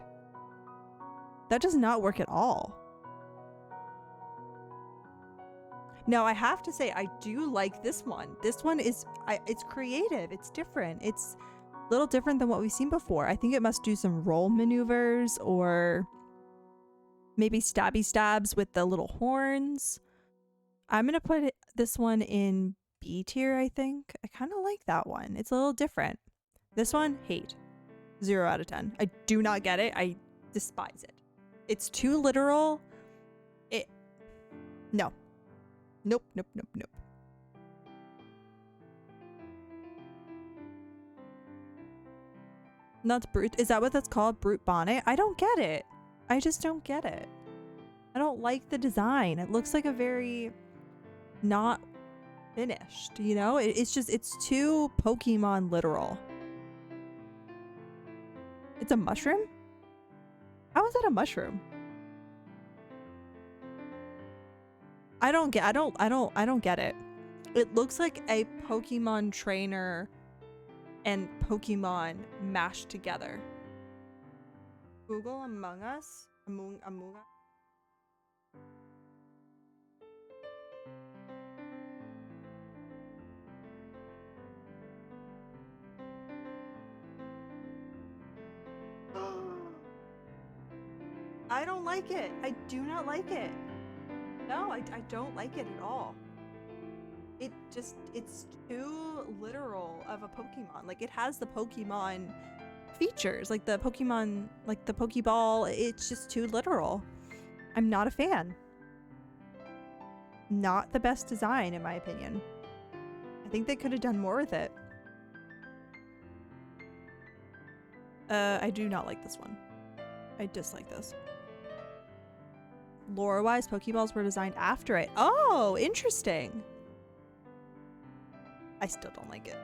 That does not work at all. Now, I have to say, I do like this one. This one is, it's creative. It's different. It's a little different than what we've seen before. I think it must do some roll maneuvers or maybe stabby stabs with the little horns. I'm going to put this one in B tier, I think. I kind of like that one. It's a little different. This one, hate. 0 out of 10. I do not get it. I despise it. It's too literal. No. Nope. That's brute. Is that what that's called? Brute bonnet? I don't get it. I just don't get it. I don't like the design. It looks like a very not finished, you know? It's too Pokemon literal. It's a mushroom? How is that a mushroom? I don't get it. It looks like a Pokemon trainer and Pokemon mashed together. Google Among Us? Among Us? I don't like it. I do not like it. No, I don't like it at all. It's too literal of a Pokemon. Like, it has the Pokemon features, like the Pokemon, like the Pokeball. It's just too literal. I'm not a fan. Not the best design, in my opinion. I think they could have done more with it. I do not like this one. I dislike this. Lore-wise, Pokeballs were designed after it. Oh, interesting. I still don't like it.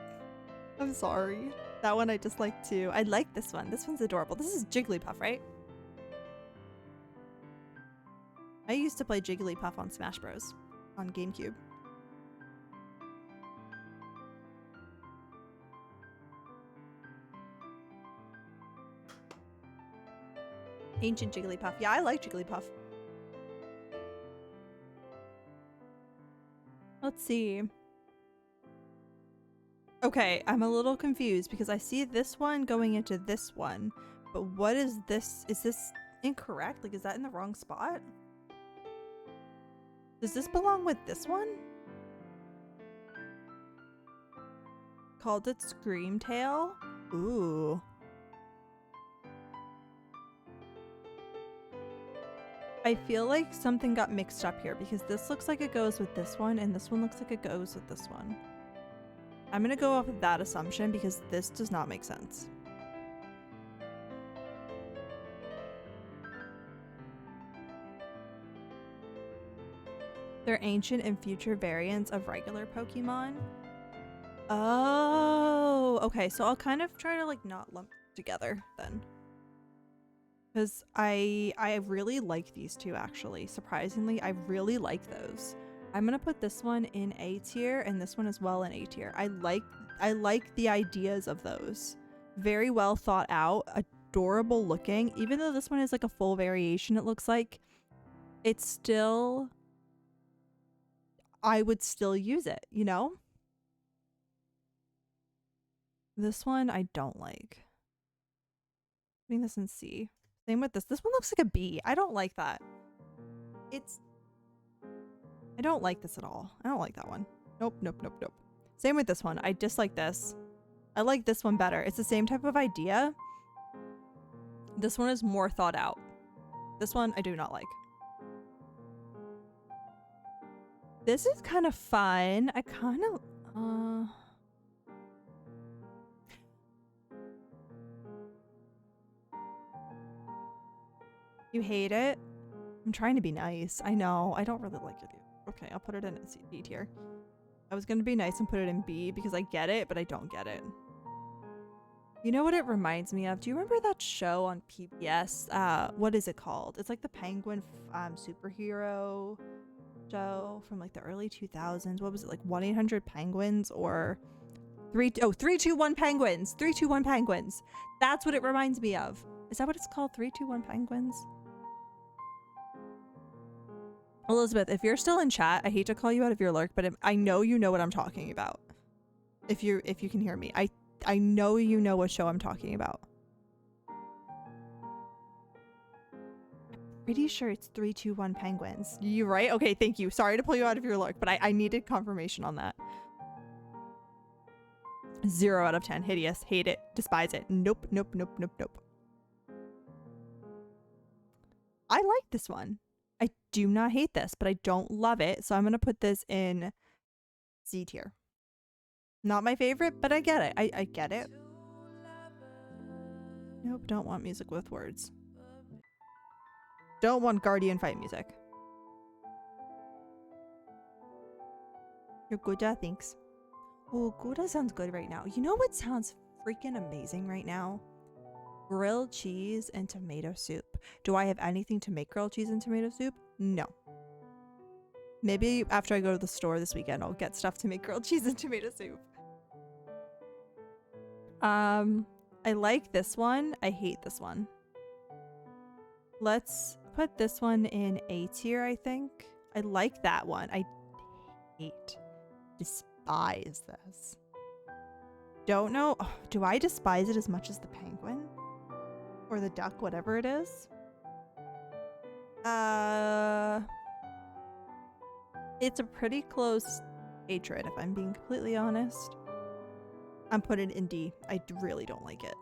I'm sorry. That one I dislike too. I like this one. This one's adorable. This is Jigglypuff, right? I used to play Jigglypuff on Smash Bros. On GameCube. Ancient Jigglypuff. Yeah, I like Jigglypuff. Let's see. Okay, I'm a little confused because I see this one going into this one, but what is this? Is this incorrect? Like, is that in the wrong spot? Does this belong with this one? Called it Screamtail? Ooh. I feel like something got mixed up here because this looks like it goes with this one and this one looks like it goes with this one. I'm gonna go off of that assumption because this does not make sense. They're ancient and future variants of regular Pokemon. Oh, okay. So I'll kind of try to like not lump together then. Because I really like these two actually. Surprisingly, I really like those. I'm gonna put this one in A tier and this one as well in A tier. I like the ideas of those. Very well thought out, adorable looking. Even though this one is like a full variation, it looks like, it's still, I would still use it, you know? This one I don't like. Putting this in C. Same with this. This one looks like a B. I don't like that. I don't like this at all. I don't like that one. Nope, nope, nope, nope. Same with this one. I dislike this. I like this one better. It's the same type of idea. This one is more thought out. This one I do not like. This is kind of fun. I kind of... You hate it? I'm trying to be nice. I know. I don't really like it. Okay, I'll put it in D tier. I was going to be nice and put it in B because I get it, but I don't get it. You know what it reminds me of? Do you remember that show on PBS? What is it called? It's like the Penguin superhero show from like the early 2000s. What was it? Like 1-800-Penguins or 3-2-1 Penguins. 3-2-1 Penguins. That's what it reminds me of. Is that what it's called? 3-2-1 Penguins? Elizabeth, if you're still in chat, I hate to call you out of your lurk, but I know you know what I'm talking about. If you can hear me. I know you know what show I'm talking about. I'm pretty sure it's 3-2-1 Penguins. You right? Okay, thank you. Sorry to pull you out of your lurk, but I needed confirmation on that. 0 out of 10. Hideous. Hate it. Despise it. Nope, nope, nope, nope, nope. I like this one. I do not hate this, but I don't love it. So I'm going to put this in C tier. Not my favorite, but I get it. I get it. Nope, don't want music with words. Don't want Guardian fight music. Your Gouda, thanks. Oh, Gouda sounds good right now. You know what sounds freaking amazing right now? Grilled cheese and tomato soup. Do I have anything to make grilled cheese and tomato soup? No. Maybe after I go to the store this weekend, I'll get stuff to make grilled cheese and tomato soup. I like this one. I hate this one. Let's put this one in A tier, I think. I like that one. I despise this. Don't know. Oh, do I despise it as much as the penguin? Or the duck, whatever it is? It's a pretty close hatred, if I'm being completely honest. I'm putting it in D. I really don't like it.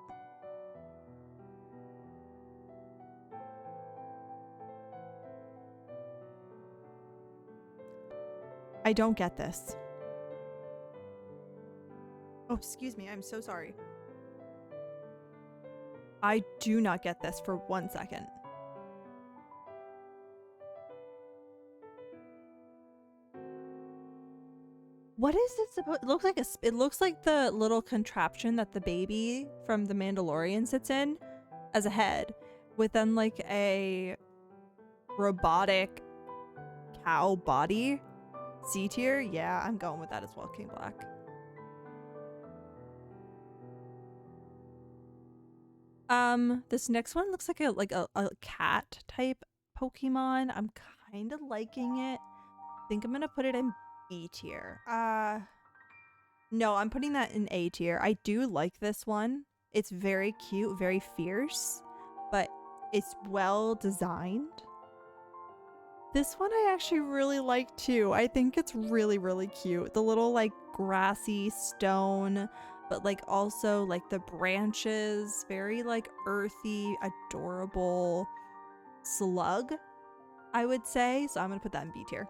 I don't get this. Oh, excuse me. I'm so sorry. I do not get this for 1 second. What is it supposed? It looks like it looks like the little contraption that the baby from The Mandalorian sits in as a head, with then like a robotic cow body. C tier? Yeah, I'm going with that as well, King Black. This next one looks like a cat type Pokemon. I'm kind of liking it. I think I'm gonna put it in B tier. No, I'm putting that in A tier. I do like this one. It's very cute, very fierce, but it's well designed. This one I actually really like too. I think it's really, really cute. The little like grassy stone, but like also like the branches, very like earthy, adorable slug, I would say. So I'm gonna put that in B tier.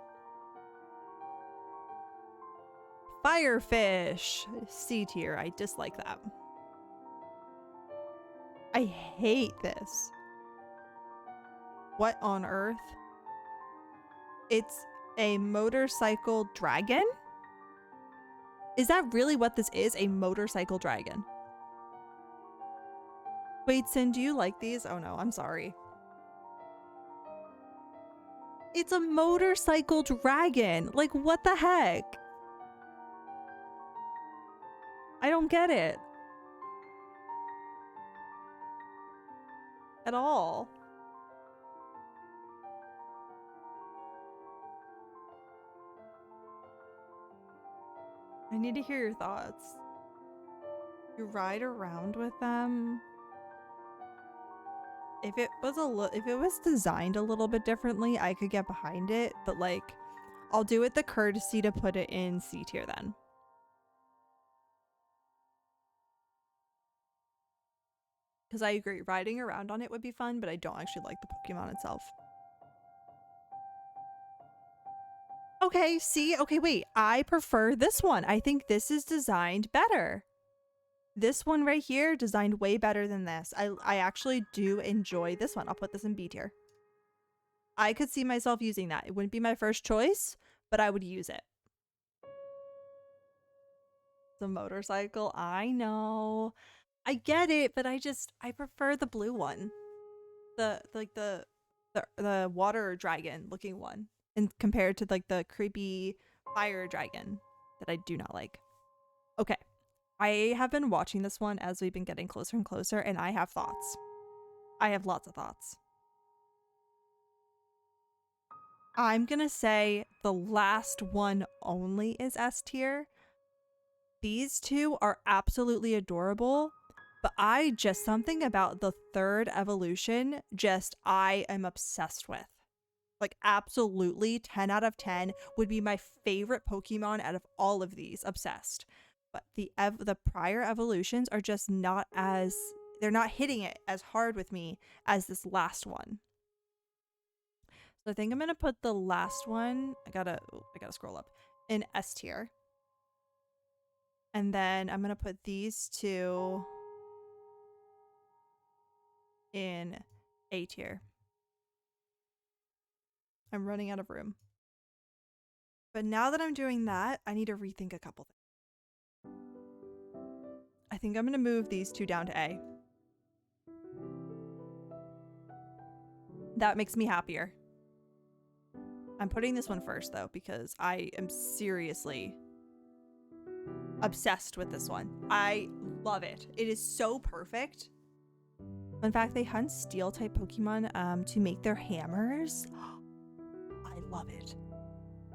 Firefish, C tier. I dislike that. I hate this. What on earth? It's a motorcycle dragon? Is that really what this is? A motorcycle dragon? Wait, Sin, do you like these? Oh no, I'm sorry. It's a motorcycle dragon. Like, what the heck? I don't get it. At all. I need to hear your thoughts. You ride around with them. If it was designed a little bit differently, I could get behind it, but like I'll do it the courtesy to put it in C tier then. Because I agree, riding around on it would be fun, but I don't actually like the Pokemon itself. Okay, see? Okay, wait. I prefer this one. I think this is designed better. This one right here, designed way better than this. I actually do enjoy this one. I'll put this in B tier. I could see myself using that. It wouldn't be my first choice, but I would use it. The motorcycle, I know. I get it, but I prefer the blue one. The water dragon looking one. And compared to like the creepy fire dragon that I do not like. Okay. I have been watching this one as we've been getting closer and closer, and I have thoughts. I have lots of thoughts. I'm gonna say the last one only is S tier. These two are absolutely adorable, but something about the third evolution, I am obsessed with. Like, absolutely 10 out of 10 would be my favorite Pokemon out of all of these. Obsessed. But the prior evolutions are just not as, they're not hitting it as hard with me as this last one. So I think I'm gonna put the last one, I gotta scroll up, in S tier. And then I'm gonna put these two in A tier. I'm running out of room. But now that I'm doing that, I need to rethink a couple things. I think I'm going to move these two down to A. That makes me happier. I'm putting this one first, though, because I am seriously obsessed with this one. I love it. It is so perfect. In fact, they hunt steel-type Pokemon to make their hammers. I love it.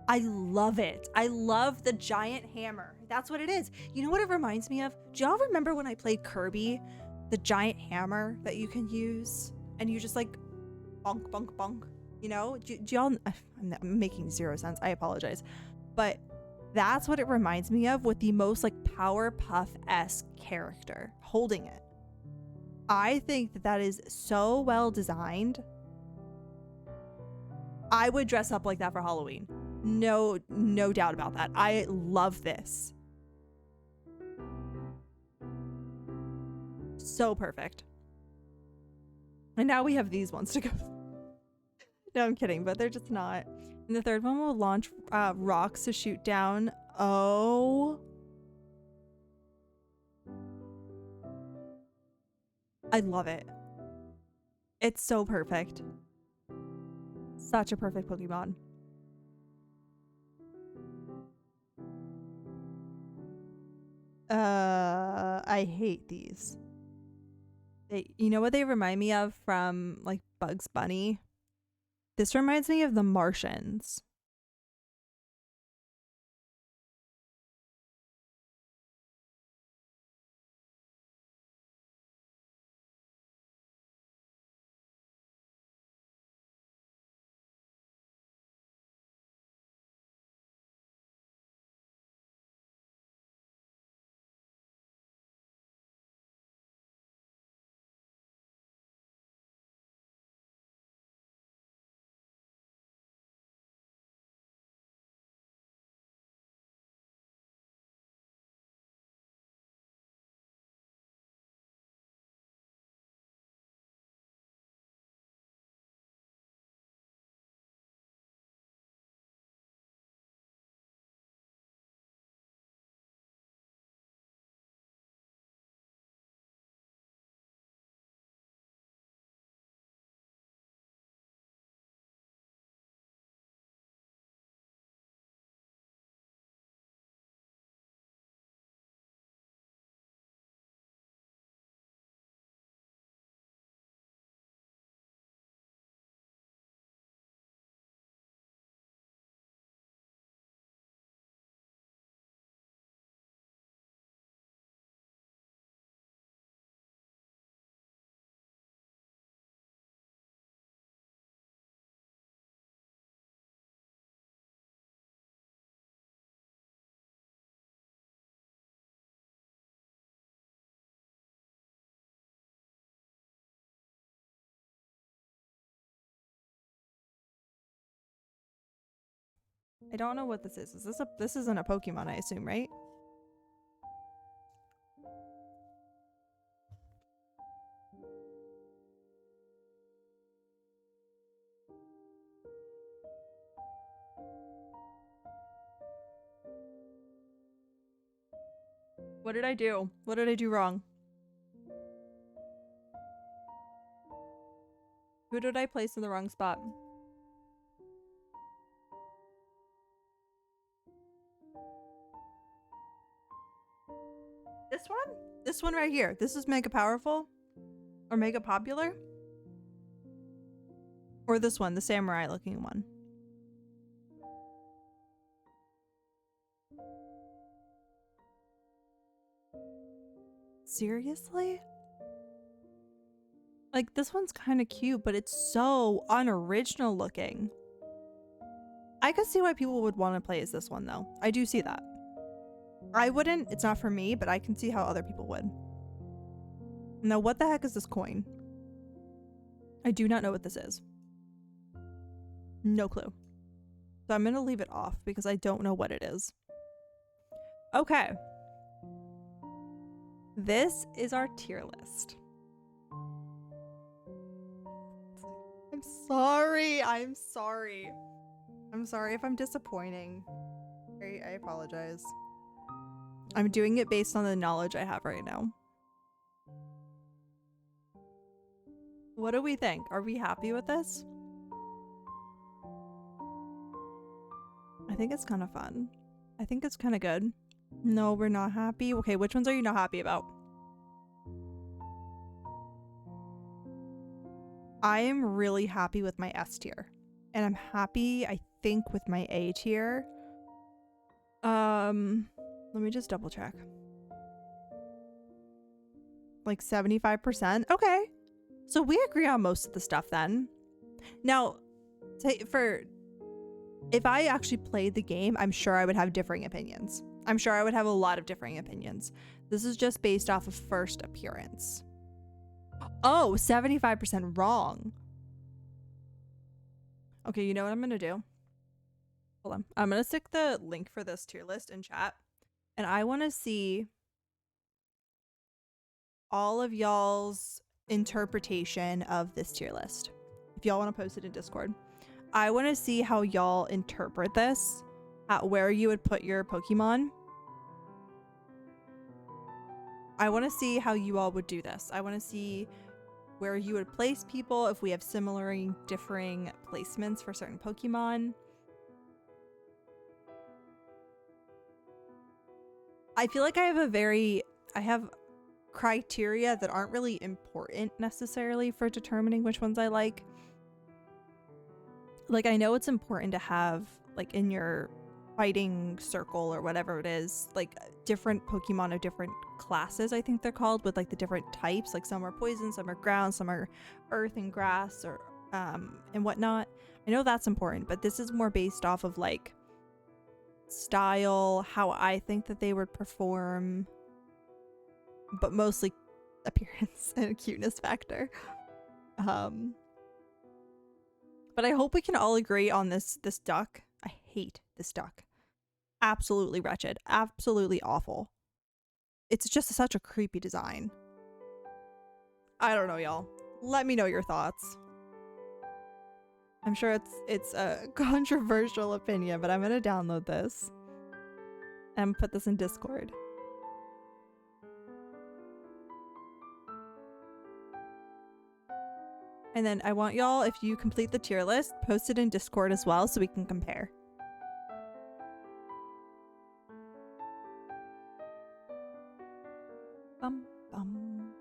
I love it. I love the giant hammer. That's what it is. You know what it reminds me of? Do y'all remember when I played Kirby? The giant hammer that you can use? And you just like bonk, bonk, bonk. You know, do y'all, I'm making zero sense. I apologize. But that's what it reminds me of, with the most like Powerpuff-esque character holding it. I think that that is so well designed. I would dress up like that for Halloween. No doubt about that. I love this. So perfect. And now we have these ones to go. No, I'm kidding, but they're just not. And the third one will launch rocks to shoot down. Oh. I love it. It's so perfect. Such a perfect Pokemon. I hate these. You know what they remind me of from like Bugs Bunny? This reminds me of the Martians. I don't know what this is. This isn't a Pokemon, I assume, right? What did I do? What did I do wrong? Who did I place in the wrong spot? This one? This one right here. This is Mega Powerful? Or Mega Popular? Or this one, the samurai looking one? Seriously? Like, this one's kind of cute, but it's so unoriginal looking. I could see why people would want to play as this one, though. I do see that. I wouldn't. It's not for me, but I can see how other people would. Now, what the heck is this coin? I do not know what this is. No clue. So I'm going to leave it off because I don't know what it is. Okay. This is our tier list. I'm sorry. I'm sorry. I'm sorry if I'm disappointing. I apologize. I'm doing it based on the knowledge I have right now. What do we think? Are we happy with this? I think it's kind of fun. I think it's kind of good. No, we're not happy. Okay, which ones are you not happy about? I am really happy with my S tier. And I'm happy, I think, with my A tier. Let me just double check. Like 75%? Okay. So we agree on most of the stuff then. Now, say for if I actually played the game, I'm sure I would have differing opinions. I'm sure I would have a lot of differing opinions. This is just based off of first appearance. Oh, 75% wrong. Okay, you know what I'm gonna do? Hold on. I'm gonna stick the link for this tier list in chat. And I wanna see all of y'all's interpretation of this tier list. If y'all wanna post it in Discord. I wanna see how y'all interpret this, at where you would put your Pokemon. I wanna see how you all would do this. I wanna see where you would place people, if we have similar and differing placements for certain Pokemon. I feel like I have criteria that aren't really important necessarily for determining which ones I like. Like, I know it's important to have, like, in your fighting circle or whatever it is, like, different Pokemon of different classes, I think they're called, with, like, the different types. Like, some are poison, some are ground, some are earth and grass, or and whatnot. I know that's important, but this is more based off of, like, style, how I think that they would perform, but mostly appearance and a cuteness factor. But I hope we can all agree on this duck. I hate this duck. Absolutely wretched. Absolutely awful. It's just such a creepy design. I don't know, y'all. Let me know your thoughts. I'm sure it's a controversial opinion, but I'm gonna download this and put this in Discord. And then I want y'all, if you complete the tier list, post it in Discord as well so we can compare. Bum, bum.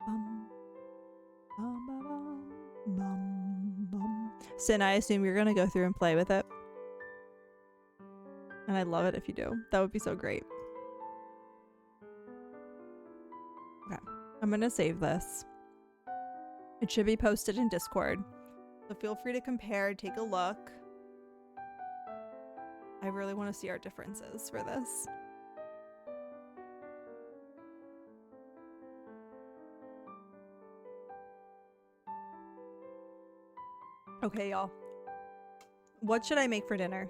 Bum. Bum, bum, bum, bum. Sin, I assume you're gonna go through and play with it. And I'd love it if you do. That would be so great. Okay. I'm gonna save this. It should be posted in Discord. So feel free to compare, take a look. I really want to see our differences for this. Okay, y'all. What should I make for dinner?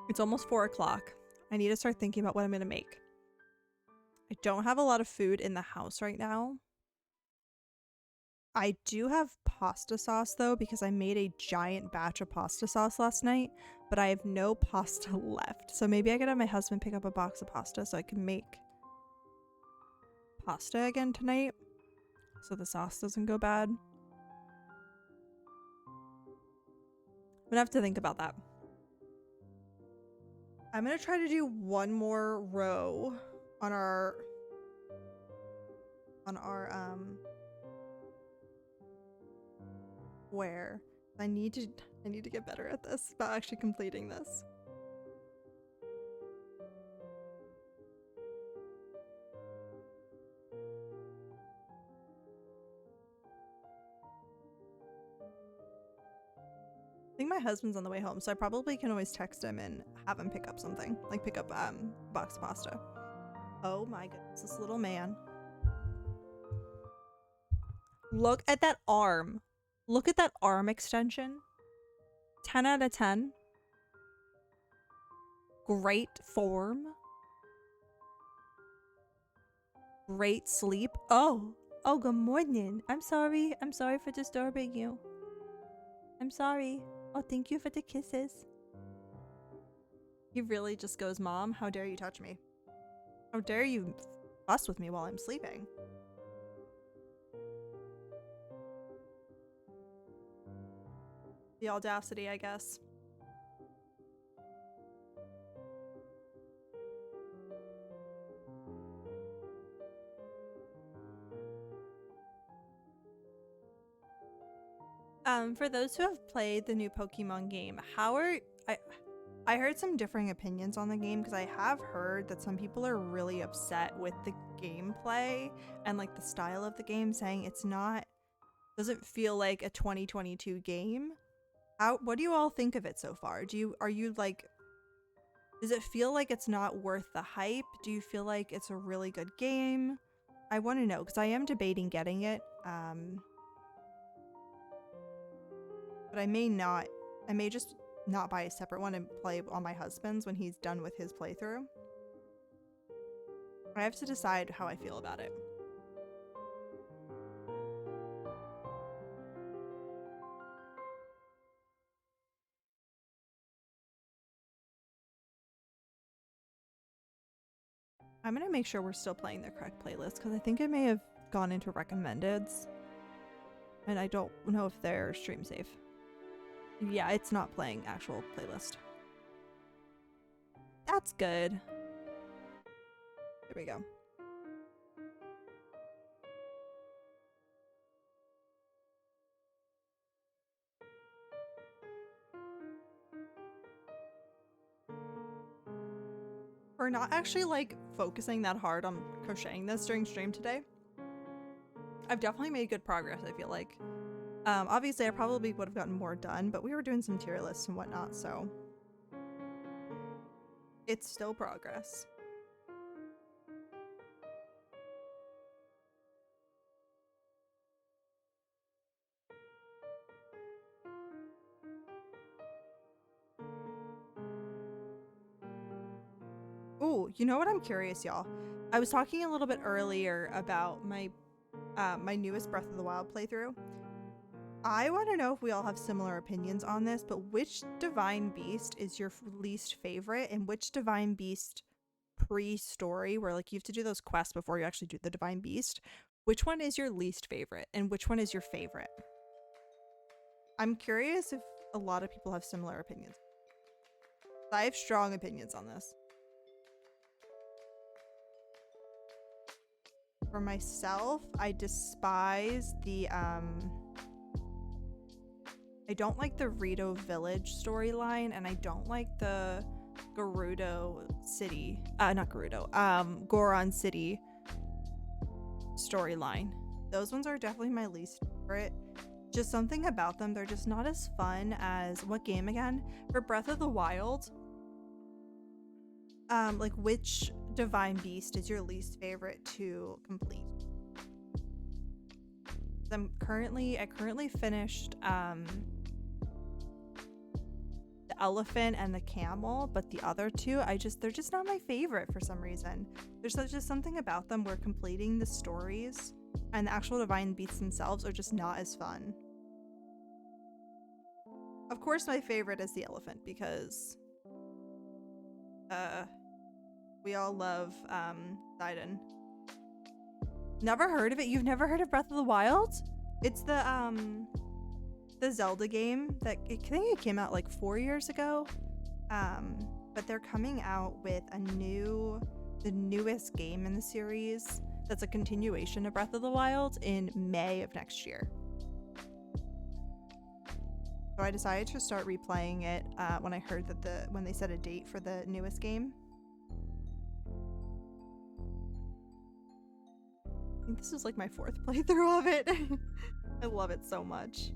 It's almost 4 o'clock. I need to start thinking about what I'm gonna make. I don't have a lot of food in the house right now. I do have pasta sauce though, because I made a giant batch of pasta sauce last night, but I have no pasta left. So maybe I could have my husband pick up a box of pasta so I can make pasta again tonight, so the sauce doesn't go bad. I'm gonna have to think about that. I'm gonna try to do one more row on our where I need to get better at this, about actually completing this. I think my husband's on the way home, so I probably can always text him and have him pick up something, like pick up box of pasta. Oh my goodness, this little man. Look at that arm. Look at that arm extension. 10 out of 10. Great form. Great sleep. Oh, good morning. I'm sorry for disturbing you. I'm sorry. Oh, thank you for the kisses. He really just goes, Mom, how dare you touch me? How dare you fuss with me while I'm sleeping? The audacity, I guess. For those who have played the new Pokemon game, I heard some differing opinions on the game, because I have heard that some people are really upset with the gameplay and like the style of the game, saying it's not doesn't feel like a 2022 game. What do you all think of it so far? Are you like, does it feel like it's not worth the hype? Do you feel like it's a really good game? I want to know because I am debating getting it. But I may just not buy a separate one and play on my husband's when he's done with his playthrough. I have to decide how I feel about it. I'm gonna make sure we're still playing the correct playlist because I think it may have gone into recommendeds. And I don't know if they're stream safe. Yeah, it's not playing actual playlist. That's good. There we go. We're not actually like focusing that hard on crocheting this during stream today. I've definitely made good progress, I feel like. Obviously I probably would have gotten more done, but we were doing some tier lists and whatnot, so it's still progress. Ooh, you know what I'm curious, y'all? I was talking a little bit earlier about my newest Breath of the Wild playthrough. I want to know if we all have similar opinions on this, but which Divine Beast is your least favorite, and which Divine Beast pre-story, where like you have to do those quests before you actually do the Divine Beast, which one is your least favorite, and which one is your favorite? I'm curious if a lot of people have similar opinions. I have strong opinions on this. For myself, I despise the I don't like the Rito Village storyline, and I don't like the Gerudo City, not Gerudo, Goron City storyline. Those ones are definitely my least favorite. Just something about them, they're just not as fun as, what game again? For Breath of the Wild, like which Divine Beast is your least favorite to complete? I currently finished the elephant and the camel, but the other two, they're just not my favorite for some reason. There's just something about them where completing the stories and the actual Divine Beasts themselves are just not as fun. Of course, my favorite is the elephant because we all love Sidon. Never heard of it? You've never heard of Breath of the Wild? It's the Zelda game that I think it came out like 4 years ago. But they're coming out with the newest game in the series that's a continuation of Breath of the Wild in May of next year. So I decided to start replaying it when I heard that when they set a date for the newest game. I think this is like my 4th playthrough of it. I love it so much.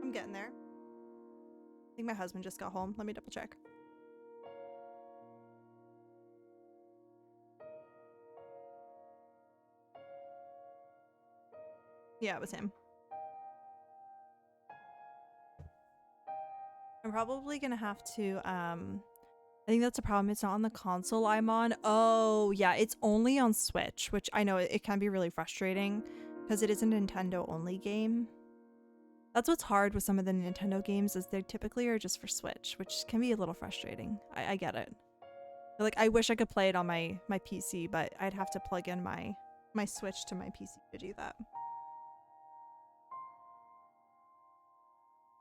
I'm getting there. I think my husband just got home. Let me double check. Yeah, it was him. I'm probably gonna have to, I think that's a problem. It's not on the console I'm on. Oh, yeah, it's only on Switch, which I know it can be really frustrating because it is a Nintendo only game. That's what's hard with some of the Nintendo games is they typically are just for Switch, which can be a little frustrating. I get it. Like, I wish I could play it on my PC, but I'd have to plug in my Switch to my PC to do that.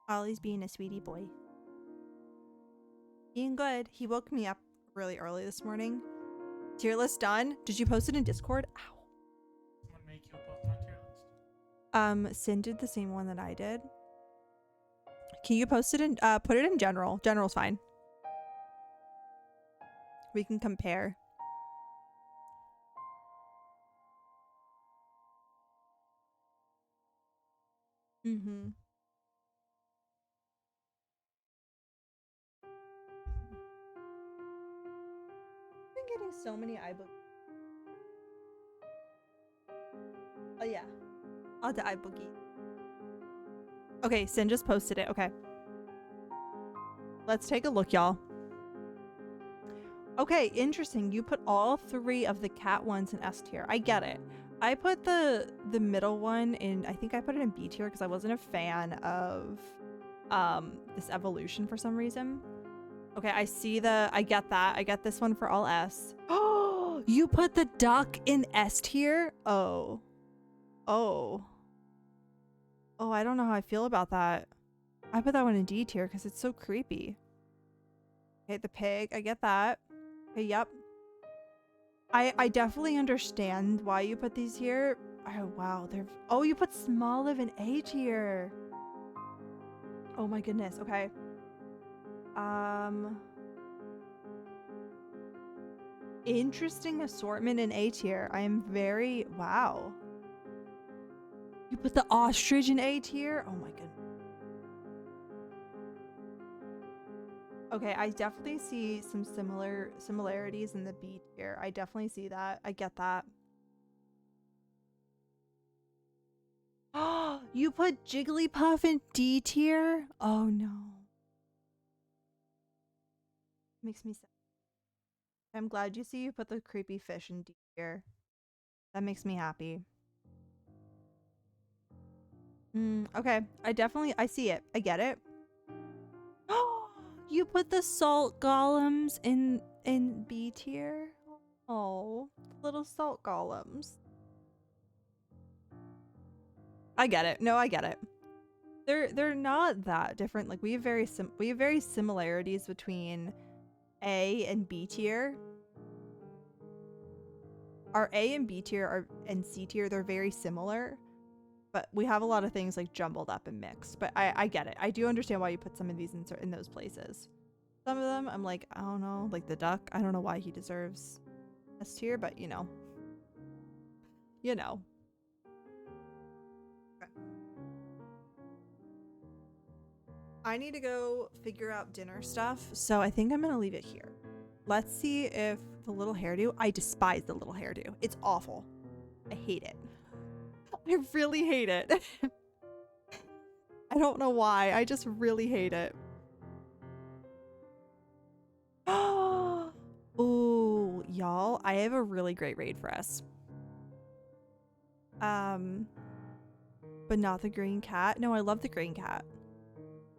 Ollie's being a sweetie boy. Being good. He woke me up really early this morning. Tier list done? Did you post it in Discord? Ow. Someone make you a post on tier list? Sin did the same one that I did. Can you post it in, put it in general? General's fine. We can compare. Mm-hmm. I've been getting so many iBooks. Oh yeah. Oh, the iBookie. Okay, Sin just posted it. Okay. Let's take a look, y'all. Okay, interesting. You put all 3 of the cat ones in S tier. I get it. I put the middle one in, I think I put it in B tier because I wasn't a fan of this evolution for some reason. Okay, I see I get that. I get this one for all S. Oh, you put the duck in S tier? Oh. Oh. Oh, I don't know how I feel about that. I put that one in D tier because it's so creepy. Okay, the pig. I get that. Okay, yep. I definitely understand why you put these here. Oh, wow. Oh, you put Smoliv in A tier. Oh my goodness. Okay. Interesting assortment in A tier. I am very... Wow. You put the ostrich in A tier? Oh my goodness. Okay, I definitely see some similarities in the B tier. I definitely see that. I get that. Oh, you put Jigglypuff in D tier? Oh no. Makes me sad. I'm glad you put the creepy fish in D tier. That makes me happy. Okay, I see it. I get it. Oh, you put the salt golems in B tier? Oh, little salt golems. I get it. No, I get it. They're not that different. Like we have very similarities between A and B tier. Our A and B tier and C tier, they're very similar. But we have a lot of things like jumbled up and mixed. But I get it. I do understand why you put some of these in those places. Some of them, I'm like, I don't know. Like the duck, I don't know why he deserves S tier, but you know. You know. Okay. I need to go figure out dinner stuff, so I think I'm gonna leave it here. Let's see if the little hairdo... I despise the little hairdo. It's awful. I hate it. I really hate it. I don't know why. I just really hate it. Ooh, y'all, I have a really great raid for us. But not the green cat. No, I love the green cat.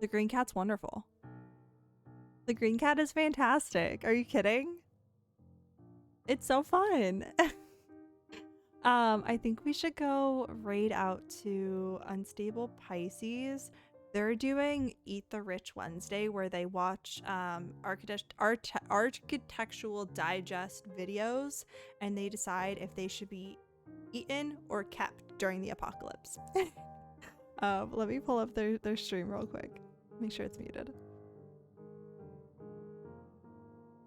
The green cat's wonderful. The green cat is fantastic. Are you kidding? It's so fun. I think we should go raid out to Unstable Pisces. They're doing Eat the Rich Wednesday where they watch architectural digest videos and they decide if they should be eaten or kept during the apocalypse. Let me pull up their stream real quick. Make sure it's muted.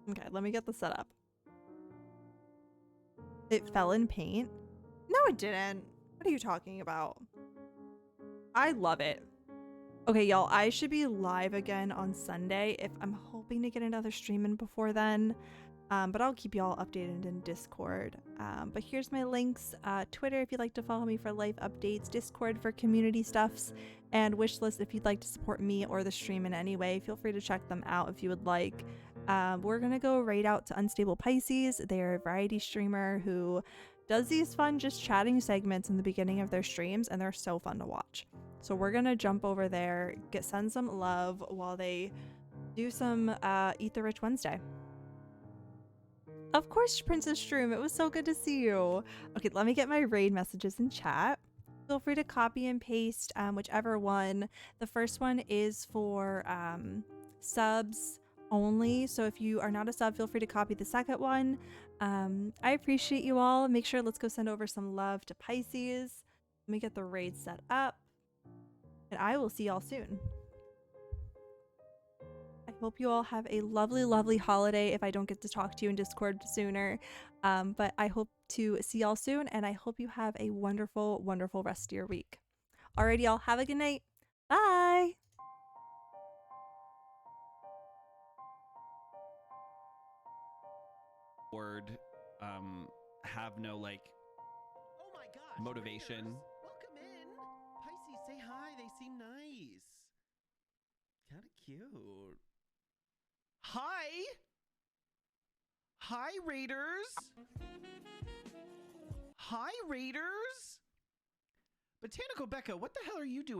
Okay, let me get the setup. It fell in paint? No, it didn't. What are you talking about? I love it. Okay, y'all, I should be live again on Sunday if I'm hoping to get another stream in before then. But I'll keep y'all updated in Discord. But here's my links. Twitter if you'd like to follow me for live updates, Discord for community stuffs, and wishlist if you'd like to support me or the stream in any way. Feel free to check them out if you would like. We're gonna go raid out to Unstable Pisces. They're a variety streamer who does these fun just chatting segments in the beginning of their streams, and they're so fun to watch. So we're gonna jump over there, send some love while they do some Eat the Rich Wednesday. Of course, Princess Shroom, it was so good to see you. Okay, let me get my raid messages in chat. Feel free to copy and paste whichever one. The first one is for subs only, so if you are not a sub, feel free to copy the second one. I appreciate you all. Make sure, let's go send over some love to Pisces. Let me get the raid set up, and I will see y'all soon. Hope you all have a lovely, lovely holiday if I don't get to talk to you in Discord sooner. But I hope to see y'all soon, and I hope you have a wonderful, wonderful rest of your week. Alrighty, y'all. Have a good night. Bye. Word, have no like Oh my gosh. motivation. Raiders, welcome in. Pisces, say hi. They seem nice. Kind of cute. Hi. Hi, Raiders. Hi, Raiders. Botanical Becca, what the hell are you doing?